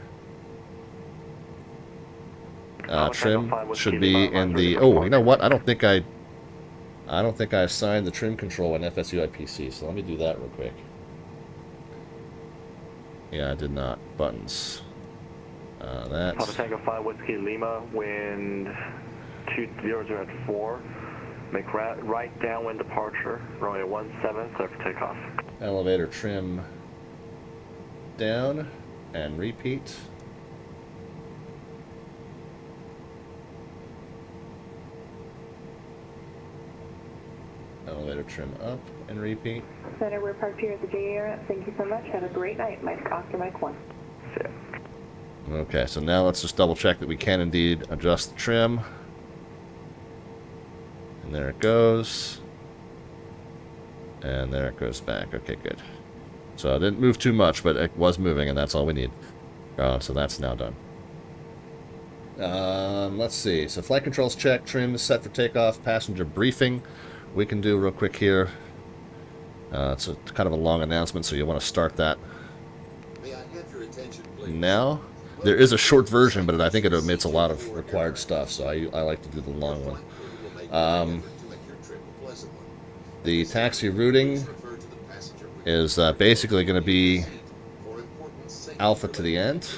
Trim should be in the... Oh, you know what? I don't think I assigned the trim control in FSU IPC, so let me do that real quick. Yeah, I did not. Buttons. That's... Tango 5 Whiskey Lima, wind 200 at 4. Make right downwind departure, runway 17, clear for takeoff. Elevator trim down and repeat. Elevator trim up and repeat. Center, we're parked here at the J area. Thank you so much. Have a great night. Mike Oscar, Mike 1. Okay, so now let's just double check that we can indeed adjust the trim. And there it goes. And there it goes back. Okay, good. So it didn't move too much, but it was moving, and that's all we need. So that's now done. Let's see. So flight controls check. Trim is set for takeoff. Passenger briefing we can do real quick here. It's kind of a long announcement, so you want to start that now. There is a short version, but I think it omits a lot of required stuff, so I like to do the long one. The taxi routing is basically going to be alpha to the end.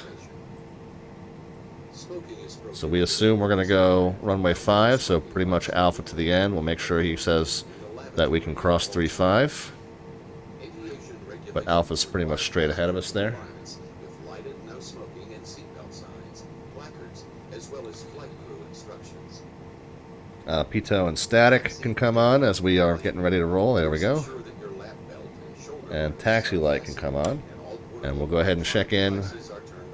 So we assume we're going to go runway 5, so pretty much alpha to the end. We'll make sure he says that we can cross 3-5. But alpha's pretty much straight ahead of us there. PHTO and static can come on as we are getting ready to roll. There we go. And taxi light can come on. And we'll go ahead and check in.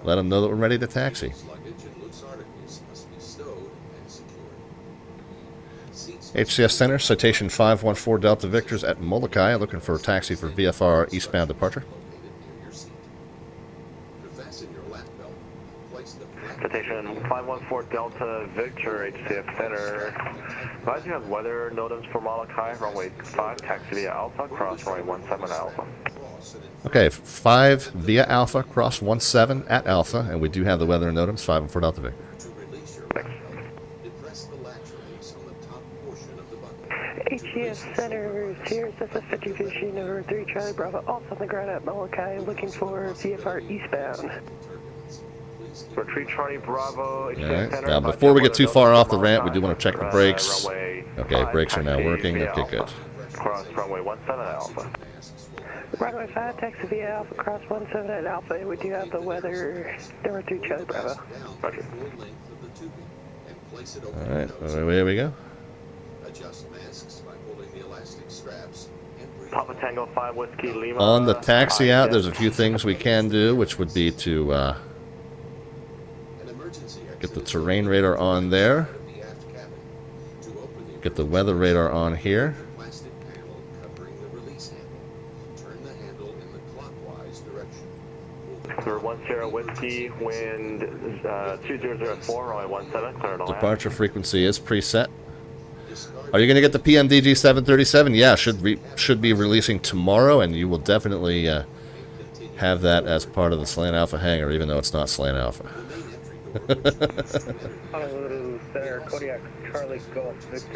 Let them know that we're ready to taxi. HCS Center, citation 514 Delta Victors at Molokai, looking for a taxi for VFR eastbound departure. Citation 514 Delta Victor, HCF Center. Advise you have weather NOTAMs for Molokai, runway 5, taxi via Alpha, cross runway 17 Alpha. Okay, 5 via Alpha, cross 17 at Alpha, and we do have the weather NOTAMs, 514 Delta Victor. HCS Center, Sierra SS50 over 3 Charlie Bravo, also on the ground at Molokai, looking for VFR eastbound. For 3 Charlie Bravo, HCS Alright, Center. now before we get too far off the ramp, we do want to check the brakes. Okay, brakes are now working. Okay, good. Cross runway 17 Alpha. Runway 5, taxi via Alpha, cross 17 at Alpha, and we do have the weather, number 3 Charlie Bravo. Roger. Alright, there we go. Papa Tango 5 Whiskey Lima. On the taxi out, there's a few things we can do, which would be to get the terrain radar on there, get the weather radar on here, For 10 Whiskey, wind 2004, runway 17, clear to land. departure frequency is preset. Are you going to get the PMDG 737? Yeah, should be releasing tomorrow, and you will definitely have that as part of the Slant Alpha hangar, even though it's not Slant Alpha.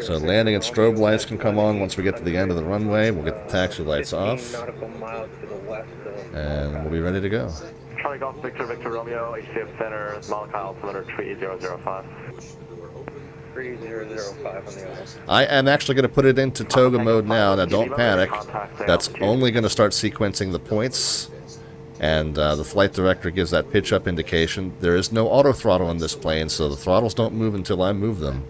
So landing and strobe lights can come on once we get to the end of the runway. We'll get the taxi lights off, and we'll be ready to go. Charlie Golf Victor, Victor Romeo, HCF Center, Molokai altimeter 3005. 3005 on the other. I am actually going to put it into toga mode now. Now, don't panic. That's only going to start sequencing the points, and the flight director gives that pitch up indication. There is no auto throttle in this plane, so the throttles don't move until I move them.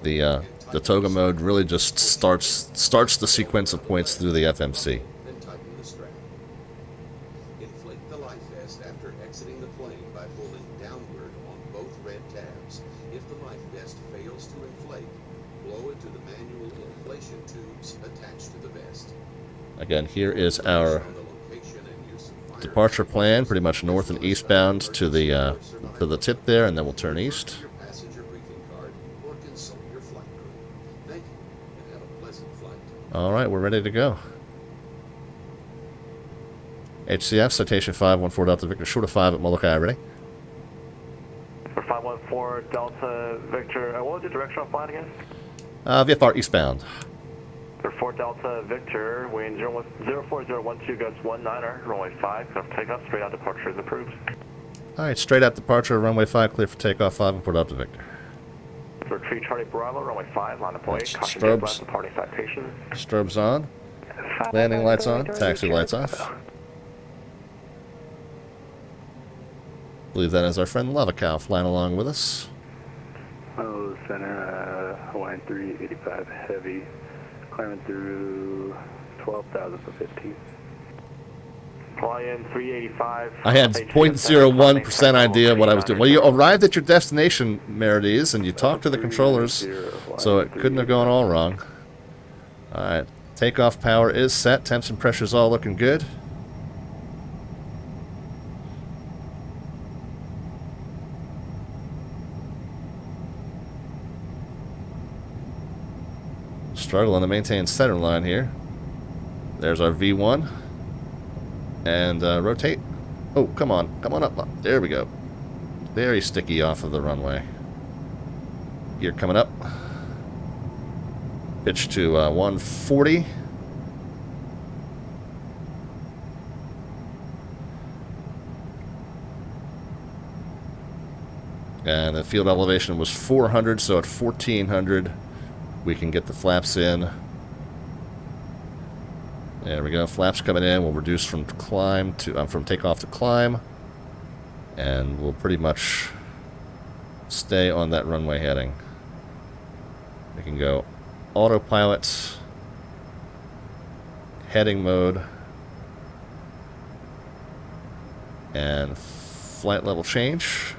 The toga mode really just starts the sequence of points through the FMC. Again, here is our departure plan, pretty much north and eastbound to the tip there, and then we'll turn east. All right, we're ready to go. HCF, citation 514 Delta Victor, short of 5 at Molokai, ready? For 514 Delta Victor, what was the directional flight again? VFR eastbound. For 4 Delta Victor, wind 04012 gusts 19er, runway 5, clear for takeoff, straight out departure is approved. All right, straight out departure, runway 5, clear for takeoff, 514 Delta Victor. For 3 Charlie Bravo, runway 5, line of point, caution strobes. left departing citation. Strobes on, landing lights on, taxi lights off. Believe that is our friend Lavacow flying along with us. Oh, center, Hawaiian 385 heavy, climbing through 12,000 for 15. Hawaiian 385. I had 0.01% idea of what I was doing. Well, you arrived at your destination, Merides, and you talked to the controllers, so it couldn't have gone all wrong. All right, takeoff power is set. Temps and pressures all looking good. Struggling to maintain center line here. There's our V1. And rotate. Oh, come on. Come on up. There we go. Very sticky off of the runway. Gear coming up. Pitch to 140. And the field elevation was 400, so at 1400 we can get the flaps in. There we go. Flaps coming in. We'll reduce from climb to from takeoff to climb, and we'll pretty much stay on that runway heading. We can go autopilot, heading mode, and flight level change.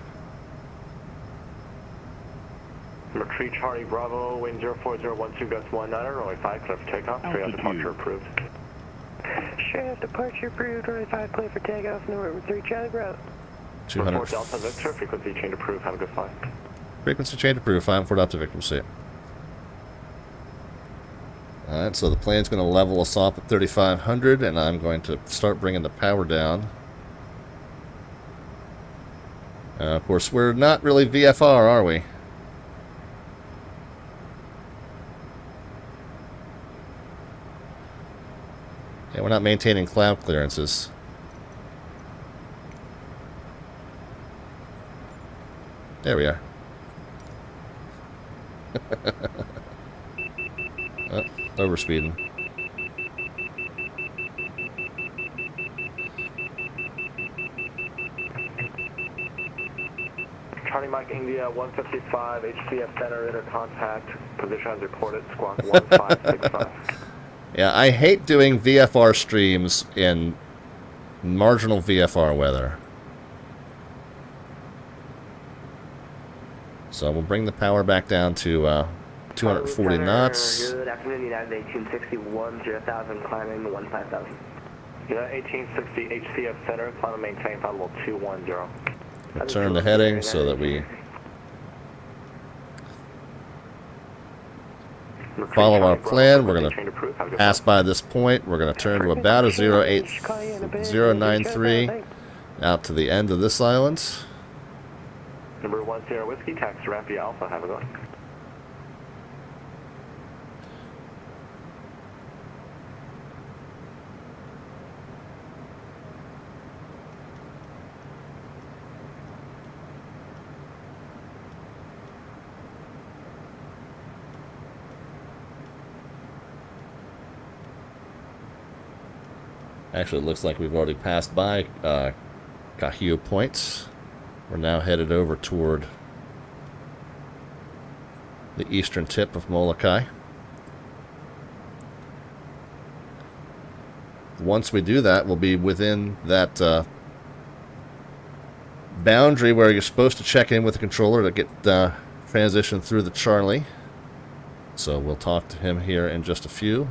Number 3 Charlie Bravo, wind 04012 gust 19, runway 5, clear for takeoff, straight out departure approved. Straight out departure approved, runway 5 clear for takeoff, number 3 Charlie Bravo. 200. Report Delta Victor, frequency change approved, have a good flight. Frequency change approved, 5 Delta Victor, see it. Alright, so the plane's going to level us off at 3500, and I'm going to start bringing the power down. Of course, we're not really VFR, are we? Yeah, we're not maintaining cloud clearances. There we are. Oh, overspeeding. Charlie Mike India 155 HCF Center inter contact position as reported squawk 1565. Yeah, I hate doing VFR streams in marginal VFR weather. So we'll bring the power back down to 240 knots. Good afternoon, United 1861, 0,000, climbing 15,000. United 1860 HCF Center, climb and maintain flight level 210. Return the heading so that we follow our plan. We're going to pass by this point. We're going to turn to about a 08093 out to the end of this island. Number 10 Whiskey, taxi Rapi Alpha, have a go. Actually, it looks like we've already passed by Kahio Point. We're now headed over toward the eastern tip of Molokai. Once we do that, we'll be within that boundary where you're supposed to check in with the controller to get transition through the Charlie. So we'll talk to him here in just a few.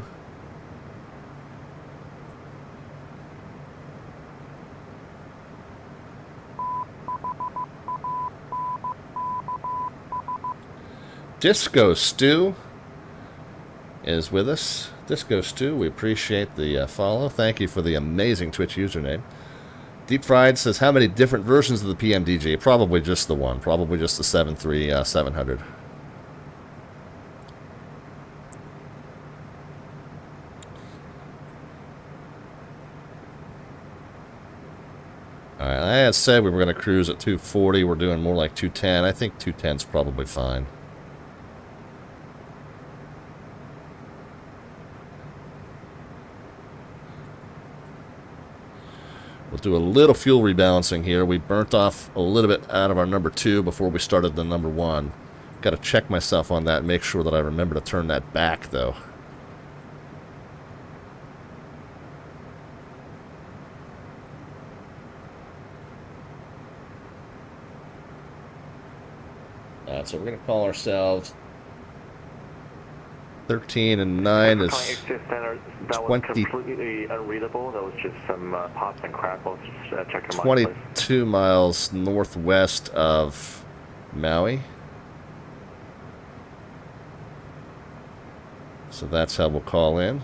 Disco Stew is with us. Disco Stew, we appreciate the follow. Thank you for the amazing Twitch username. Deep Fried says, how many different versions of the PMDG? Probably just the one. Probably just the 73700. Alright, I had said we were going to cruise at 240. We're doing more like 210. I think 210 is probably fine. We'll do a little fuel rebalancing here. We burnt off a little bit out of our number 2 before we started the number 1. Got to check myself on that and make sure that I remember to turn that back, though. So we're going to call ourselves 13 and 9 is that was completely unreadable. That was just some pops and crackles. Just check your 22 miles northwest of Maui. So that's how we'll call in.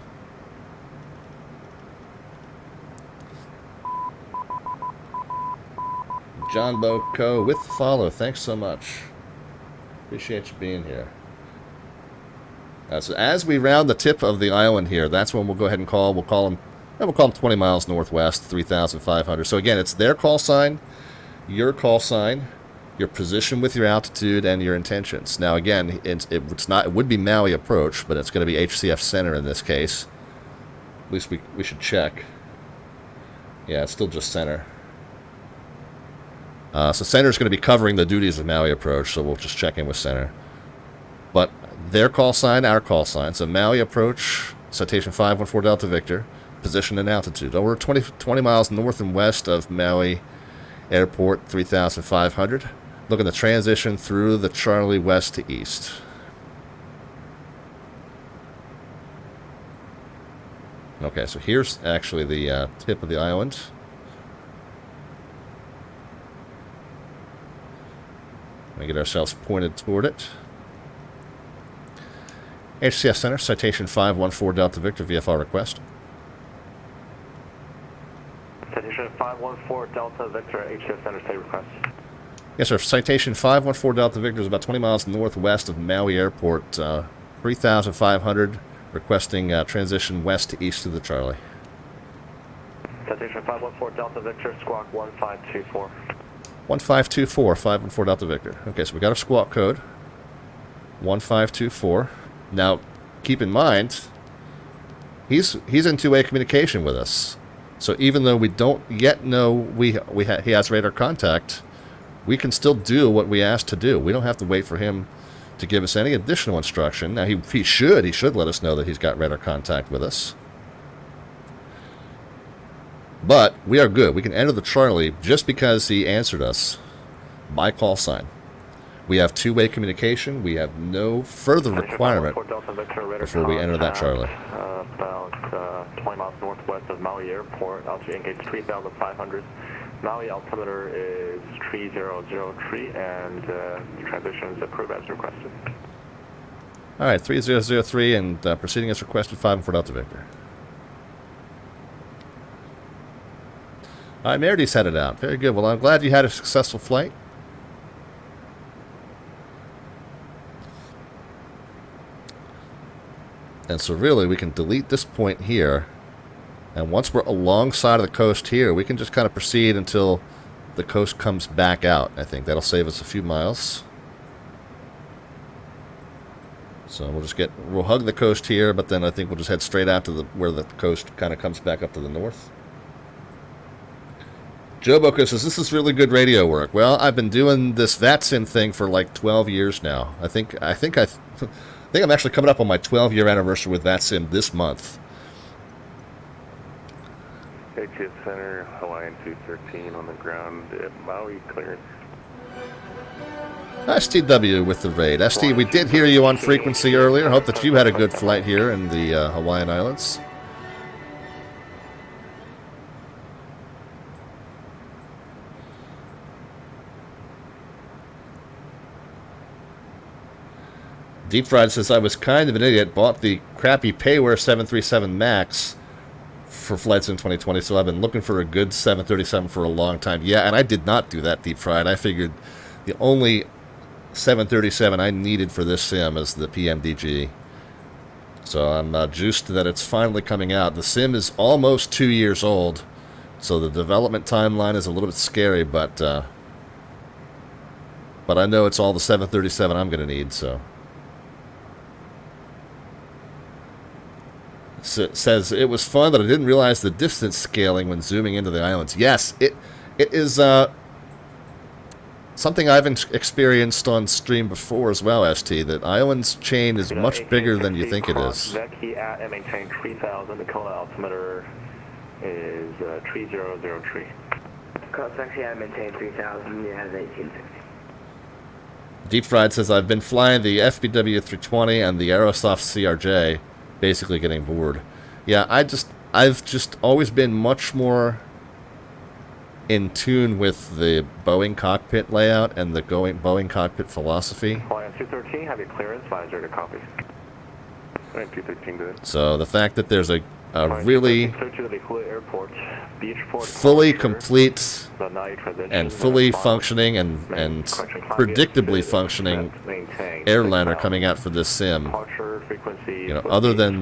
John Boko with the follow. Thanks so much. Appreciate you being here. So as we round the tip of the island here, that's when we'll go ahead and call. We'll call them 20 miles northwest, 3,500. So again, it's their call sign, your call sign, your position with your altitude and your intentions. Now again, it would be Maui approach, but it's going to be HCF center in this case. At least we should check. Yeah, it's still just center. So center is going to be covering the duties of Maui approach, so we'll just check in with center. But their call sign, our call sign. So Maui approach, citation 514 Delta Victor, position and altitude. Over 20 miles north and west of Maui Airport, 3,500. Looking to transition through the Charlie west to east. Okay, so here's actually the tip of the island. We get ourselves pointed toward it. HCF Center, citation 514 Delta Victor, VFR request. Citation 514 Delta Victor, HCF Center, state request. Yes, sir. Citation 514 Delta Victor is about 20 miles northwest of Maui Airport, 3,500, requesting transition west to east of the Charlie. Citation 514 Delta Victor, squawk 1524. 1524, 514 Delta Victor. Okay, so we got our squawk code, 1524. Now, keep in mind, he's in two-way communication with us. So even though we don't yet know he has radar contact, we can still do what we asked to do. We don't have to wait for him to give us any additional instruction. Now, he should let us know that he's got radar contact with us. But we are good. We can enter the Charlie just because he answered us by call sign. We have two-way communication. We have no further requirement before we enter that Charlie. About 20 miles northwest of Maui Airport, altitude engage 3,500. Maui altimeter is 3003, and transition is approved as requested. All right, 3003, and proceeding as requested, 514 Delta Victor. All right, Meridy's headed out. Very good. Well, I'm glad you had a successful flight. And so really, we can delete this point here. And once we're alongside of the coast here, we can just kind of proceed until the coast comes back out. I think that'll save us a few miles. So we'll hug the coast here, but then I think we'll just head straight out to where the coast kind of comes back up to the north. Joe Boko says, this is really good radio work. Well, I've been doing this VATSIM thing for like 12 years now. I think I'm actually coming up on my 12-year anniversary with VATSIM this month. HCF Center, Hawaiian 213 on the ground at Maui, clearance. STW with the raid. ST, we did hear you on frequency earlier. Hope that you had a good flight here in the Hawaiian Islands. Deep Fried says, I was kind of an idiot, bought the crappy Payware 737 MAX for flights in 2020, so I've been looking for a good 737 for a long time. Yeah, and I did not do that, Deep Fried. I figured the only 737 I needed for this sim is the PMDG. So I'm juiced that it's finally coming out. The sim is almost 2 years old, so the development timeline is a little bit scary, but I know it's all the 737 I'm going to need, so... Says, it was fun, but I didn't realize the distance scaling when zooming into the islands. Yes, it is something I've experienced on stream before as well, ST, that islands chain is much bigger than you think it is. Vecchi at and maintain 3,000. The Kona altimeter is 3003. Cross Vecchi at maintain 3,000. You have 1860. Deep Fried says, I've been flying the FBW320 and the Aerosoft CRJ. Basically getting bored. Yeah, I've just always been much more in tune with the Boeing cockpit layout and the Boeing cockpit philosophy. Hawaiian 213, have your clearance, visor to copy. Hawaiian 213, good. So the fact that there's a really Beachport, fully complete and fully functioning and predictably functioning airliner coming out for this sim, you know, other than,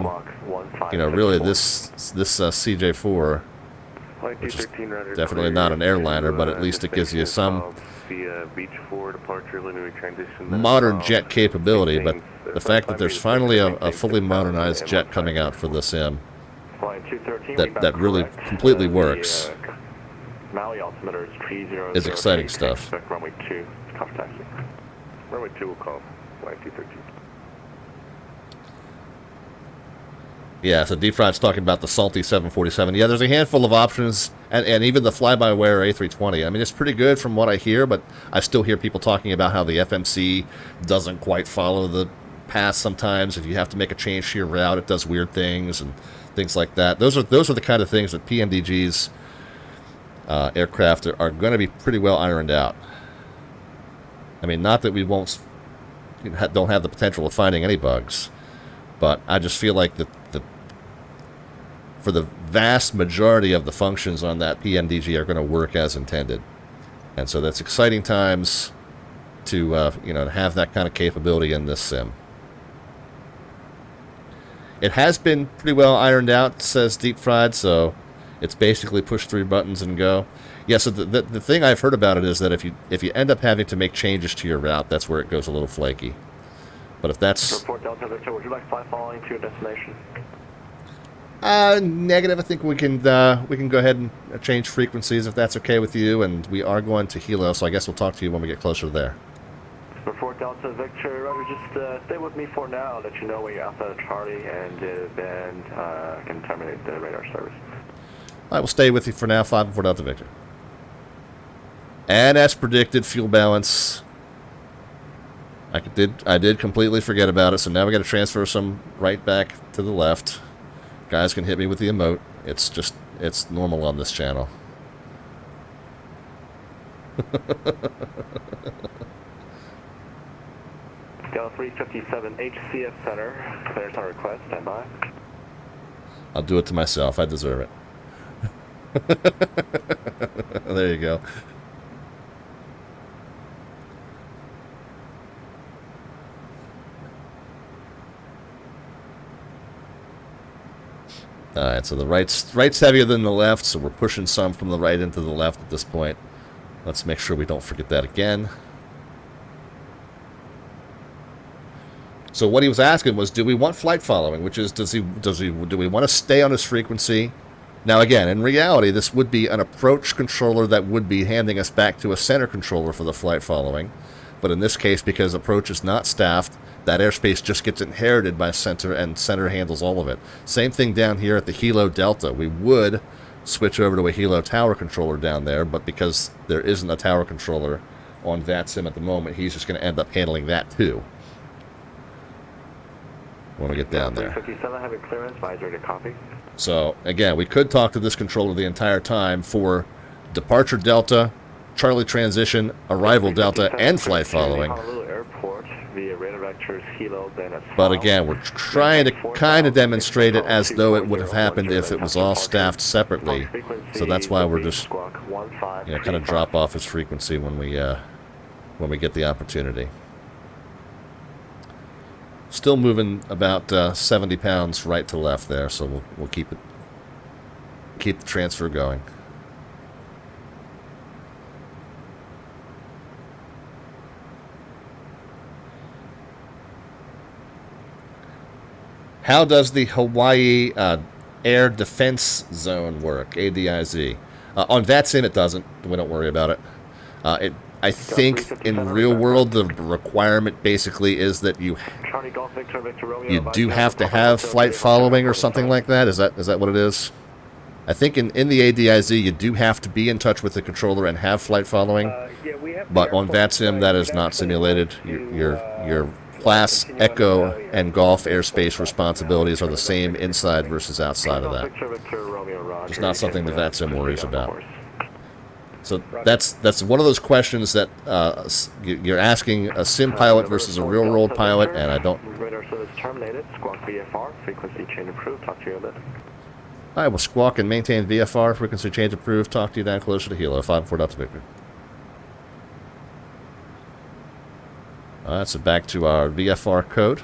you know, really this CJ4, which is definitely not an airliner, but at least it gives you some the Beach 4 departure, linear transition. modern jet capability, but the fact that there's finally a fully modernized jet coming out for the sim that really completely works Maui altimeter is exciting stuff. Runway 2, cover taxi. Runway 2 will call flight 213. Yeah, so D-Fried's talking about the salty 747. Yeah, there's a handful of options, and even the fly-by-wire A320. I mean, it's pretty good from what I hear, but I still hear people talking about how the FMC doesn't quite follow the path sometimes. If you have to make a change to your route, it does weird things and things like that. Those are the kind of things that PMDG's aircraft are going to be pretty well ironed out. I mean, not that we don't have the potential of finding any bugs, but I just feel like for the vast majority of the functions on that PMDG are going to work as intended. And so that's exciting times to to have that kind of capability in this sim. It has been pretty well ironed out, says Deep Fried, so it's basically push 3 buttons and go. Yeah, so the thing I've heard about it is that if you end up having to make changes to your route, that's where it goes a little flaky. But if that's... Report Delta Victor, would you like flight following to your destination? Negative. I think we can go ahead and change frequencies if that's okay with you, and we are going to Hilo, so I guess we'll talk to you when we get closer there. Report Delta Victor, Roger, just stay with me for now, let you know when you're outside of Charlie, and then I can terminate the radar service. I will stay with you for now, 5-4 Delta Victor. And as predicted, fuel balance. I did completely forget about it, so now we got to transfer some right back to the left. Guys can hit me with the emote. It's normal on this channel. Gal 357 HCF Center, clearance on request, stand by. I'll do it to myself. I deserve it. There you go. Alright, so the right's heavier than the left, so we're pushing some from the right into the left at this point. Let's make sure we don't forget that again. So what he was asking was, do we want flight following? Which is, do we want to stay on his frequency? Now again, in reality, this would be an approach controller that would be handing us back to a center controller for the flight following. But in this case, because approach is not staffed, that airspace just gets inherited by center, and center handles all of it. Same thing down here at the Hilo Delta. We would switch over to a Hilo tower controller down there, but because there isn't a tower controller on VATSIM at the moment, he's just going to end up handling that too when we get down there. 357, have a clearance, visor to copy. So, again, we could talk to this controller the entire time for departure Delta, Charlie transition, arrival Delta, and flight following. But again, we're trying to kind of demonstrate it as though it would have happened if it was all staffed separately. So that's why we're just kind of drop off his frequency when we get the opportunity. Still moving about 70 pounds right to left there, so we'll keep the transfer going. How does the Hawaii Air Defense Zone work, ADIZ? On VATSIM it doesn't. We don't worry about it. I think in real world the requirement basically is that you do have to have flight following or something like that. Is that what it is? I think in the ADIZ you do have to be in touch with the controller and have flight following. But on VATSIM that is not simulated. Your class, Echo, and Golf airspace responsibilities are the same inside versus outside of that. It's not something the VATSIM worries about. So that's one of those questions that you're asking a sim pilot versus a real-world pilot, and I don't... Radar service terminated. Squawk VFR. Frequency change approved. Talk to you in a bit. All right, we'll squawk and maintain VFR. Frequency change approved. Talk to you down closer to Hilo. 5-4 Delta Victor. All right, so back to our VFR code.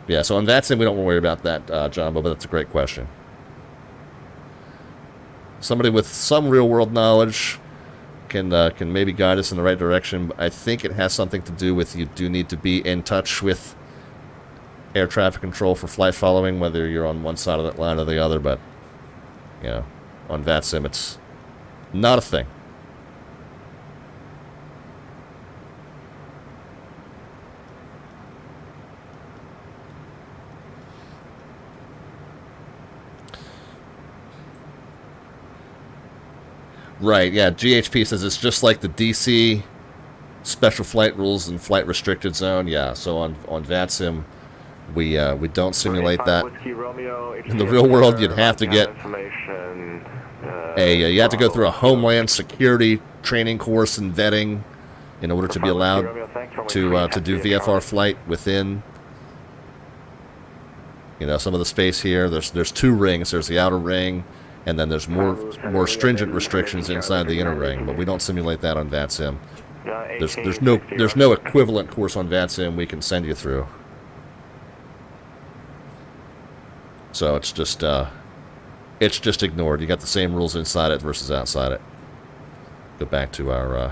Yeah, so on VATSIM we don't worry about that, Jumbo, but that's a great question. somebody with some real-world knowledge can maybe guide us in the right direction. I think it has something to do with you do need to be in touch with air traffic control for flight following, whether you're on one side of that line or the other, but, you know, on VATSIM it's not a thing. Right, yeah, GHP says it's just like the DC special flight rules and flight restricted zone. Yeah, so on VATSIM, we don't simulate that. In the real world, you'd have to get you have to go through a Homeland Security training course and vetting in order to be allowed to do VFR flight within, you know, some of the space here. There's two rings. There's the outer ring, and then there's more stringent restrictions inside the inner ring. But we don't simulate that on VATSIM. There's no equivalent course on VATSIM we can send you through. So it's just ignored. You got the same rules inside it versus outside it. Go back to our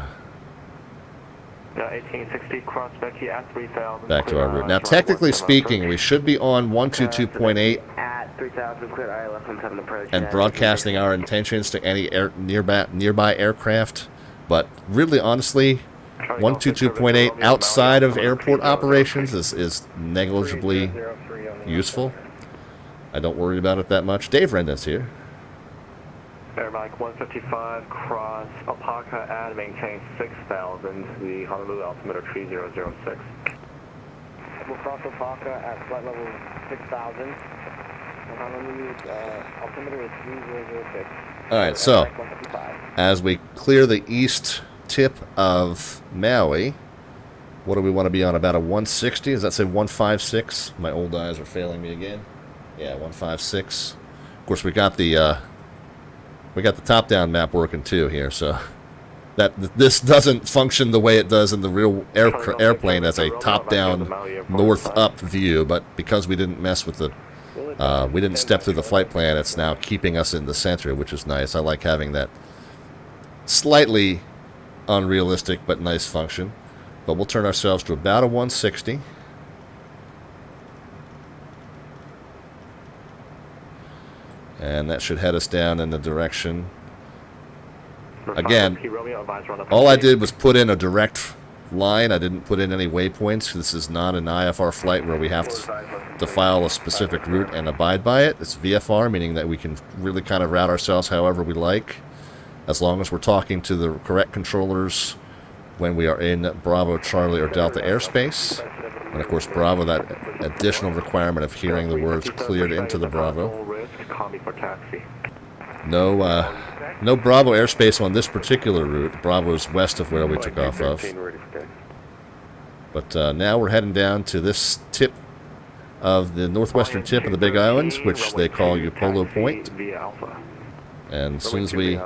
1860 cross Becky at 3000. Back to our route. Now, technically speaking, we should be on 122.8 At 3000, clear ILS 17 approach. and broadcasting our intentions to any nearby aircraft. But really, honestly, 122.8 outside of airport operations is negligibly useful. I don't worry about it that much. Dave Rendon's here. Air Mike 155 cross Alpaca and maintain 6000, the Honolulu altimeter 3006. We'll cross Alpaca at flight level 6000. Honolulu altimeter is 3006. Alright, so as we clear the east tip of Maui, what do we want to be on? About a 160? Does that say 156? My old eyes are failing me again. Yeah, 156. Of course, we got the top-down map working too here, so this doesn't function the way it does in the real airplane as a top-down, north-up view. But because we didn't mess with the, we didn't step through the flight plan, it's now keeping us in the center, which is nice. I like having that slightly unrealistic but nice function. But we'll turn ourselves to about a 160. And that should head us down in the direction. Again, all I did was put in a direct line. I didn't put in any waypoints. This is not an IFR flight where we have to file a specific route and abide by it. It's VFR, meaning that we can really kind of route ourselves however we like, as long as we're talking to the correct controllers when we are in Bravo, Charlie, or Delta airspace. And of course, Bravo, that additional requirement of hearing the words cleared into the Bravo. No Bravo airspace on this particular route. Bravo is west of where we took off of. But now we're heading down to this tip of the northwestern tip of the Big Islands, which they call Upolu Point. And as soon as we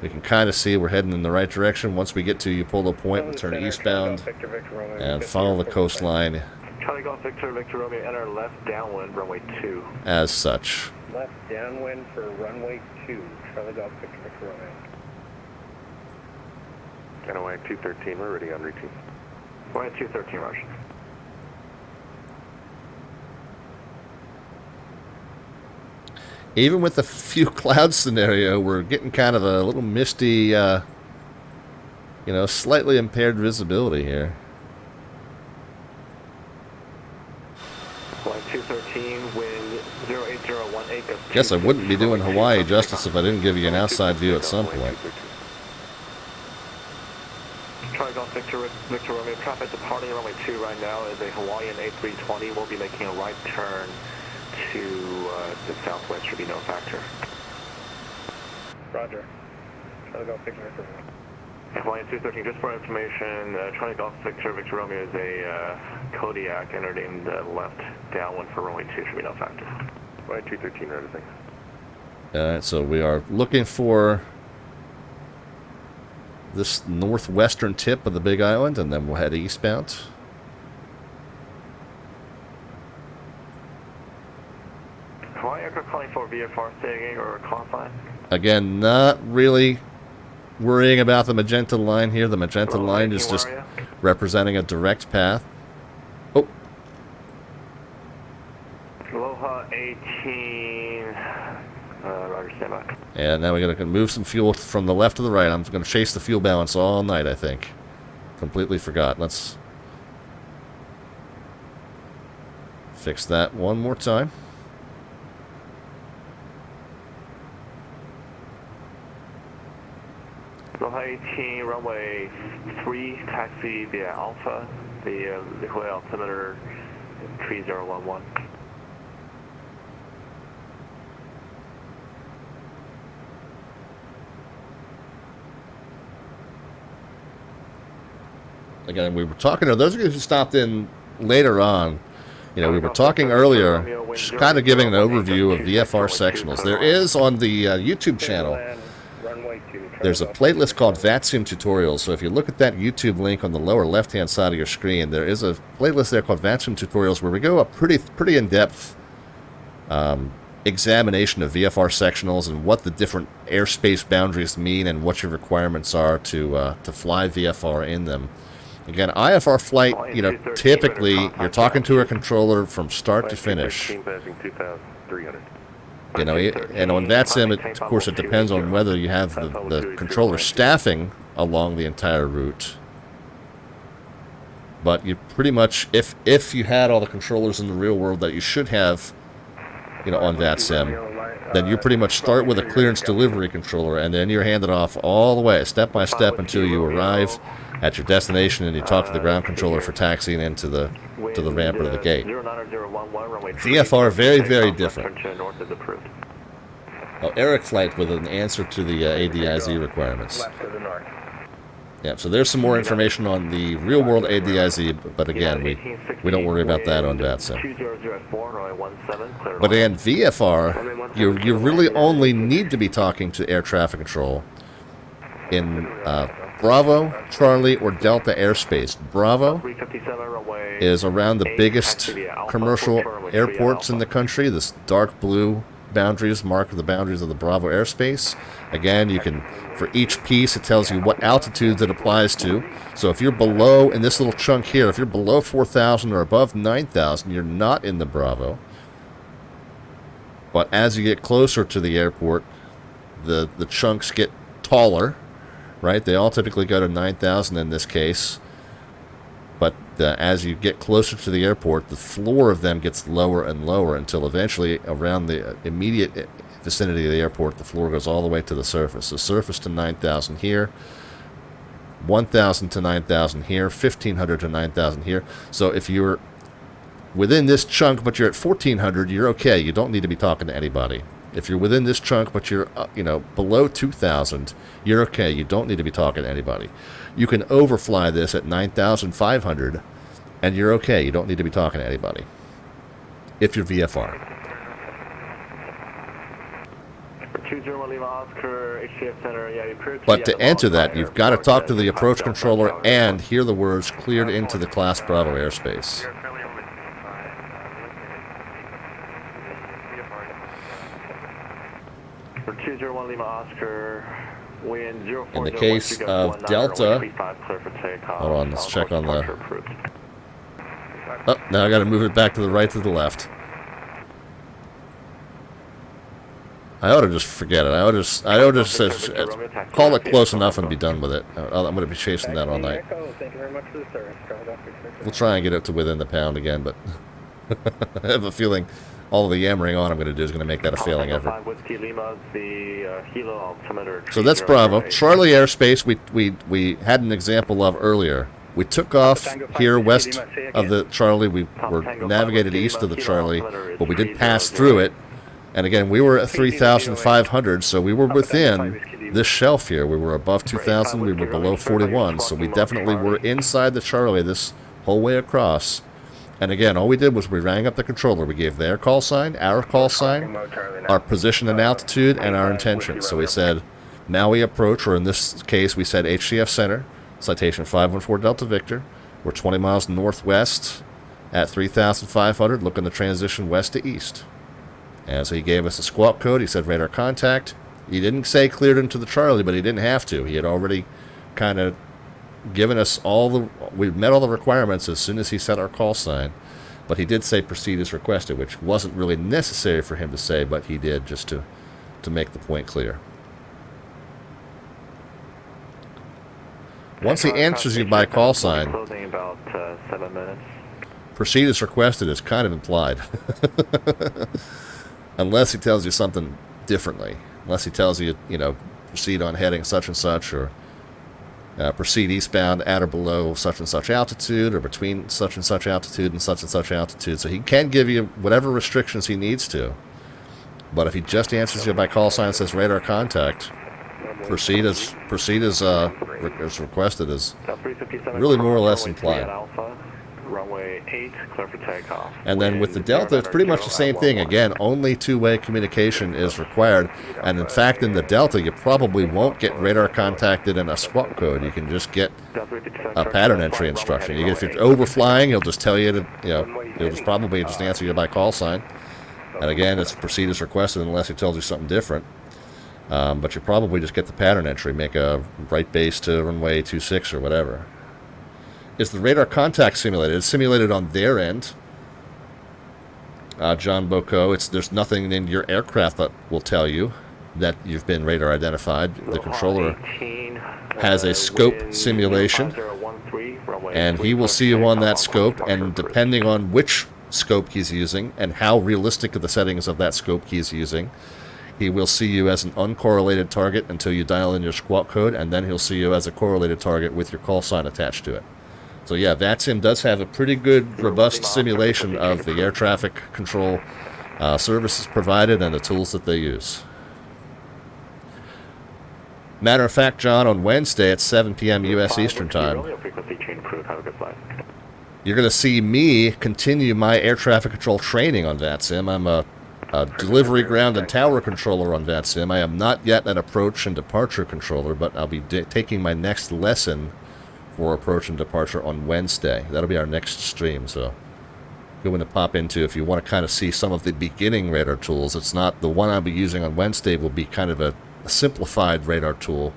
can kind of see we're heading in the right direction. Once we get to Upolu Point, we'll turn eastbound and follow the coastline Charlie Golf Victor, Victor Romeo, enter left downwind, runway 2. as such. Left downwind for runway 2. Charlie Golf Victor, Victor Romeo. NOA 213, we're ready on routine. Runway 213, Russian. Even with the few cloud scenario, we're getting kind of a little misty, slightly impaired visibility here. Flight 213, wind 08018. Guess I wouldn't be doing Hawaii justice if I didn't give you an outside view at some point. Charlie Golf Victor, Victor Romeo, traffic departing runway 2 right now is a Hawaiian A320. We'll be making a right turn to the southwest, should be no factor. Roger. Charlie Golf Victor, Victor Romeo. Hawaiian 213, just for information, Charlie Golf Victor, Victor Romeo is a Kodiak, entered in the left downwind for runway 2, should be no factor. Hawaiian 213, right, thanks. Alright, so we are looking for this northwestern tip of the Big Island, and then we'll head eastbound. Hawaii aircraft calling for VFR staging or call sign? Again, not really worrying about the magenta line here. The magenta line is just representing a direct path. Oh. Aloha 18. Roger, stand by. And now we're going to move some fuel from the left to the right. I'm going to chase the fuel balance all night, I think. Completely forgot. Let's fix that one more time. Aloha 18, runway 3, taxi via Alpha, the Hawaii altimeter 3011. Again, we were talking to those of you who stopped in later on. You know, we were talking earlier, just kind of giving an overview of VFR sectionals. There is on the YouTube channel, there's a playlist called VATSIM tutorials. So if you look at that YouTube link on the lower left-hand side of your screen, there is a playlist there called VATSIM tutorials where we go a pretty in-depth examination of VFR sectionals and what the different airspace boundaries mean and what your requirements are to fly VFR in them. Again, IFR flight, you know, typically you're talking to a controller from start to finish. You know, and on VATSIM, of course, it depends on whether you have the controller staffing along the entire route. But you pretty much, if you had all the controllers in the real world that you should have, you know, on VATSIM, then you pretty much start with a clearance delivery controller, and then you're handed off all the way, step by step, until you arrive at your destination and you talk to the ground controller for taxiing into the ramp or to the gate. VFR, very different. Oh, Eric Flight with an answer to the ADIZ requirements. Yeah, so there's some more information on the real-world ADIZ, but again, we don't worry about that on VATSIM. But again, VFR, you really only need to be talking to air traffic control in Bravo, Charlie, or Delta airspace. Bravo is around the biggest commercial airports in the country. This dark blue boundaries mark the boundaries of the Bravo airspace. Again, you can, for each piece, it tells you what altitudes it applies to. So if you're below, in this little chunk here, if you're below 4,000 or above 9,000, you're not in the Bravo. But as you get closer to the airport, the chunks get taller, right? They all typically go to 9,000 in this case. But as you get closer to the airport, the floor of them gets lower and lower until eventually around the immediate vicinity of the airport, the floor goes all the way to the surface. The surface to 9,000 here, 1,000 to 9,000 here, 1,500 to 9,000 here. So if you're within this chunk but you're at 1,400, you're okay. You don't need to be talking to anybody. If you're within this chunk but you're below 2,000, you're okay. You don't need to be talking to anybody. You can overfly this at 9,500, and you're okay. You don't need to be talking to anybody if you're VFR. 201 Lima Oscar, HCF Center, yeah, you but to enter that, you've got to talk to the approach controller and hear the words cleared into the Class Bravo airspace. For 201 Lima Oscar, wind 04. In the case of Delta, hold on, let's check on the... Oh, now I got to move it back to the right to the left. I ought to just forget it. I ought to just call it close enough and be done with it. I'm going to be chasing that all night. We'll try and get it to within the pound again, but I have a feeling all of the yammering on I'm going to do is going to make that a failing effort. So that's Bravo. Charlie airspace we had an example of earlier. We took off here west of the Charlie. We were navigated east of the Charlie, but we did pass through it. And again, we were at 3,500, so we were within this shelf here. We were above 2,000, we were below 41, so we definitely were inside the Charlie this whole way across. And again, all we did was we rang up the controller. We gave their call sign, our call sign, our position and altitude, and our intention. So we said Maui approach, or in this case, we said HCF Center, citation 514 Delta Victor. We're 20 miles northwest at 3,500, looking to transition west to east. And so he gave us a squawk code. He said radar contact. He didn't say cleared into the Charlie, but he didn't have to. He had already kind of given us we met all the requirements as soon as he set our call sign. But he did say proceed as requested, which wasn't really necessary for him to say, but he did just to make the point clear. Once he answers you by call sign, closing about 7 minutes. Proceed as requested is kind of implied. Unless he tells you something differently. Unless he tells you, proceed on heading such and such, or proceed eastbound at or below such and such altitude, or between such and such altitude and such altitude. So he can give you whatever restrictions he needs to. But if he just answers you by call sign and says radar contact, proceed as requested is really more or less implied. Runway 8, clear for takeoff. And then with the Delta, it's pretty much the same thing. Again, only two-way communication is required. And in fact, in the Delta, you probably won't get radar contacted in a squawk code. You can just get a pattern entry instruction. If you're overflying, he'll just tell you to, he'll just probably just answer you by call sign. And again, it's proceed as requested unless he tells you something different. But you probably just get the pattern entry, make a right base to runway 26 or whatever. Is the radar contact simulated? It's simulated on their end. John Boko, there's nothing in your aircraft that will tell you that you've been radar identified. The controller has a scope simulation, and he will see you on that scope, and depending on which scope he's using and how realistic are the settings of that scope he's using, he will see you as an uncorrelated target until you dial in your squawk code, and then he'll see you as a correlated target with your call sign attached to it. So yeah, VATSIM does have a pretty good, robust simulation of the air traffic control services provided and the tools that they use. Matter of fact, John, on Wednesday at 7 p.m. U.S. Eastern Time, you're going to see me continue my air traffic control training on VATSIM. I'm a delivery, ground, and tower controller on VATSIM. I am not yet an approach and departure controller, but I'll be taking my next lesson for approach and departure on Wednesday. That'll be our next stream, so good one to pop into if you want to kind of see some of the beginning radar tools. It's not the one I'll be using on Wednesday will be kind of a simplified radar tool.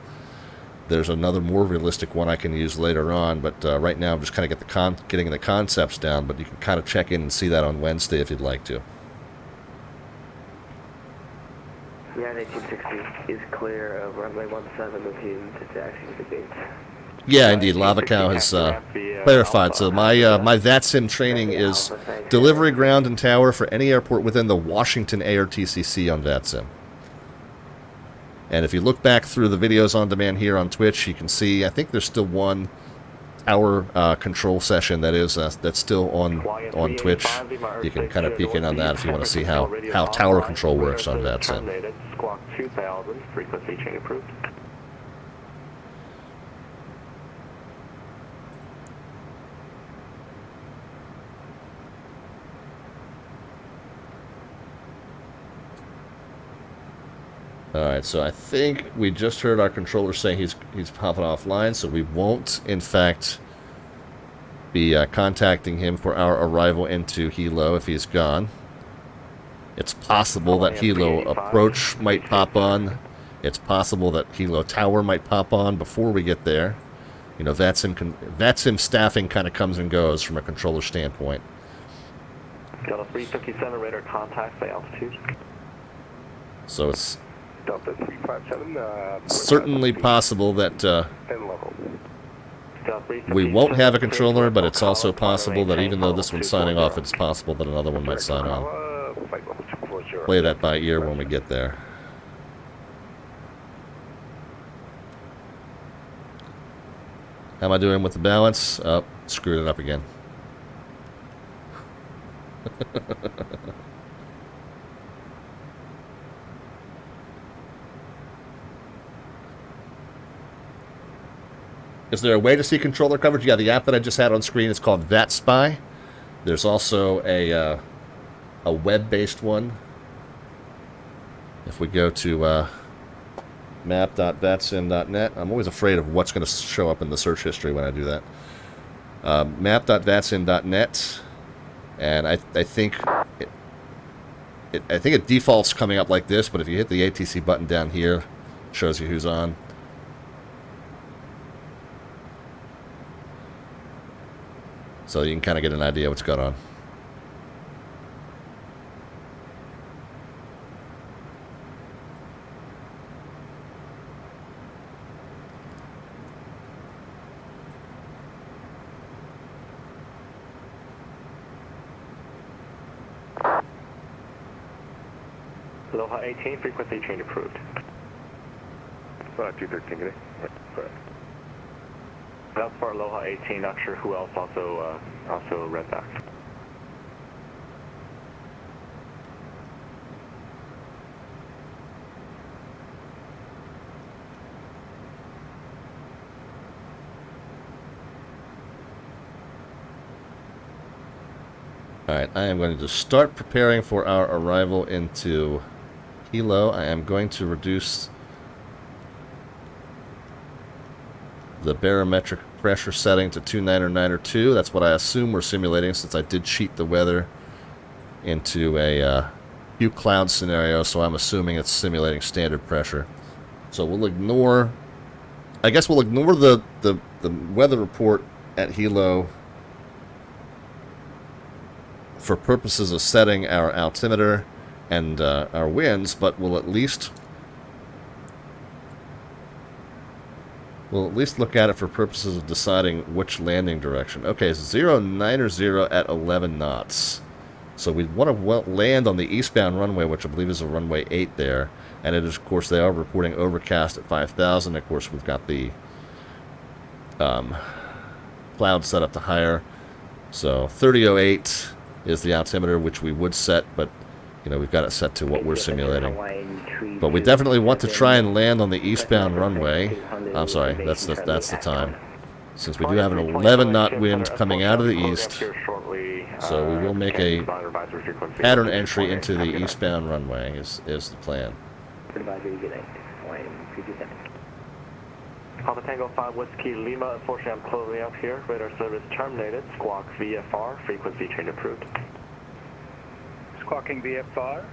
There's another more realistic one I can use later on, but right now I'm just kind of getting the concepts down, but you can kind of check in and see that on Wednesday if you'd like to. Yeah, 1860 is clear of runway 17 with you to taxi to Bates. Yeah, indeed. Lava Cow has clarified. So my VATSIM training is delivery, ground, and tower for any airport within the Washington ARTCC on VATSIM. And if you look back through the videos on demand here on Twitch, you can see, I think there's still one tower control session that's still on Twitch. You can kind of peek in on that if you want to see how tower control works on VATSIM. Squawk 2000, frequency change approved. Alright, so I think we just heard our controller saying he's popping offline, so we won't, in fact, be contacting him for our arrival into Hilo if he's gone. It's possible that Hilo approach might pop on. It's possible that Hilo tower might pop on before we get there. You know, VATSIM staffing kind of comes and goes from a controller standpoint. Got a 357 radar contact by altitude. So it's Delta 357, certainly possible that we won't have a controller, but it's also possible that even though this one's signing off, it's possible that another one might sign on. Play that by ear when we get there. How am I doing with the balance? Oh, screwed it up again. Is there a way to see controller coverage? Yeah, the app that I just had on screen is called VATSPY. There's also a web-based one. If we go to map.vatsim.net, I'm always afraid of what's going to show up in the search history when I do that. Map.vatsim.net, and I think I think it defaults coming up like this, but if you hit the ATC button down here, it shows you who's on. So you can kind of get an idea what's going on. Aloha 18, frequency change approved. 213, good day. Correct. That's for Aloha 18, not sure who else also read that. Alright, I am going to start preparing for our arrival into Hilo. I am going to reduce the barometric pressure setting to 29902. That's what I assume we're simulating, since I did cheat the weather into a few cloud scenario, so I'm assuming it's simulating standard pressure. So we'll ignore, I guess we'll ignore the weather report at Hilo for purposes of setting our altimeter and our winds, but we'll at least look at it for purposes of deciding which landing direction. Okay, it's 090 at 11 knots. So we want to land on the eastbound runway, which I believe is a runway 8 there. And it is, of course, they are reporting overcast at 5,000. Of course, we've got the cloud set up to higher. So 3008 is the altimeter, which we would set, but you know, we've got it set to what we're simulating. But we definitely want to try and land on the eastbound runway. I'm sorry, that's the time. Since we do have an 11-knot wind coming out of the east, so we will make a pattern entry into the eastbound runway is the plan. Papa Tango 5 Whiskey Lima, unfortunately I'm closing up here. Radar service terminated. Squawk VFR, frequency change approved. Squawking VFR,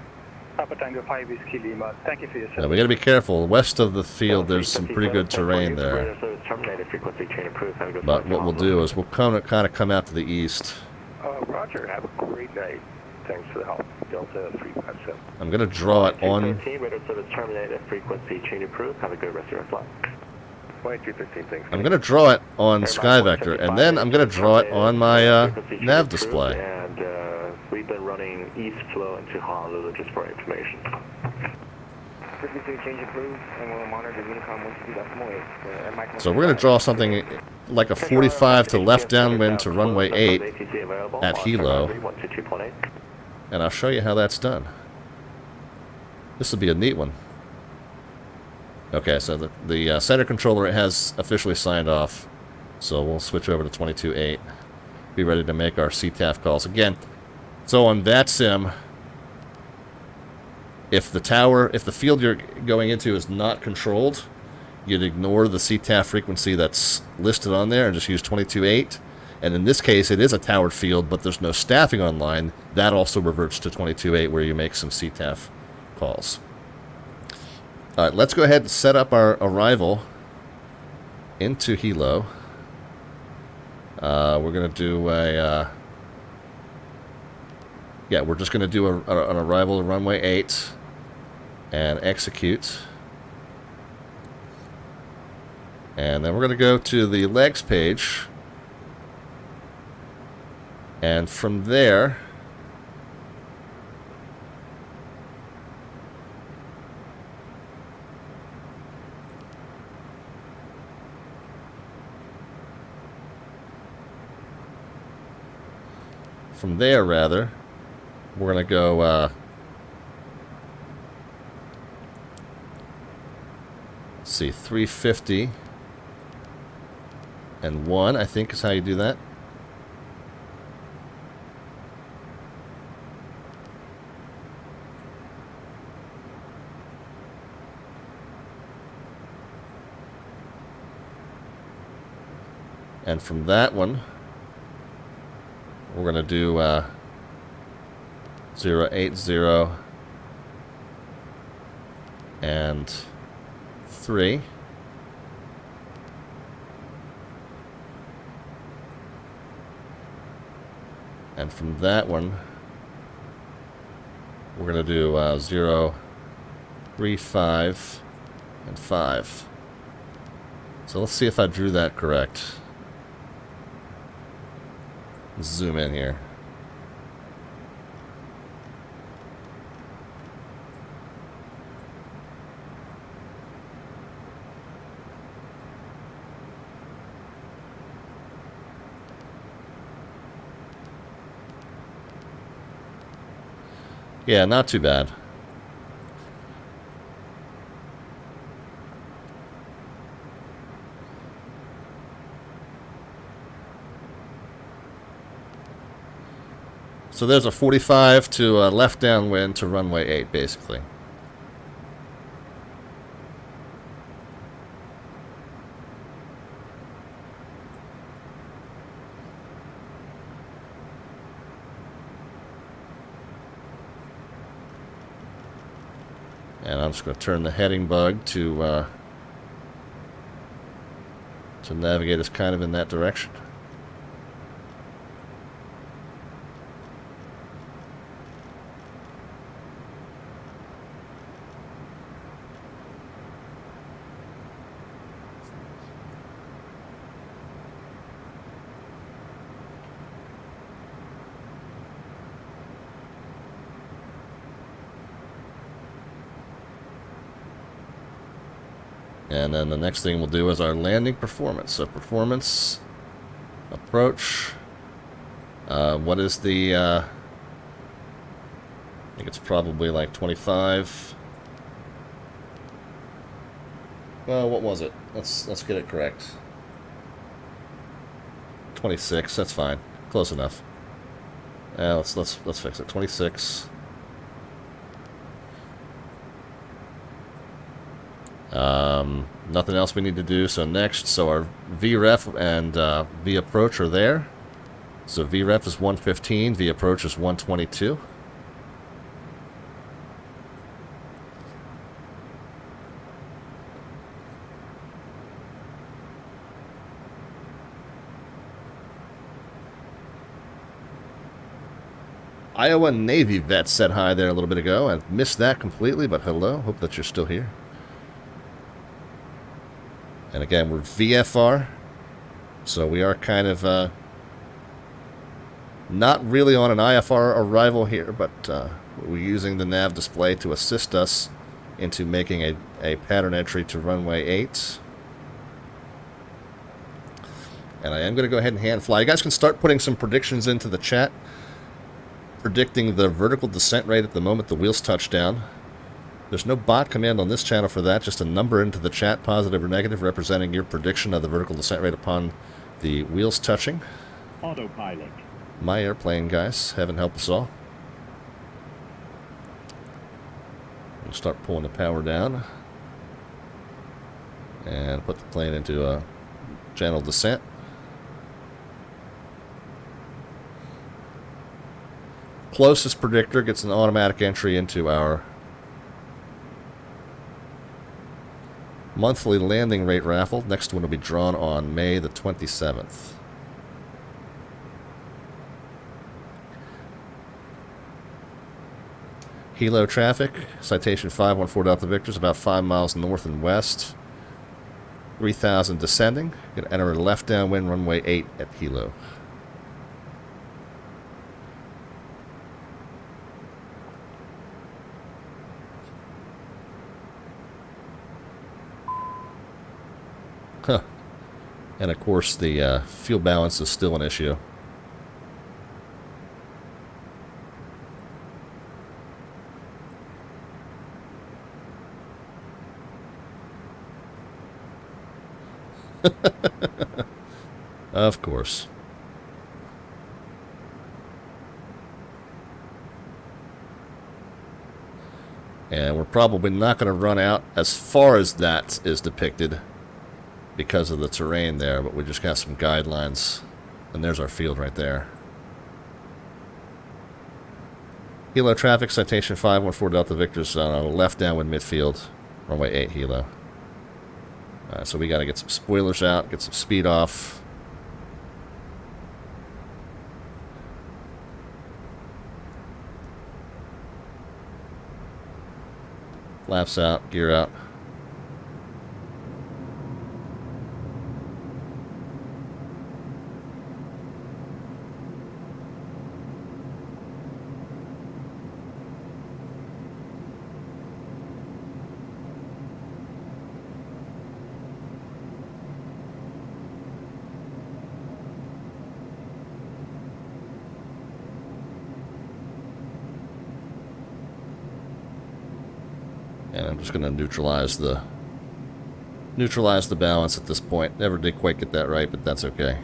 Papa Tango 5 Whiskey Lima. Thank you for your service. Now we got to be careful. West of the field, there's some pretty good terrain there. Radar service terminated. Frequency change approved. But what we'll do is we'll kind of come out to the east. Roger. Have a great night. Thanks for the help. Delta 357. I'm going to draw it on. Radar service terminated. Frequency change approved. Have a good rest of your flight. I'm going to draw it on SkyVector, and then I'm going to draw it on my nav display. And we've been running east flow into Honolulu just for information. Frequency change approved, and we'll monitor the Unicom 1 So we're going to draw something like a 45 to left downwind to runway 8 at Hilo, and I'll show you how that's done. This will be a neat one. Okay, so the center controller has officially signed off, so we'll switch over to 22.8. Be ready to make our CTAF calls again. So on VATSIM, if the field you're going into is not controlled, you'd ignore the CTAF frequency that's listed on there and just use 22.8. And in this case, it is a towered field, but there's no staffing online. That also reverts to 22.8, where you make some CTAF calls. All right, let's go ahead and set up our arrival into Hilo. We're going to do a... yeah, we're just going to do an arrival at runway 8 and execute. And then we're going to go to the legs page. And from there... From there, rather, we're going to go, let's see, 350 and 1, I think is how you do that. And from that one, we're going to do 080 and 3. And from that one, we're going to do 0, 3, 5, and 5. So let's see if I drew that correct. Zoom in here. Yeah, not too bad. So there's a 45 to left downwind to runway 8, basically. And I'm just going to turn the heading bug to navigate us kind of in that direction. And then the next thing we'll do is our landing performance. So performance, approach. What is the? I think it's probably like 25. Well, what was it? Let's get it correct. 26. That's fine. Close enough. Let's fix it. 26. Nothing else we need to do. So next, so our VREF and V approach are there. So VREF is 115, V approach is 122. Iowa Navy vet said hi there a little bit ago. I missed that completely, but hello. Hope that you're still here. And again, we're VFR, so we are kind of not really on an IFR arrival here, but we're using the nav display to assist us into making a pattern entry to runway 8. And I am going to go ahead and hand fly. You guys can start putting some predictions into the chat, predicting the vertical descent rate at the moment the wheels touch down. There's no bot command on this channel for that, just a number into the chat, positive or negative, representing your prediction of the vertical descent rate upon the wheels touching. Autopilot. My airplane, guys. Heaven help us all. We'll start pulling the power down. And put the plane into a gentle descent. Closest predictor gets an automatic entry into our monthly landing rate raffle. Next one will be drawn on May the 27th. Hilo traffic, citation 514 Delta Victor is about 5 miles north and west. 3,000 descending. Going to enter a left downwind runway 8 at Hilo. Huh. And of course the fuel balance is still an issue. Of course. And we're probably not going to run out as far as that is depicted because of the terrain there, but we just got some guidelines. And there's our field right there. Hilo traffic, citation 514 Delta Victor's on a left downwind midfield. Runway 8 Hilo. So we got to get some spoilers out, get some speed off. Flaps out, gear out. And I'm just going to neutralize the balance at this point. Never did quite get that right, but that's okay.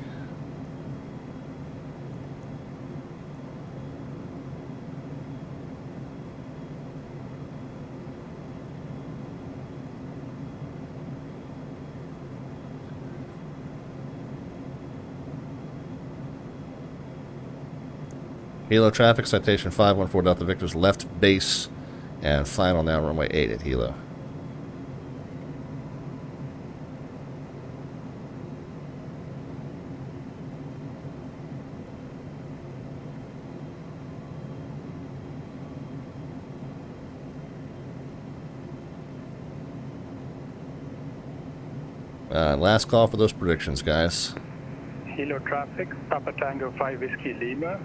Hilo traffic, citation 514 Delta Victor's left base. And final now, runway 8 at Hilo. Last call for those predictions, guys. Hilo traffic, Papa Tango 5 Whiskey Lima,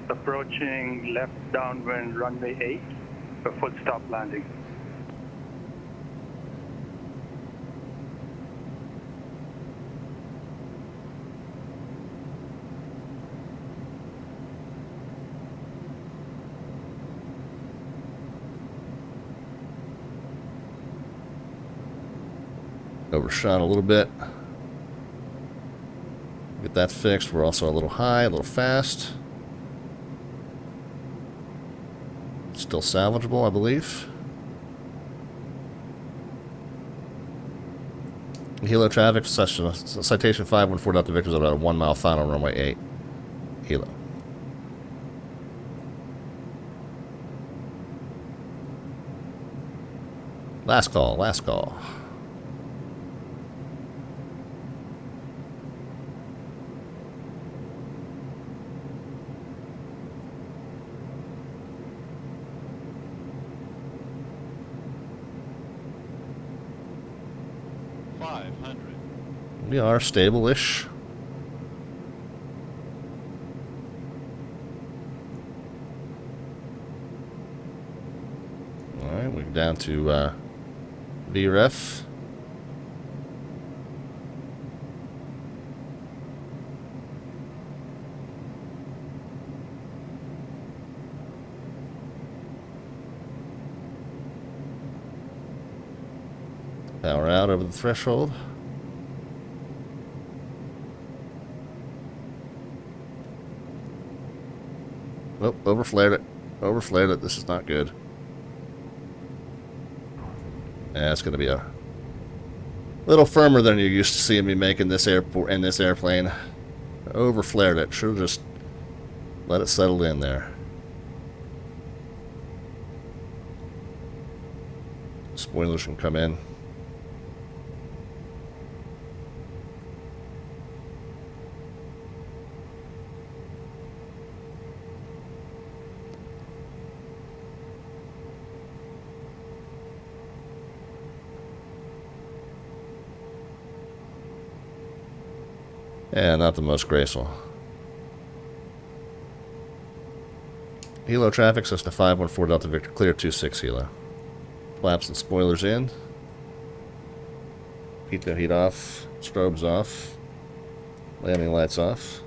approaching left downwind runway 8. A full stop landing. Overshot a little bit. Get that fixed. We're also a little high, a little fast. Still salvageable, I believe. Hilo traffic, citation 514 Delta Victor's about a 1 mile final, runway 8. Hilo. Last call, last call. We are stable-ish. Alright, we're down to VREF. Power out over the threshold. Oh, overflared it. Overflared it. This is not good. Yeah, it's going to be a little firmer than you're used to seeing me making this airport in this airplane. Overflared it. Should have just let it settle in there. Spoilers can come in. Yeah, not the most graceful. Hilo traffic, Cessna 514 Delta Victor, clear 26 Hilo. Flaps and spoilers in. PHTO heat off. Strobes off. Landing lights off.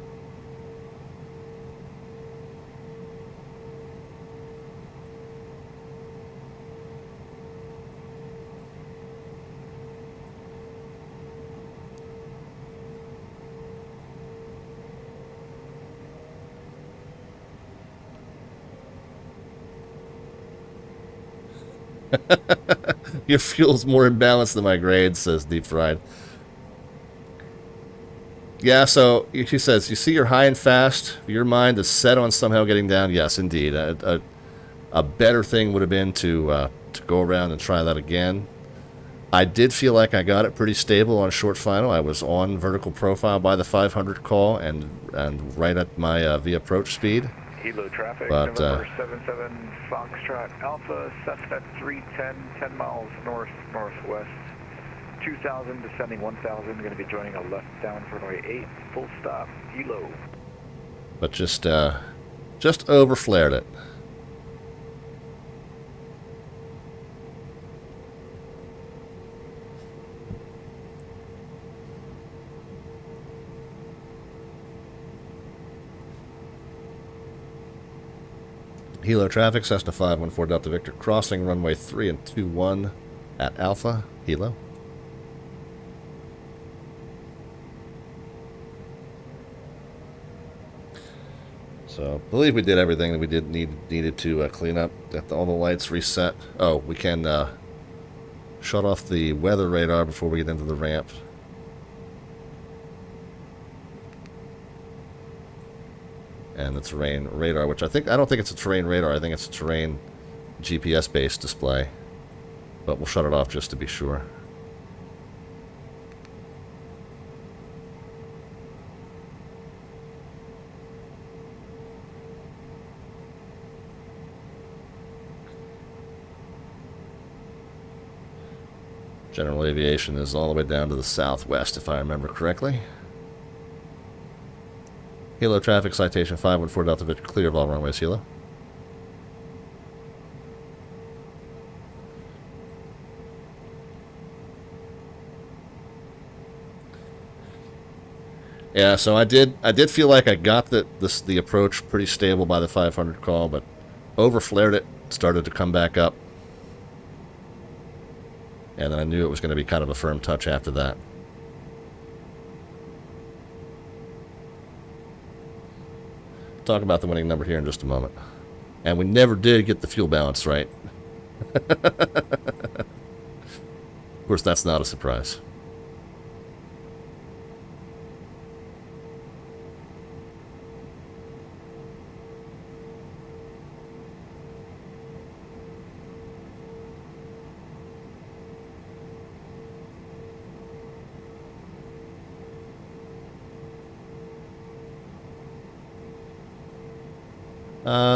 Your fuel's more imbalanced than my grade, says Deep Fried. Yeah, so she says, you see you're high and fast. Your mind is set on somehow getting down. Yes, indeed. A better thing would have been to go around and try that again. I did feel like I got it pretty stable on short final. I was on vertical profile by the 500 call and right at my V approach speed. Hilo traffic, But, November 77 Foxtrot Alpha, Cessna 310, 10 miles north-northwest, 2,000, descending 1,000, going to be joining a left down for runway 8, full stop, Hilo. But just overflared it. Hilo traffic, Cessna 514 Delta Victor, crossing runway 3 and 21 at Alpha, Hilo. So I believe we did everything that we needed to clean up. Got all the lights reset. Oh, we can shut off the weather radar before we get into the ramp. And the terrain radar, which I don't think it's a terrain radar. I think it's a terrain GPS-based display. But we'll shut it off just to be sure. General Aviation is all the way down to the southwest, if I remember correctly. Hilo traffic, citation 514 Delta Victor, clear of all runways, Hilo. Yeah, so I did feel like I got the approach pretty stable by the 500 call, but overflared it, started to come back up. And then I knew it was going to be kind of a firm touch after that. Talk about the winning number here in just a moment. And we never did get the fuel balance right. Of course, that's not a surprise.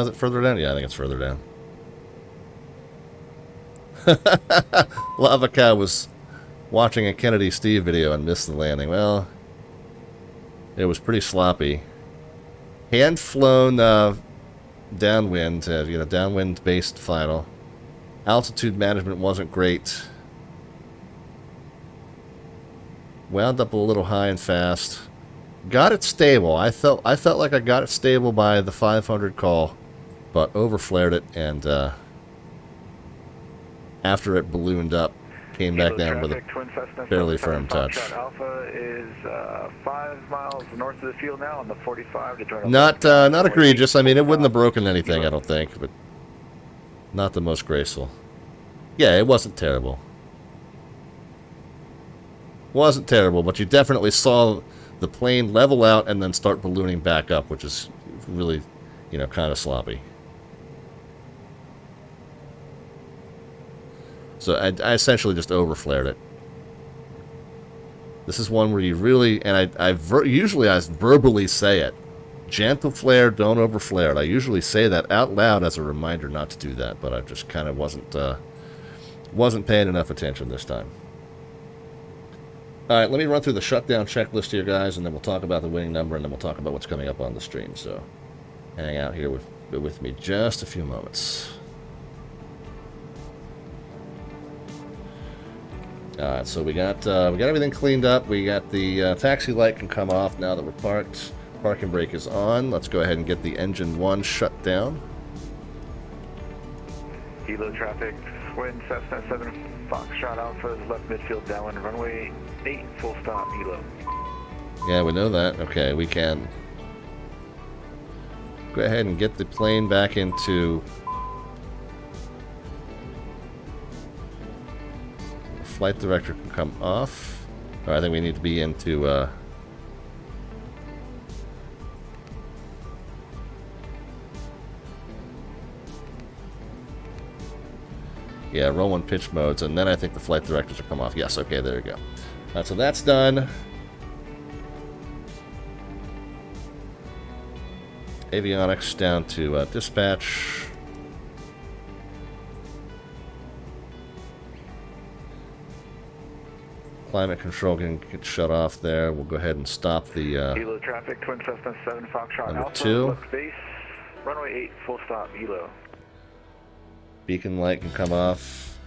Is it further down? Yeah, I think it's further down. Lava Cow was watching a Kennedy Steve video and missed the landing. Well, it was pretty sloppy. Hand flown downwind, downwind based final. Altitude management wasn't great. Wound up a little high and fast. Got it stable. I felt like I got it stable by the 500 call, but overflared it, and after it ballooned up, came back down with a fairly firm touch. Alpha is 5 miles north of the field now on the 45 to join. Not egregious. I mean, it wouldn't have broken anything, I don't think, but not the most graceful. Yeah, it wasn't terrible. Wasn't terrible, but you definitely saw the plane level out and then start ballooning back up, which is really, kind of sloppy. So I essentially just overflared it. This is one where you really, and usually I verbally say it. Gentle flare, don't overflare it. I usually say that out loud as a reminder not to do that, but I just kind of wasn't paying enough attention this time. All right, let me run through the shutdown checklist here, guys, and then we'll talk about the winning number, and then we'll talk about what's coming up on the stream. So hang out here with me just a few moments. All right, so we got everything cleaned up. We got the taxi light can come off now that we're parked. Parking brake is on. Let's go ahead and get the engine 1 shut down. Hilo traffic, wind Cessna 7 Foxtrot Alpha, left midfield downwind runway 8, full stop, Hilo. Yeah, we know that. Okay, we can go ahead and get the plane back into flight director can come off. I think we need to be into Yeah, roll and pitch modes, and then I think the flight directors will come off. Yes, okay, there you go. So that's done. Avionics down to dispatch. Climate control can get shut off there. We'll go ahead and stop the Hilo traffic, Twin Cessna 7 Foxtrot number Alpha, 2. left base, runway 8, full stop, Hilo. Beacon light can come off.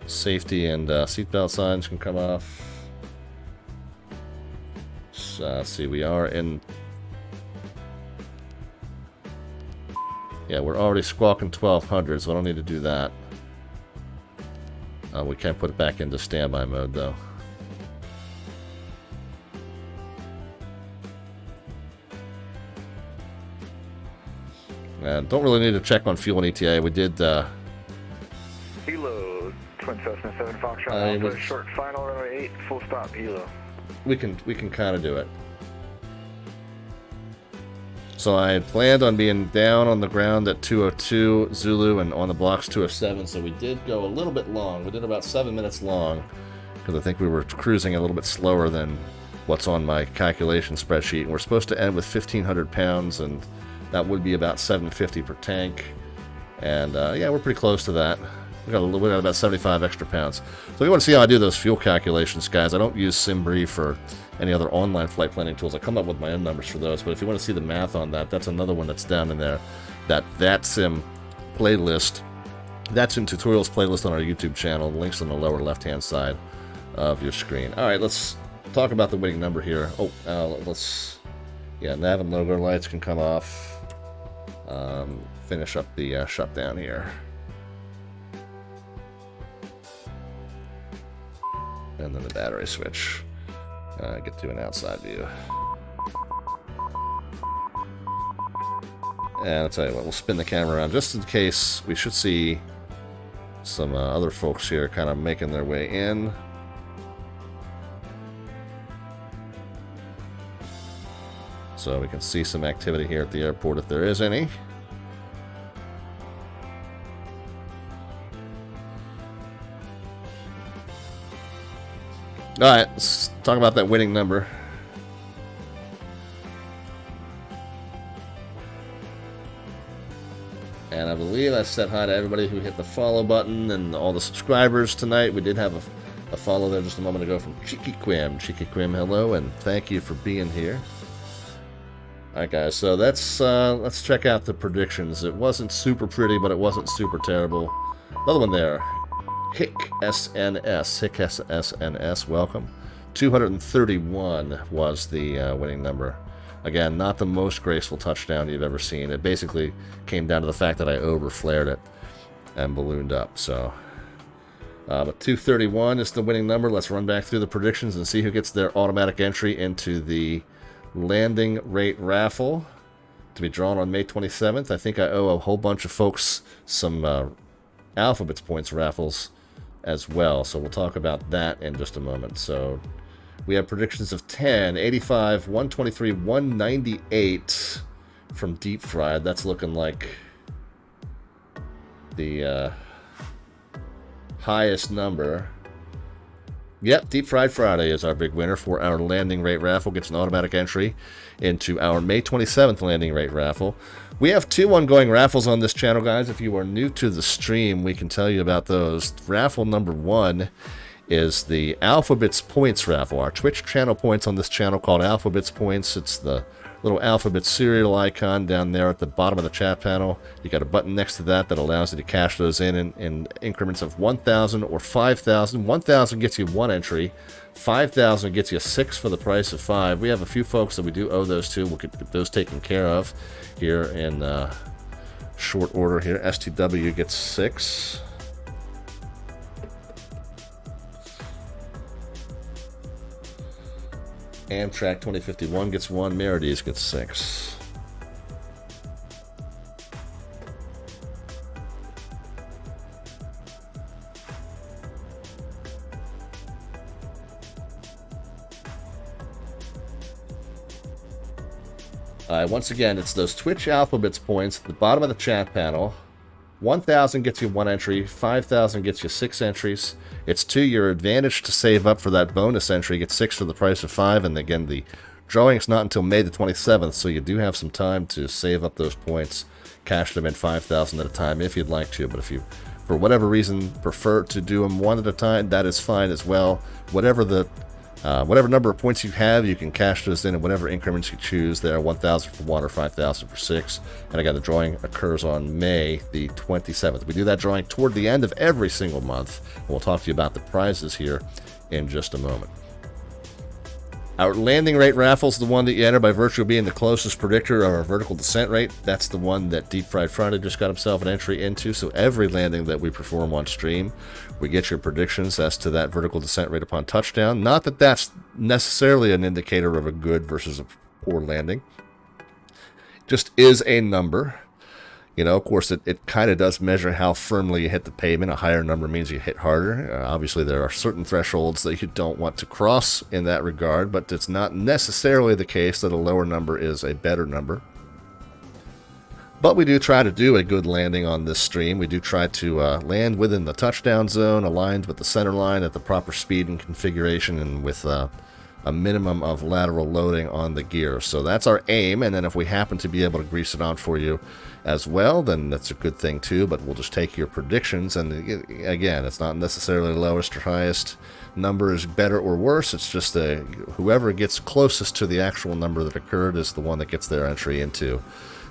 Safety and seatbelt signs can come off. So, let's see, we are in... Yeah, we're already squawking 1200, so I don't need to do that. We can't put it back into standby mode, though. Don't really need to check on fuel and ETA. We did... Hilo, Twin Cessna 7 Foxtrot Alpha, short final, runway 8, full stop, Hilo. We can kind of do it. So I had planned on being down on the ground at 202 Zulu and on the blocks 207, so we did go a little bit long. We did about 7 minutes long, because I think we were cruising a little bit slower than what's on my calculation spreadsheet. And we're supposed to end with 1,500 pounds, and that would be about 750 per tank. And yeah, we're pretty close to that. We got about 75 extra pounds. So if you want to see how I do those fuel calculations, guys, I don't use SimBrief or any other online flight planning tools. I come up with my own numbers for those. But if you want to see the math on that, that's another one that's down in there. That VATSIM playlist, VATSIM tutorials playlist on our YouTube channel. The link's on the lower left-hand side of your screen. All right, let's talk about the winning number here. Oh, yeah, nav and logo lights can come off. Finish up the shutdown here. And then the battery switch. Get to an outside view. And I'll tell you what, we'll spin the camera around just in case. We should see some other folks here kind of making their way in. So we can see some activity here at the airport if there is any. Alright, let's talk about that winning number. And I believe I said hi to everybody who hit the follow button and all the subscribers tonight. We did have a follow there just a moment ago from Cheeky Quim. Cheeky Quim, hello, and thank you for being here. Alright guys, so let's check out the predictions. It wasn't super pretty, but it wasn't super terrible. Another one there. Hick SNS, welcome. 231 was the winning number. Again, not the most graceful touchdown you've ever seen. It basically came down to the fact that I overflared it and ballooned up. So, but 231 is the winning number. Let's run back through the predictions and see who gets their automatic entry into the landing rate raffle to be drawn on May 27th. I think I owe a whole bunch of folks some Alphabets points raffles as well, so we'll talk about that in just a moment. So we have predictions of 10, 85, 123, 198 from Deep Fried. That's looking like the highest number. Yep, Deep Fried Friday is our big winner for our landing rate raffle. Gets an automatic entry into our May 27th landing rate raffle. We have 2 ongoing raffles on this channel, guys. If you are new to the stream, we can tell you about those. Raffle number 1 is the Alphabets Points raffle. Our Twitch channel points on this channel called Alphabets Points. It's the little alphabet cereal icon down there at the bottom of the chat panel. You got a button next to that that allows you to cash those in increments of 1,000 or 5,000. 1,000 gets you 1 entry. 5,000 gets you 6 for the price of 5. We have a few folks that we do owe those to. We'll get those taken care of here in short order here. STW gets 6. Amtrak 2051 gets 1. Merides gets 6. Once again, it's those Twitch Alphabets points at the bottom of the chat panel. 1,000 gets you 1 entry, 5,000 gets you 6 entries. It's to your advantage to save up for that bonus entry. Get 6 for the price of 5, and again, the drawing's not until May the 27th, so you do have some time to save up those points, cash them in 5,000 at a time if you'd like to, but if you, for whatever reason, prefer to do them one at a time, that is fine as well. Whatever number of points you have, you can cash those in whatever increments you choose. There are 1,000 for 1 or 5,000 for 6. And again, the drawing occurs on May the 27th. We do that drawing toward the end of every single month. We'll talk to you about the prizes here in just a moment. Our landing rate raffle is the one that you enter by virtue of being the closest predictor of our vertical descent rate. That's the one that Deep Fried Friday just got himself an entry into. So every landing that we perform on stream, we get your predictions as to that vertical descent rate upon touchdown. Not that that's necessarily an indicator of a good versus a poor landing. It just is a number. You know, of course, it kind of does measure how firmly you hit the pavement. A higher number means you hit harder. Obviously, there are certain thresholds that you don't want to cross in that regard, but it's not necessarily the case that a lower number is a better number. But we do try to do a good landing on this stream. We do try to land within the touchdown zone, aligned with the center line at the proper speed and configuration, and with a minimum of lateral loading on the gear. So that's our aim, and then if we happen to be able to grease it on for you as well, then that's a good thing too. But we'll just take your predictions, and again, it's not necessarily the lowest or highest number is better or worse. It's just whoever gets closest to the actual number that occurred is the one that gets their entry into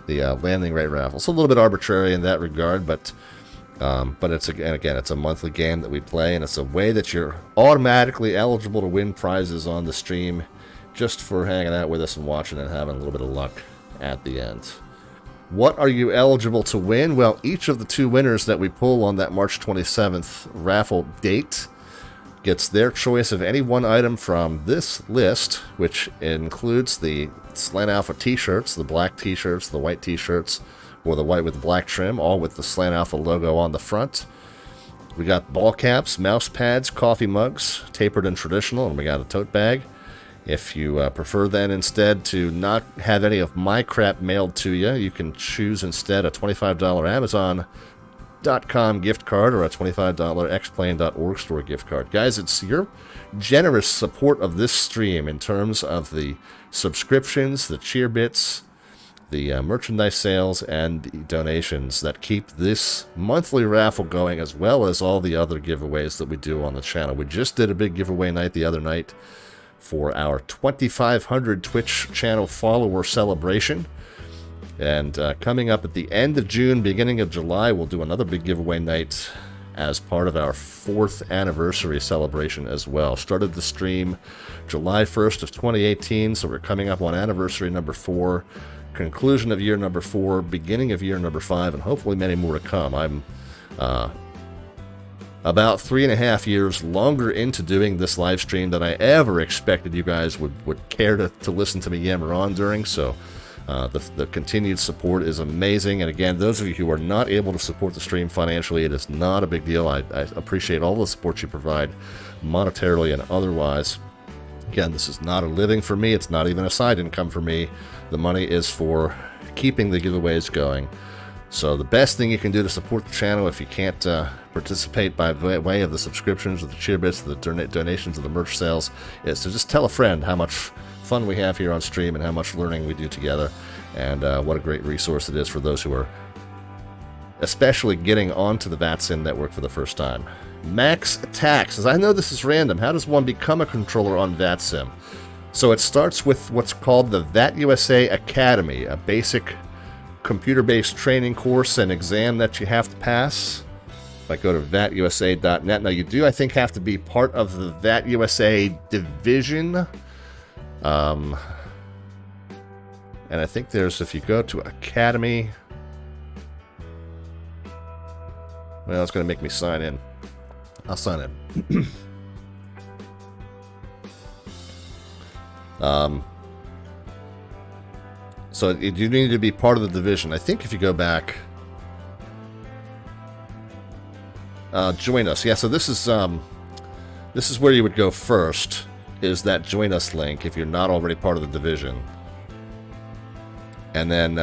the landing rate raffle. So a little bit arbitrary in that regard, but it's it's a monthly game that we play, and it's a way that you're automatically eligible to win prizes on the stream just for hanging out with us and watching and having a little bit of luck at the end. What are you eligible to win? Well, each of the 2 winners that we pull on that March 27th raffle date gets their choice of any one item from this list, which includes the Slant Alpha t-shirts, the black t-shirts, the white t-shirts, or the white with black trim, all with the Slant Alpha logo on the front. We got ball caps, mouse pads, coffee mugs, tapered and traditional, and we got a tote bag. If you prefer then instead to not have any of my crap mailed to you, you can choose instead a $25 Amazon.com gift card or a $25 xplane.org store gift card. Guys, it's your generous support of this stream in terms of the subscriptions, the cheer bits, the merchandise sales, and the donations that keep this monthly raffle going, as well as all the other giveaways that we do on the channel. We just did a big giveaway night the other night for our 2,500 Twitch channel follower celebration. And coming up at the end of June, beginning of July, we'll do another big giveaway night as part of our 4th anniversary celebration as well. Started the stream July 1st of 2018, so we're coming up on anniversary number 4, conclusion of year number 4, beginning of year number 5, and hopefully many more to come. I'm about 3.5 years longer into doing this live stream than I ever expected you guys would care to listen to me yammer on during, so the continued support is amazing. And again, those of you who are not able to support the stream financially, it is not a big deal. I appreciate all the support you provide monetarily and otherwise. Again, this is not a living for me. It's not even a side income for me. The money is for keeping the giveaways going. So the best thing you can do to support the channel, if you can't participate by way of the subscriptions or the cheer bits, the donations or the merch sales, is to just tell a friend how much fun we have here on stream and how much learning we do together, and what a great resource it is for those who are especially getting onto the VATSIM network for the first time. Max Attack says, I know this is random. How does one become a controller on VATSIM? So it starts with what's called the VATUSA Academy, a basic computer-based training course and exam that you have to pass. If I go to VATUSA.net, now you do, I think, have to be part of the VATUSA division. And I think there's, if you go to Academy, well, it's going to make me sign in. I'll sign in. So you need to be part of the division. I think if you go back, join us. Yeah, so this is where you would go first, is that join us link if you're not already part of the division. And then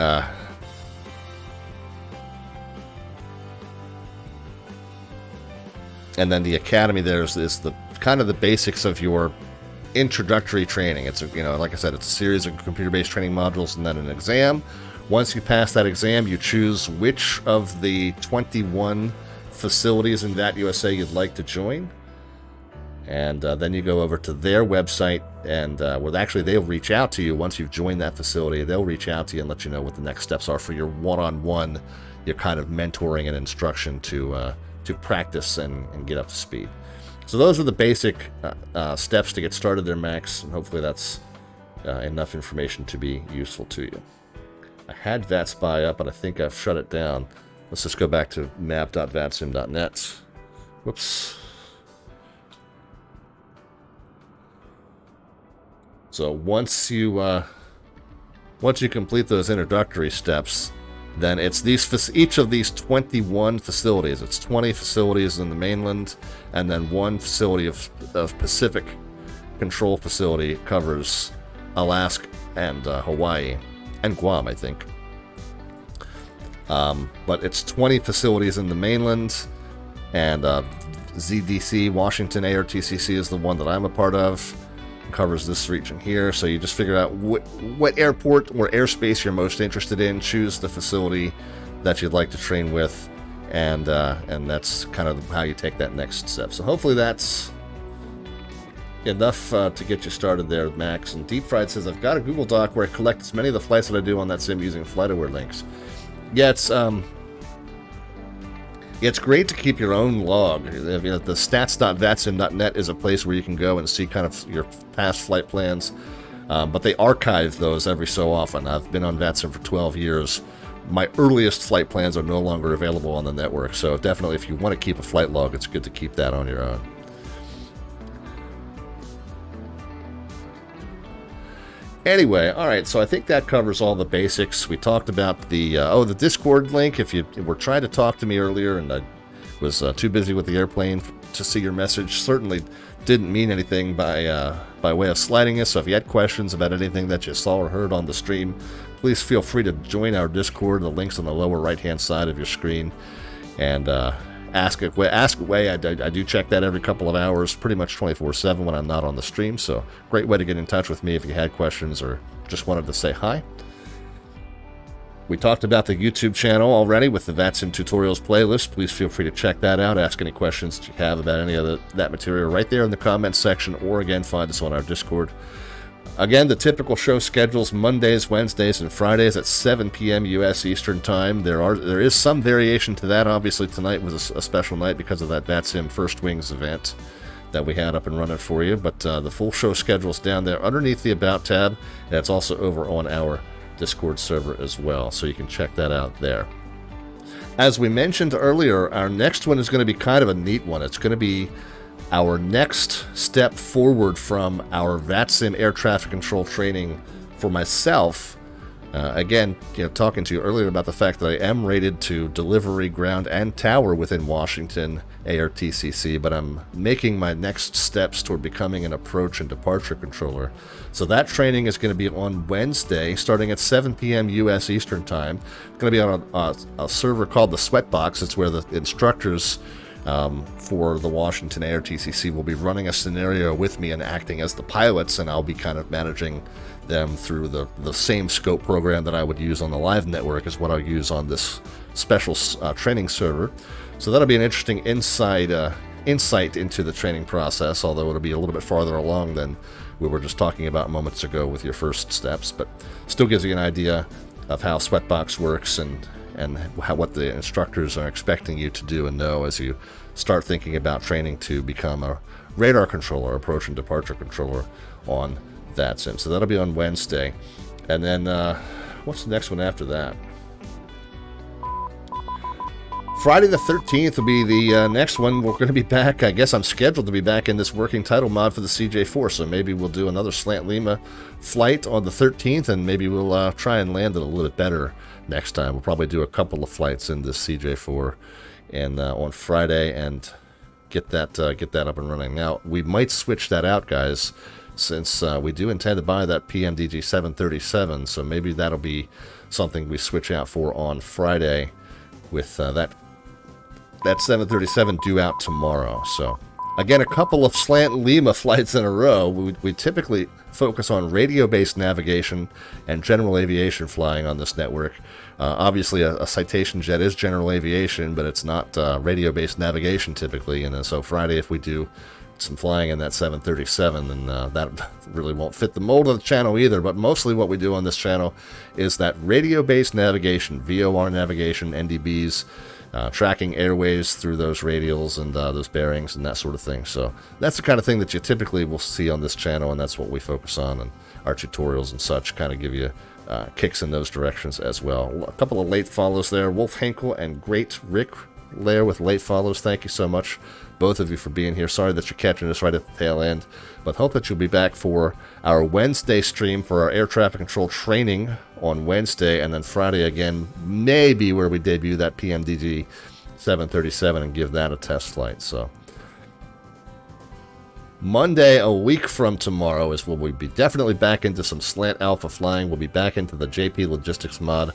And then the academy there is the kind of the basics of your introductory training. It's like I said, it's a series of computer-based training modules and then an exam. Once you pass that exam, you choose which of the 21 facilities in VAT USA you'd like to join. And then you go over to their website, and actually they'll reach out to you once you've joined that facility. They'll reach out to you and let you know what the next steps are for your one-on-one, your kind of mentoring and instruction to practice and get up to speed. So those are the basic steps to get started there, Max, and hopefully that's enough information to be useful to you. I had VATSPY up, but I think I've shut it down. Let's just go back to map.vatsim.net. Whoops. So once you complete those introductory steps, then it's each of these 21 facilities. It's 20 facilities in the mainland, and then one facility of Pacific control facility covers Alaska and Hawaii and Guam, I think. But it's 20 facilities in the mainland, and ZDC, Washington ARTCC, is the one that I'm a part of. Covers this region here, so you just figure out what airport or airspace you're most interested in, choose the facility that you'd like to train with, and that's kind of how you take that next step. So hopefully that's enough to get you started there, Max. And Deep Fried says, I've got a Google Doc where I collect as many of the flights that I do on that sim using FlightAware links. Yeah, it's great to keep your own log. The stats.vatsim.net is a place where you can go and see kind of your past flight plans, but they archive those every so often. I've been on VATSIM for 12 years. My earliest flight plans are no longer available on the network, so definitely if you want to keep a flight log, it's good to keep that on your own. Anyway, all right, so I think that covers all the basics. We talked about the Discord link. If you were trying to talk to me earlier and I was too busy with the airplane to see your message, certainly didn't mean anything by way of sliding it. So if you had questions about anything that you saw or heard on the stream, please feel free to join our Discord. The link's on the lower right-hand side of your screen. And ask away. I do check that every couple of hours, pretty much 24/7 when I'm not on the stream. So great way to get in touch with me if you had questions or just wanted to say hi. We talked about the YouTube channel already with the VATSIM tutorials playlist. Please feel free to check that out. Ask any questions that you have about any of that material right there in the comments section, or again, find us on our Discord. Again, the typical show schedules Mondays, Wednesdays, and Fridays at 7 p.m. U.S. Eastern Time. There is some variation to that. Obviously, tonight was a special night because of that VATSIM First Wings event that we had up and running for you. But the full show schedule is down there underneath the About tab, and it's also over on our Discord server as well, so you can check that out there. As we mentioned earlier, our next one is going to be kind of a neat one. It's going to be our next step forward from our VATSIM air traffic control training for myself. Again, talking to you earlier about the fact that I am rated to delivery, ground, and tower within Washington ARTCC, but I'm making my next steps toward becoming an approach and departure controller. So that training is going to be on Wednesday, starting at 7 p.m. U.S. Eastern Time. It's going to be on a server called the Sweatbox. It's where the instructors for the Washington ARTCC will be running a scenario with me and acting as the pilots, and I'll be kind of managing them through the same scope program that I would use on the live network is what I'll use on this special training server. So that'll be an interesting insight into the training process, although it'll be a little bit farther along than we were just talking about moments ago with your first steps, but still gives you an idea of how Sweatbox works and what the instructors are expecting you to do and know as you start thinking about training to become a radar controller, approach and departure controller on VATSIM. So that'll be on Wednesday. And then, what's the next one after that? Friday the 13th will be the next one. We're going to be back. I guess I'm scheduled to be back in this working title mod for the CJ4, so maybe we'll do another Slant Lima flight on the 13th, and maybe we'll try and land it a little bit better next time. We'll probably do a couple of flights in this CJ4 and on Friday and get that up and running. Now, we might switch that out, guys, since we do intend to buy that PMDG 737, so maybe that'll be something we switch out for on Friday with that that 737 due out tomorrow. So, again, a couple of slant Lima flights in a row. We typically focus on radio-based navigation and general aviation flying on this network. Obviously, a citation jet is general aviation, but it's not radio-based navigation typically. And so Friday, if we do some flying in that 737, and that really won't fit the mold of the channel either. But mostly what we do on this channel is that radio-based navigation, VOR navigation, NDBs, tracking airways through those radials and those bearings and that sort of thing. So that's the kind of thing that you typically will see on this channel, and that's what we focus on, and our tutorials and such kind of give you kicks in those directions as well. A couple of late follows there. Wolf Henkel and Great Rick Lair with late follows. Thank you so much, both of you, for being here. Sorry that you're catching us right at the tail end, but hope that you'll be back for our Wednesday stream for our air traffic control training on Wednesday, and then Friday again, maybe where we debut that PMDG 737 and give that a test flight. So Monday, a week from tomorrow, is when we'll be definitely back into some slant alpha flying. We'll be back into the JP Logistics mod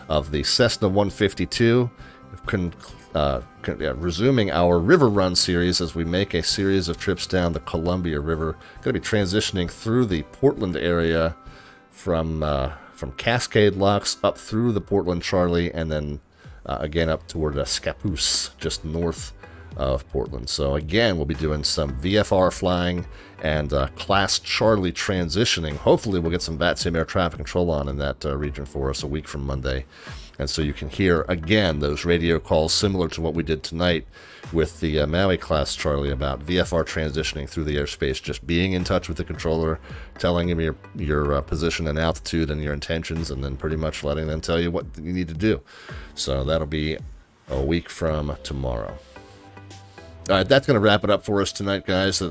of the Cessna 152. Resuming our river run series as we make a series of trips down the Columbia River. Going to be transitioning through the Portland area from Cascade Locks up through the Portland Charlie, and then again up toward Scappoose, just north of Portland. So again, we'll be doing some VFR flying and Class Charlie transitioning. Hopefully we'll get some VATSIM air traffic control on in that region for us a week from Monday. And so you can hear, again, those radio calls similar to what we did tonight with the Maui Class Charlie about VFR transitioning through the airspace, just being in touch with the controller, telling him your position and altitude and your intentions, and then pretty much letting them tell you what you need to do. So that'll be a week from tomorrow. All right, that's going to wrap it up for us tonight, guys.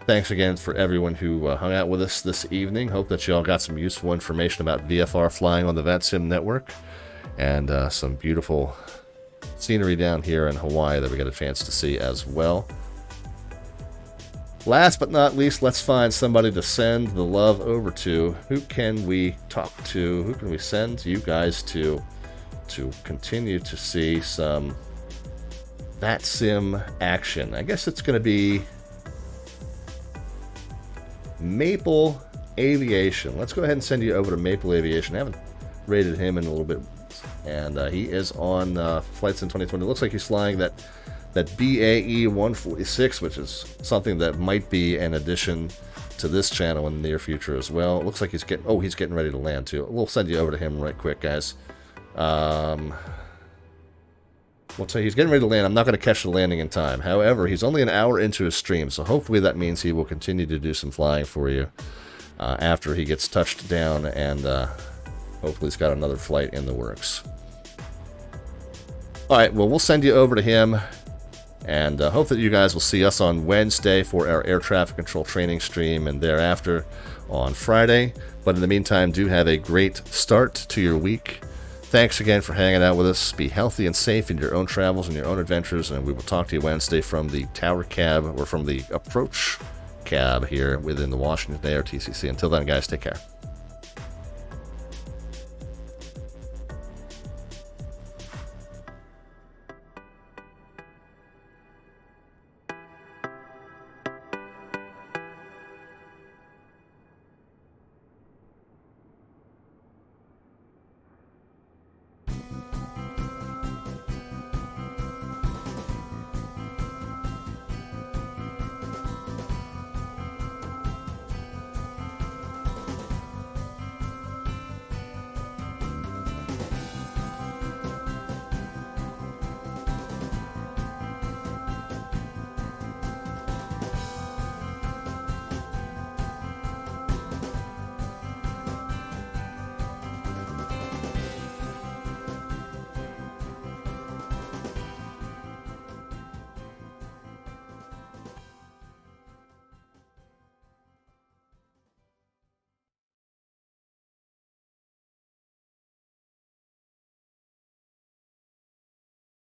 Thanks again for everyone who hung out with us this evening. Hope that you all got some useful information about VFR flying on the VATSIM network, and some beautiful scenery down here in Hawaii that we got a chance to see as well. Last but not least, let's find somebody to send the love over to. Who can we talk to? Who can we send you guys to continue to see some VATSIM action? I guess it's going to be Maple Aviation. Let's go ahead and send you over to Maple Aviation. I haven't rated him in a little bit, and he is on flights in 2020. It looks like he's flying that BAE 146, which is something that might be an addition to this channel in the near future as well. It looks like he's getting ready to land too. We'll send you over to him right quick, guys. We'll tell you he's getting ready to land. I'm not going to catch the landing in time. However, he's only an hour into his stream, so hopefully that means he will continue to do some flying for you after he gets touched down, and hopefully he's got another flight in the works. All right, well, we'll send you over to him, and hope that you guys will see us on Wednesday for our air traffic control training stream, and thereafter on Friday. But in the meantime, do have a great start to your week. Thanks again for hanging out with us. Be healthy and safe in your own travels and your own adventures, and we will talk to you Wednesday from the tower cab, or from the approach cab here within the Washington ARTCC. Until then, guys, take care.